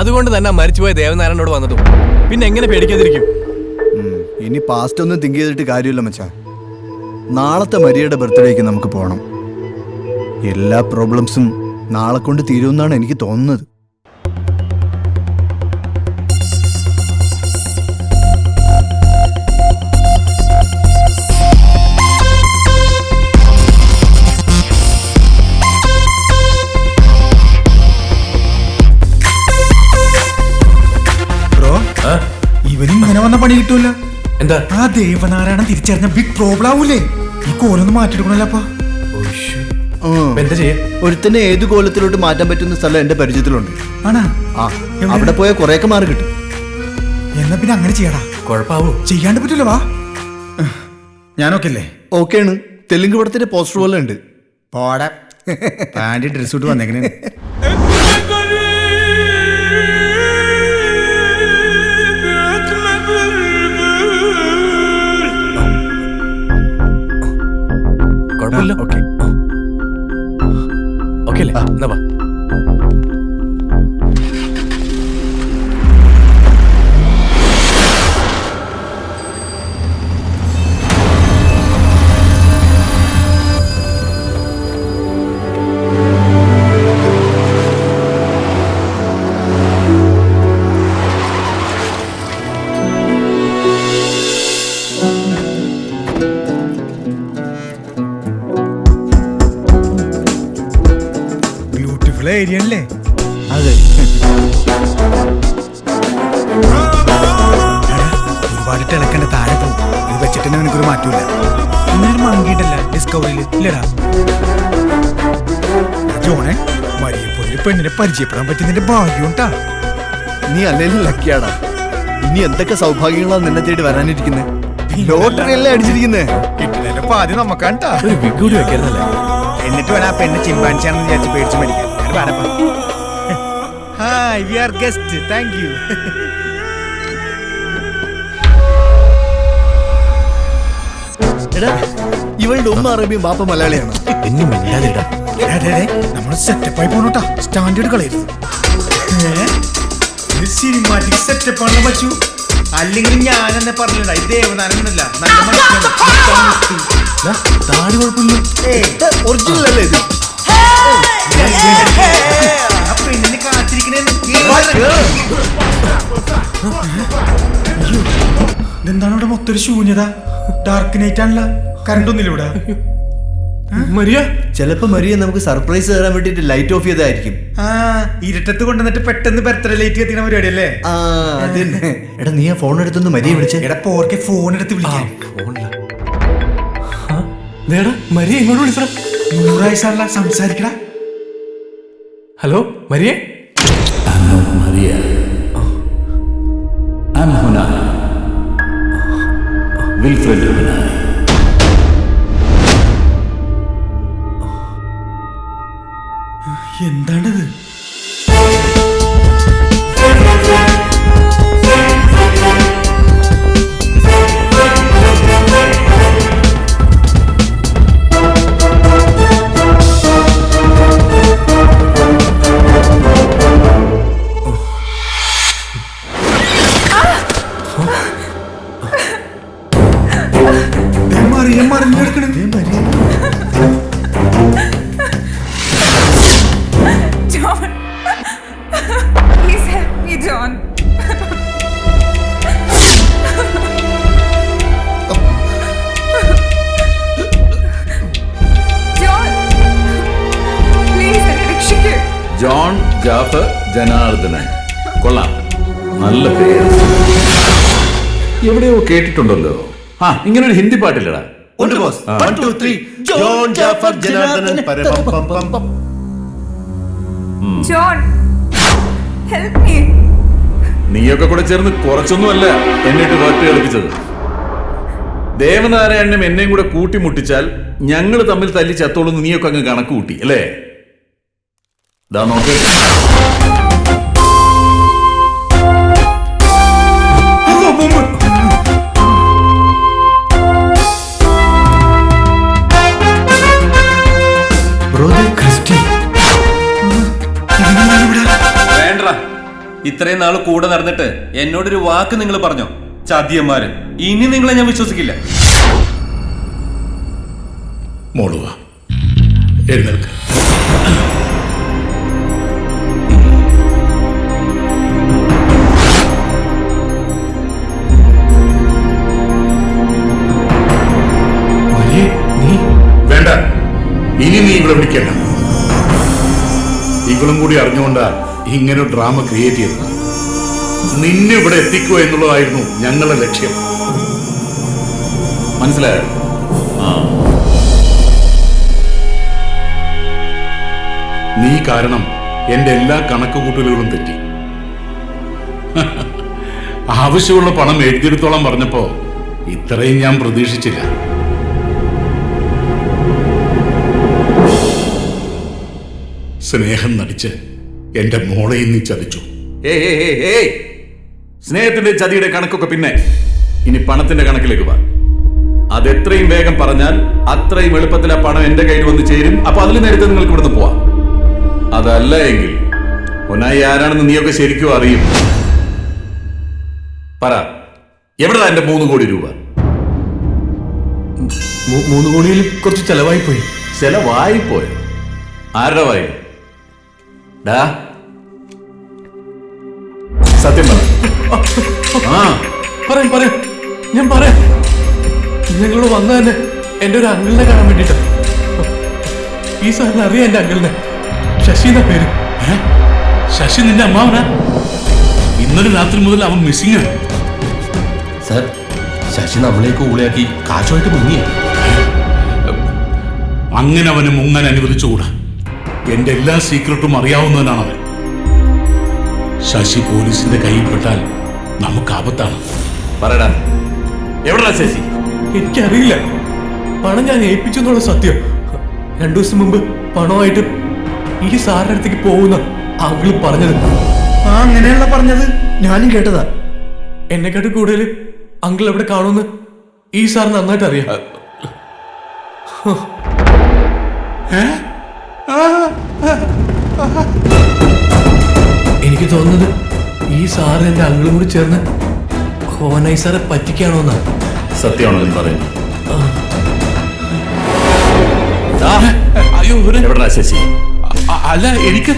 അതുകൊണ്ട് തന്നെ മരിച്ചുപോയ ദേവനാരായണനോട് വന്നതും. പിന്നെ എങ്ങനെ പേടിക്കാതിരിക്കും? ഇനി പാസ്റ്റ് ഒന്നും തിങ്ക് ചെയ്തിട്ട് കാര്യമില്ല മച്ചാ. നാളത്തെ മരിയയുടെ ബർത്ത്ഡേക്ക് നമുക്ക് പോകണം. എല്ലാ പ്രോബ്ലംസും നാളെ കൊണ്ട് തീരുമെന്നാണ് എനിക്ക് തോന്നുന്നത്. ഇവനും ഇങ്ങനെ വന്ന പണി കിട്ടൂല. എന്താ? ആ ദേവനാരായണൻ തിരിച്ചറിഞ്ഞ ബിഗ് പ്രോബ്ലം ആവൂലേ. ഈ കോലൊന്ന് മാറ്റിയെടുക്കണല്ലപ്പാ. എന്താ ചെയ്യാ? ഒരുത്തന്നെ ഏത് കോലത്തിലോട്ട് മാറ്റാൻ പറ്റുന്ന സ്ഥലം എന്റെ പരിചയത്തിലുണ്ട്. അവിടെ പോയ കുറെയൊക്കെ മാറി കിട്ടും. എന്നാ പിന്നെ അങ്ങനെ ചെയ്യടാ. കുഴപ്പാവോ? ചെയ്യാണ്ട് പറ്റൂല. വാ, ഞാനൊക്കെ അല്ലേ? ഓക്കെയാണ്. തെലുങ്ക് പടത്തിന്റെ പോസ്റ്റർ പോലെ ഉണ്ട്. പോടാ, പാൻറ് ഡ്രസ് ഇട്ട് വന്നേക്കണേ. കുഴപ്പമില്ല. ഓക്കെ ഓക്കെ അല്ലേ? എന്നാ വാ. ഏരിയ അല്ലേ? അതെ. ഒരുപാട് തിളക്കണ്ട, താഴെ പോകും. ഇത് വെച്ചിട്ട് തന്നെ എനിക്കൊരു മാറ്റമില്ല. ഇന്നൊരു മങ്കിട്ടല്ല ഡിസ്കവറിയിൽ ഇല്ലടാ. ജോണെ, മരിയപ്പൊരു പെണ്ണിനെ പരിചയപ്പെടാൻ പറ്റുന്നതിന്റെ ഭാഗ്യമുണ്ടാ. നീ അല്ലേലും ലക്കിയാടാ. ഇനി എന്തൊക്കെ സൗഭാഗ്യങ്ങളാണ് നിന്നെ തേടി വരാനിരിക്കുന്നത്. ലോട്ടറി അല്ലേ അടിച്ചിരിക്കുന്നേ. കിട്ടുന്നതിന്റെ പാതി നമുക്കാണ്ടാ. ഒരു വിഗ് കൂടി വെക്കായിരുന്നല്ലേ? എന്നിട്ട് വേണം ആ പെണ്ണ് ചിമ്പാൻസിയാണെന്ന് വിചാരിച്ച് പേടിച്ച് മരിക്കാൻ. Hi, we are guest. Thank you. ഇവളുടെ ഉമ്മ അറബിയും ബാപ്പ മലയാളിയാണ്. നമ്മൾ സെറ്റപ്പായി പോണോട്ടാ. സ്റ്റാൻഡേർഡ് കളയരുത്. സിനിമാറ്റിക് സെറ്റപ്പാണെന്ന് പറ്റൂ. അല്ലെങ്കിൽ ഞാൻ എന്നെ പറഞ്ഞില്ല. ഇത് ദേവനാരായണനല്ല, നല്ല മനുഷ്യനാണ്. താടി കുഴപ്പമില്ല. ഒറിജിനൽ അല്ലേ ഇത്? ആ പെണ്ണിനെ കാത്തിരിക്കണേ. ഇതെന്താണ് ഇവിടെ മൊത്തം ഒരു ശൂന്യത? ഡാർക്ക് നൈറ്റ് ആണല്ലോ. കറണ്ട് ഒന്നുമില്ല ഇവിടെ. മരിയ ചിലപ്പോ മരിയ നമുക്ക് സർപ്രൈസ് തരാൻ വേണ്ടിട്ട് ലൈറ്റ് ഓഫ് ചെയ്തായിരിക്കും. ആ ഇരുട്ടത്ത് കൊണ്ടുവന്നിട്ട് പെട്ടെന്ന് ബർത്ത്ഡേ ലൈറ്റ് കത്തിക്കുന്ന പരിപാടി അല്ലേ? എടാ നീ ആ ഫോൺ എടുത്തൊന്ന് മരിയ വിളിച്ചേ. എടാ പോർക്കെ ഫോൺ എടുത്ത് വിളിക്കാം. മരിയ ഇങ്ങോട്ട് വിളിച്ചടാ. 100 വയസ്സാണല്ലോ, സംസാരിക്കടാ. Hello Maria. Maria. I'm Honai. Wilfred Honai. എന്താണത്? John, please help me, John. John, please എന്നെ രക്ഷിക്കൂ. ജോൺ ജാഫർ ജനാർദ്ദനൻ. കൊള്ളാം, നല്ല പേര്. എവിടെയോ കേട്ടിട്ടുണ്ടല്ലോ. ആ ഇങ്ങനെ ഒരു ഹിന്ദി പാട്ടില്ലടാ. ഉണ്ട് ബോസ്. 1 2 3 ജോൺ ജാഫർ ജനാർദ്ദനൻ പരപം പം പം പം. John, help me. നീയൊക്കെ കൂടെ ചേർന്ന് കുറച്ചൊന്നുമല്ല എന്നിട്ട് വർക്ക് കളിപ്പിച്ചത്. ദേവനാരായണനും എന്നെയും കൂടെ കൂട്ടിമുട്ടിച്ചാൽ ഞങ്ങൾ തമ്മിൽ തല്ലി ചത്തോളൂന്ന് നീയൊക്കെ അങ്ങ് കണക്ക് കൂട്ടി അല്ലേ? ദാ നോക്ക്. വേണ്ട, ഇത്രയും നാൾ കൂടെ നടന്നിട്ട് എന്നോടൊരു വാക്ക് നിങ്ങൾ പറഞ്ഞോ? ചതിയന്മാര്, ഇനി നിങ്ങളെ ഞാൻ വിശ്വസിക്കില്ല. മോളുവാ, എഴുന്നേൽക്ക്. വേണ്ട, ഇനി നീ ഇവിടെ വിളിക്കണ്ട. ഇവളും കൂടി അറിഞ്ഞുകൊണ്ടാ ഇങ്ങനെ ഒരു ഡ്രാമ ക്രിയേറ്റ് ചെയ്തത്. നിന്നെ ഇവിടെ എത്തിക്കുക എന്നുള്ളതായിരുന്നു ഞങ്ങളുടെ ലക്ഷ്യം. മനസ്സിലായോ? നീ കാരണം എന്റെ എല്ലാ കണക്കുകൂട്ടലുകളും തെറ്റി. ആവശ്യമുള്ള പണം എഴുതിയെടുത്തോളം പറഞ്ഞപ്പോ ഇത്രയും ഞാൻ പ്രതീക്ഷിച്ചില്ല. സ്നേഹം നടിച്ച് എന്റെ മോളെ നീ ചതിച്ചു. സ്നേഹത്തിന്റെ ചതിയുടെ കണക്കൊക്കെ പിന്നെ. ഇനി പണത്തിന്റെ കണക്കിലേക്ക് വാ. അതെത്രയും വേഗം പറഞ്ഞാൽ അത്രയും എളുപ്പത്തിൽ ആ പണം എന്റെ കയ്യിൽ വന്ന് ചേരും. അപ്പൊ അതിൽ നേരത്തെ നിങ്ങൾക്ക് ഇവിടുന്ന് പോവാം. അതല്ല എങ്കിൽ ഒന്നായി ആരാണെന്ന് നീയൊക്കെ ശരിക്കും അറിയും. പറ, എവിടെയാ എന്റെ 3 കോടി രൂപ? 3 കോടിയിൽ കുറച്ച് ചെലവായി പോയി. ചെലവായി പോയോ? ആരുടെ വായി? ഡാ സത്യം പറയാം ഞാൻ പറയാം. ഞങ്ങളോട് വന്ന തന്നെ എന്റെ ഒരു അങ്കിളിനെ കാണാൻ വേണ്ടിട്ടാ. ഈ സാറിന് അറിയാം എന്റെ അങ്കിളിനെ. ശശി എന്ന പേര്. ശശി നിന്റെ അമ്മാവനാ? ഇന്നലെ രാത്രി മുതൽ അവൻ മിസ്സിംഗ് ആണ്. സർ, ശശി നമ്മളേക്ക് ഊളയാക്കി കാശുമായിട്ട് മുങ്ങിയ. അങ്ങനെ അവന് മുങ്ങാൻ അനുവദിച്ചുകൂടാ. എന്റെ എല്ലാ സീക്രട്ടും അറിയാവുന്നവനാണ് അവൻ. ശശി പോലീസിന്റെ കയ്യിൽപ്പെട്ടാൽ നമുക്ക് ആപത്താണ്. പറയടാ, എവിടെടാ ശശി? എനിക്കറിയില്ല. പണം ഞാൻ ഏൽപ്പിച്ചു എന്നുള്ള സത്യം. 2 ദിവസം മുമ്പ് പണമായിട്ട് ഈ സാറിന്റെ അടുത്തേക്ക് പോകുന്ന അങ്കിള് പറഞ്ഞത്. അങ്ങനെയുള്ള പറഞ്ഞത് ഞാനും കേട്ടതാ. എന്നെക്കാട്ട് കൂടുതൽ അങ്കിൾ എവിടെ കാണുമെന്ന് ഈ സാർ നന്നായിട്ട് അറിയാം. എനിക്ക് തോന്നുന്നത് ഈ സാറ് എന്റെ അങ്കിളും കൂടി ചേർന്ന് ഹോനായി സാറെ പറ്റിക്കാണോന്നാ. സത്യമാണെന്ന് പറയുന്നു. അയ്യോ, എവിടെടാ ശശി? അല്ല, എനിക്ക്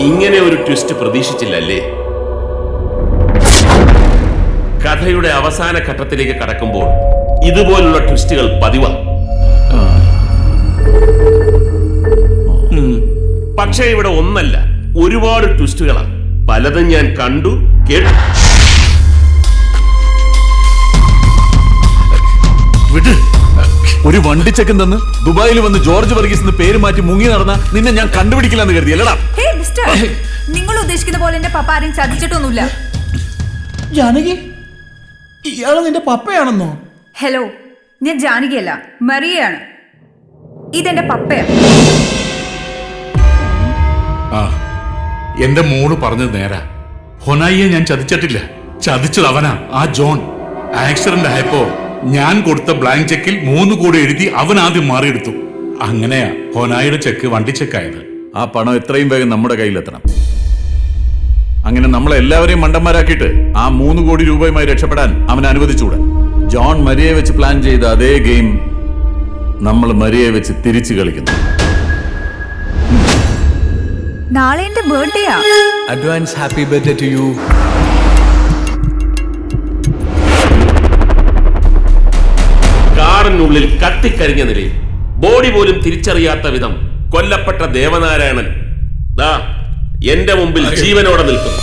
ഇങ്ങനെ ഒരു ട്വിസ്റ്റ് പ്രതീക്ഷിച്ചില്ലല്ലേ? കഥയുടെ അവസാന ഘട്ടത്തിലേക്ക് കടക്കുമ്പോൾ ഇതുപോലുള്ള ട്വിസ്റ്റുകൾ പതിവാണ്. പക്ഷേ ഇവിടെ ഒന്നല്ല, ഒരുപാട് ട്വിസ്റ്റുകളാണ്. പലതും ഞാൻ കണ്ടു കേട്ടു. ഒരു വണ്ടിച്ചക്കൻ തന്ന് ദുബായിൽ വന്ന് ജോർജ് വർഗീസ് പേര് മാറ്റി മുങ്ങി നടന്ന നിന്നെ ഞാൻ കണ്ടുപിടിക്കില്ലെന്ന് കരുതി അല്ലടാ? നിങ്ങൾ ഉദ്ദേശിക്കുന്ന പോലെ എന്റെ പപ്പ ആരെയും ചതിച്ചിട്ടൊന്നുമില്ല. ജാനകി, ഇയാള് നിന്റെ പപ്പയാണെന്നോ? ഹലോ, ഞാൻ ജാനകിയല്ല, മറിയയാണ്. ഇതെന്റെ പപ്പയാണ്. ആ, എന്റെ മോള് പറഞ്ഞത് നേരാ. ഹൊനായിയെ ഞാൻ ചതിച്ചിട്ടില്ല. ചതിച്ചത് അവനാ, ആ ജോൺ. ആക്സിഡന്റ് ആയപ്പോ ഞാൻ കൊടുത്ത ബ്ലാങ്ക് ചെക്കിൽ 3 കോടി എഴുതി അവൻ ആദ്യം മാറിയെടുത്തു. അങ്ങനെയാ ഹൊനായിയുടെ ചെക്ക് വണ്ടി ചെക്കായത്. ആ പണം എത്രയും വേഗം നമ്മുടെ കയ്യിലെത്തണം. അങ്ങനെ നമ്മളെല്ലാവരെയും മണ്ടന്മാരാക്കിയിട്ട് ആ 3 കോടി രൂപയുമായി രക്ഷപ്പെടാൻ അവൻ അനുവദിച്ചുകൂടാ. ജോൺ മരിയെ വെച്ച് പ്ലാൻ ചെയ്ത അതേ ഗെയിം നമ്മൾ മരിയെ വെച്ച് തിരിച്ചു കളിക്കുന്നു. നാളെ എന്റെ ബർത്ത്ഡേയാ. Advance happy birthday to you. കാറിനുള്ളിൽ കത്തിക്കരിഞ്ഞ നിലയിൽ ബോഡി പോലും തിരിച്ചറിയാത്ത വിധം കൊല്ലപ്പെട്ട ദേവനാരായണൻ ദാ എന്റെ മുമ്പിൽ ജീവനോടെ നിൽക്കുന്നു.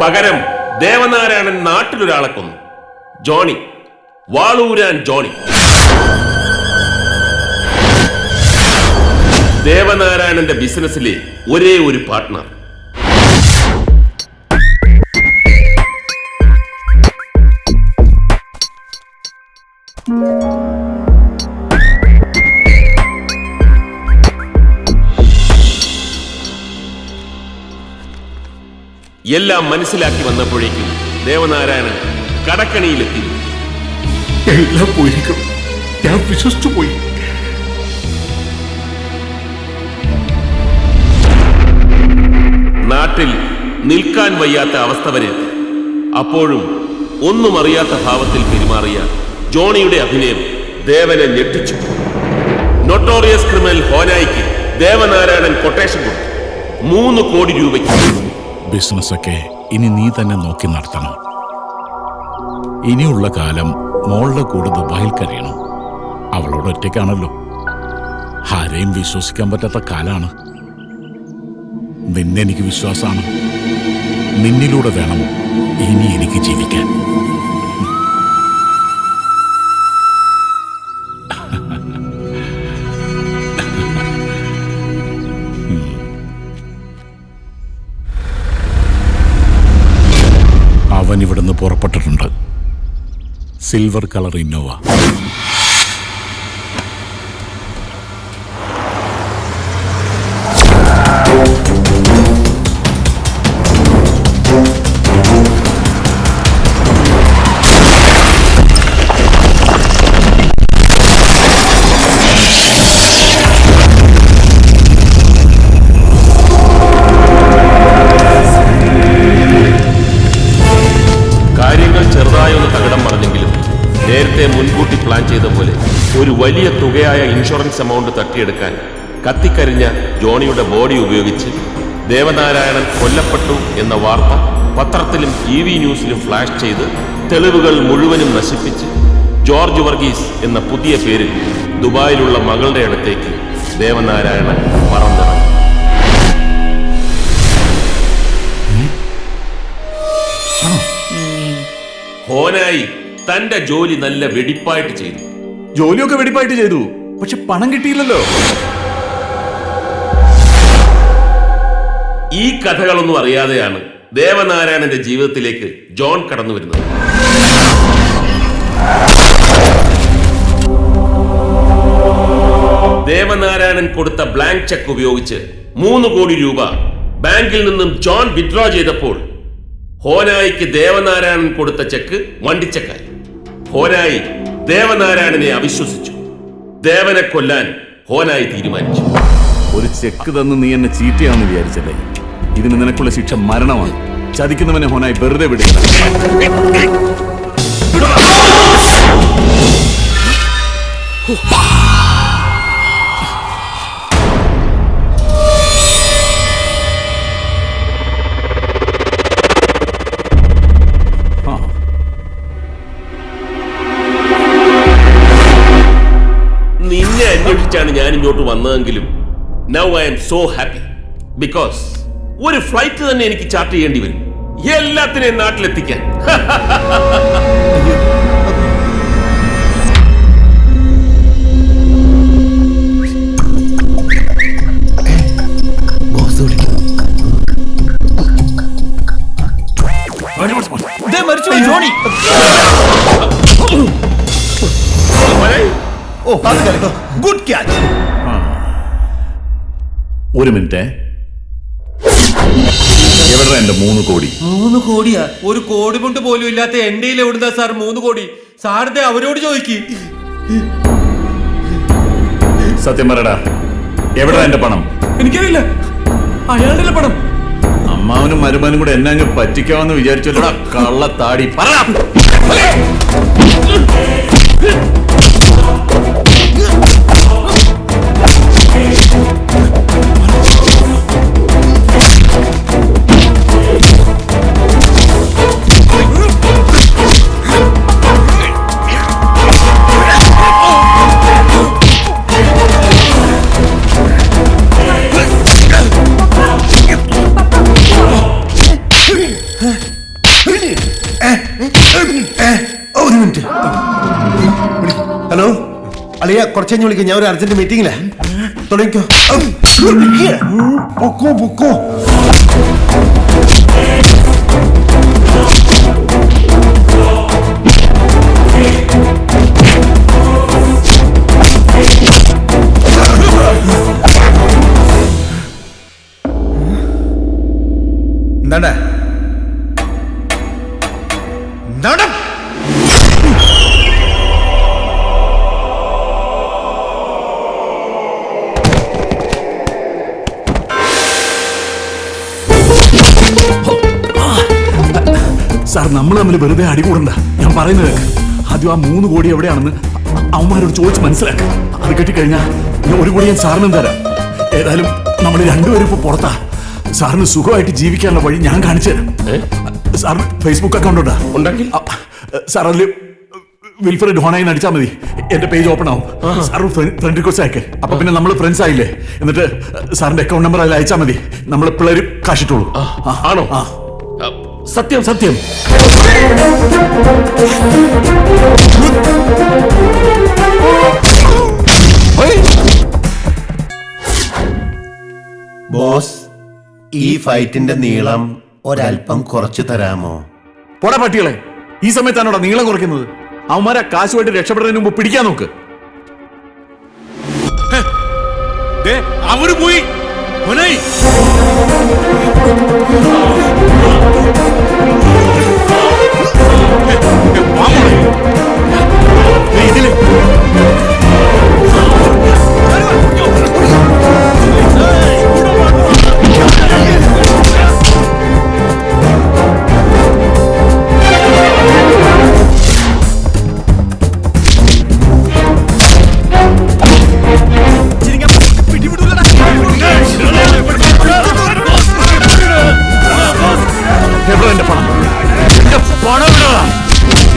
പകരം ദേവനാരായണൻ നാട്ടിലൊരാളെ കൊന്നു. Johnny, Valooran Johnny. ദേവനാരായണന്റെ ബിസിനസ്സിലെ ഒരേ ഒരു പാർട്ട്ണർ. എല്ലാം മനസ്സിലാക്കി വന്നപ്പോഴേക്കും ദേവനാരായണൻ കടക്കണിയിലെത്തി. എല്ലാം പോയിരിക്കും. ഞാൻ വിശ്വസിച്ചു പോയി. നാട്ടിൽ നിൽക്കാൻ വയ്യാത്ത അവസ്ഥ വരെ എത്തി. അപ്പോഴും ഒന്നും അറിയാത്ത ഭാവത്തിൽ പെരുമാറിയ ജോണിയുടെ അഭിനയം ദേവനെ ഞെട്ടിച്ചു. നൊട്ടോറിയസ് ക്രിമിനൽ ഹോനായിക്ക് ദേവനാരായണൻ കൊട്ടേഷൻ കൊടുത്തു 3 കോടി രൂപയ്ക്ക്. ബിസിനസ്സൊക്കെ ഇനി നീ തന്നെ നോക്കി നടത്തണം. ഇനിയുള്ള കാലം മോളുടെ കൂടെ ദുബായിൽ കഴിയണം. അവളോട് ഒറ്റയ്ക്കാണല്ലോ. ആരെയും വിശ്വസിക്കാൻ പറ്റാത്ത കാലാണ്. നിന്നെ എനിക്ക് വിശ്വാസമാണ്. നിന്നിലൂടെ വേണം ഇനി എനിക്ക് ജീവിക്കാൻ. അവൻ ഇവിടുന്ന് പുറപ്പെട്ടിട്ടുണ്ട്. Silver colour Innova. നേരത്തെ മുൻകൂട്ടി പ്ലാൻ ചെയ്ത പോലെ ഒരു വലിയ തുകയായ ഇൻഷുറൻസ് എമൗണ്ട് തട്ടിയെടുക്കാൻ കത്തിക്കരിഞ്ഞ ജോണിയുടെ ബോഡി ഉപയോഗിച്ച് ദേവനാരായണൻ കൊല്ലപ്പെട്ടു എന്ന വാർത്ത പത്രത്തിലും TV ന്യൂസിലും ഫ്ലാഷ് ചെയ്ത് തെളിവുകൾ മുഴുവനും നശിപ്പിച്ച് ജോർജ് വർഗീസ് എന്ന പുതിയ പേരിൽ ദുബായിലുള്ള മകളുടെ അടുത്തേക്ക് ദേവനാരായണൻ പറന്നിറങ്ങി. ഹോനായി തന്റെ ജോലി നല്ല വെടിപ്പായിട്ട് ചെയ്തു. ജോലിയൊക്കെ വെടിപ്പായിട്ട് ചെയ്തു. പക്ഷെ പണം കിട്ടിയില്ലല്ലോ. ഈ കഥകളൊന്നും അറിയാതെയാണ് ദേവനാരായണന്റെ ജീവിതത്തിലേക്ക് ജോൺ കടന്നു വരുന്നത്. ദേവനാരായണൻ കൊടുത്ത ബ്ലാങ്ക് ചെക്ക് ഉപയോഗിച്ച് 3 കോടി രൂപ ബാങ്കിൽ നിന്നും ജോൺ വിഡ്രോ ചെയ്തപ്പോൾ ഹോനായിക്ക് ദേവനാരായണൻ കൊടുത്ത ചെക്ക് വണ്ടിച്ചെക്കായി. ഹോനായി ദേവനാരായണനെ അവിശ്വസിച്ചു. ദേവനെ കൊല്ലാൻ ഹോനായി തീരുമാനിച്ചു. ഒരു ചെക്ക് തന്ന് നീ എന്നെ ചീറ്റയാണെന്ന് വിചാരിച്ചല്ലേ? ഇതിന് നിനക്കുള്ള ശിക്ഷ മരണമാണ്. ചതിക്കുന്നവനെ ഹോനായി വെറുതെ വിടുക. നിന്നെ അന്വേഷിച്ചാണ് ഞാൻ ഇങ്ങോട്ട് വന്നതെങ്കിലും now I am so happy. Because ഒരു ഫ്ലൈറ്റ് തന്നെ എനിക്ക് ചാർട്ട് ചെയ്യേണ്ടി വരും എല്ലാത്തിനെയും നാട്ടിലെത്തിക്കാൻ. Good catch. ഒരു മിനിറ്റ്, എവിടെ എന്റെ 3 കോടി? 3 കോടിയാ? 1 കോടി കൊണ്ട് പോലും ഇല്ലാത്ത എന്റെ എവിടുന്നാ സാർ 3 കോടി? സാറിന്റെ അവരോട് ചോദിക്ക്. സത്യം പറയടാ, എവിടെ എന്റെ പണം? എനിക്കറിയില്ല, അയാളുടെ പണം. അമ്മാവനും മരുമാനും കൂടെ എന്നെ അങ്ങ് പറ്റിക്കാമെന്ന് വിചാരിച്ചല്ലോടാ കള്ളത്താടി. പറ. ഒരു മിനിറ്റ്. ഹലോ അളിയ, കുറച്ച് കഴിഞ്ഞ് വിളിക്കാം. ഞാൻ ഒരു അർജന്റ് മീറ്റിംഗിലാ. തുടങ്ങിക്കോ. പൊക്കോ പൊക്കോ. എന്താണ്ടാ എന്താണ്ടാ? സാർ, നമ്മൾ തമ്മിൽ വെറുതെ അടികൂടണ്ട. ഞാൻ പറയുന്നത് കേൾക്ക്. ആദ്യം ആ 3 കോടി എവിടെയാണെന്ന് അവന്മാരോട് ചോദിച്ച് മനസ്സിലാക്കുക. അത് കിട്ടിക്കഴിഞ്ഞാൽ 1 കോടി ഞാൻ സാറിനും തരാം. ഏതായാലും നമ്മൾ രണ്ടുപേരും ഇപ്പൊ പുറത്താ. സാറിന് സുഖമായിട്ട് ജീവിക്കാനുള്ള വഴി ഞാൻ കാണിച്ചു തരാം. സാറിന് ഫേസ്ബുക്ക് അക്കൗണ്ട് ഉണ്ടെങ്കിൽ സാർ അതിൽ വിൽഫ്രഡ് ഹോനായി അടിച്ചാൽ മതി. എന്റെ പേജ് ഓപ്പൺ ആവും. സാർ ഫ്രണ്ട് റിക്വസ്റ്റ് അയക്കേ. അപ്പൊ പിന്നെ നമ്മൾ ഫ്രണ്ട്സ് ആയില്ലേ. എന്നിട്ട് സാറിന്റെ അക്കൗണ്ട് നമ്പർ അതിൽ അയച്ചാൽ മതി. നമ്മൾ പിള്ളേരും കാശിട്ടുള്ളൂ. ആണോ? സത്യം സത്യം. ബോസ്, ഈ ഫൈറ്റിന്റെ നീളം ഒരല്പം കുറച്ചു തരാമോ? പോടാ പട്ടികളെ, ഈ സമയത്താണോടാ നീളം കുറയ്ക്കുന്നത്? അവന്മാരെ കാശുമായിട്ട് രക്ഷപ്പെടുന്നതിന് മുമ്പ് പിടിക്കാൻ നോക്ക്. അവര് പോയി.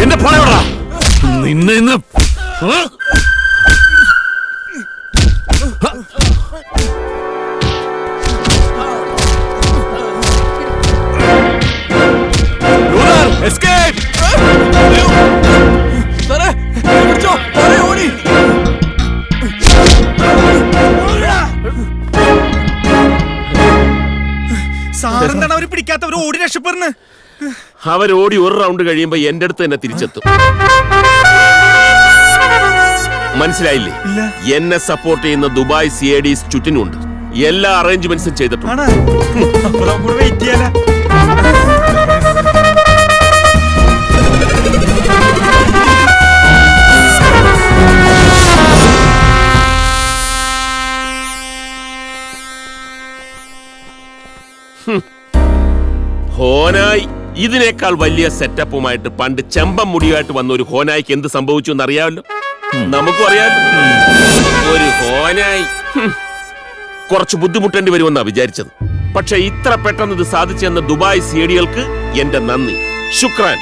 എന്റെ പണം എവിടാ? നിന്നെ ഇന്ന് പേടിക്കാത്തവർ ഓടി രക്ഷപ്പെടുന്നു. അവരോടി ഒരു റൗണ്ട് കഴിയുമ്പോ എന്റെ അടുത്ത് തന്നെ തിരിച്ചെത്തും. മനസ്സിലായില്ലേ? എന്നെ സപ്പോർട്ട് ചെയ്യുന്ന ദുബായ് CIDs ചുറ്റിനുണ്ട്. എല്ലാ അറേഞ്ച്മെന്റ്സും ചെയ്തിട്ടുണ്ട്. ഹോനായി ഇതിനേക്കാൾ വലിയ സെറ്റപ്പുമായിട്ട് പണ്ട് ചെമ്പം മുടിയായിട്ട് വന്ന ഒരു ഹോനായിക്ക് എന്ത് സംഭവിച്ചു എന്ന് അറിയാമല്ലോ. നമുക്കും അറിയാമല്ലോ. ഒരു ഹോനായി കുറച്ച് ബുദ്ധിമുട്ടേണ്ടി വരുമെന്നാ വിചാരിച്ചത്. പക്ഷെ ഇത്ര പെട്ടെന്ന് ഇത് സാധിച്ചെന്ന ദുബായ് CIDകൾക്ക് എന്റെ നന്ദി. ശുക്രാൻ.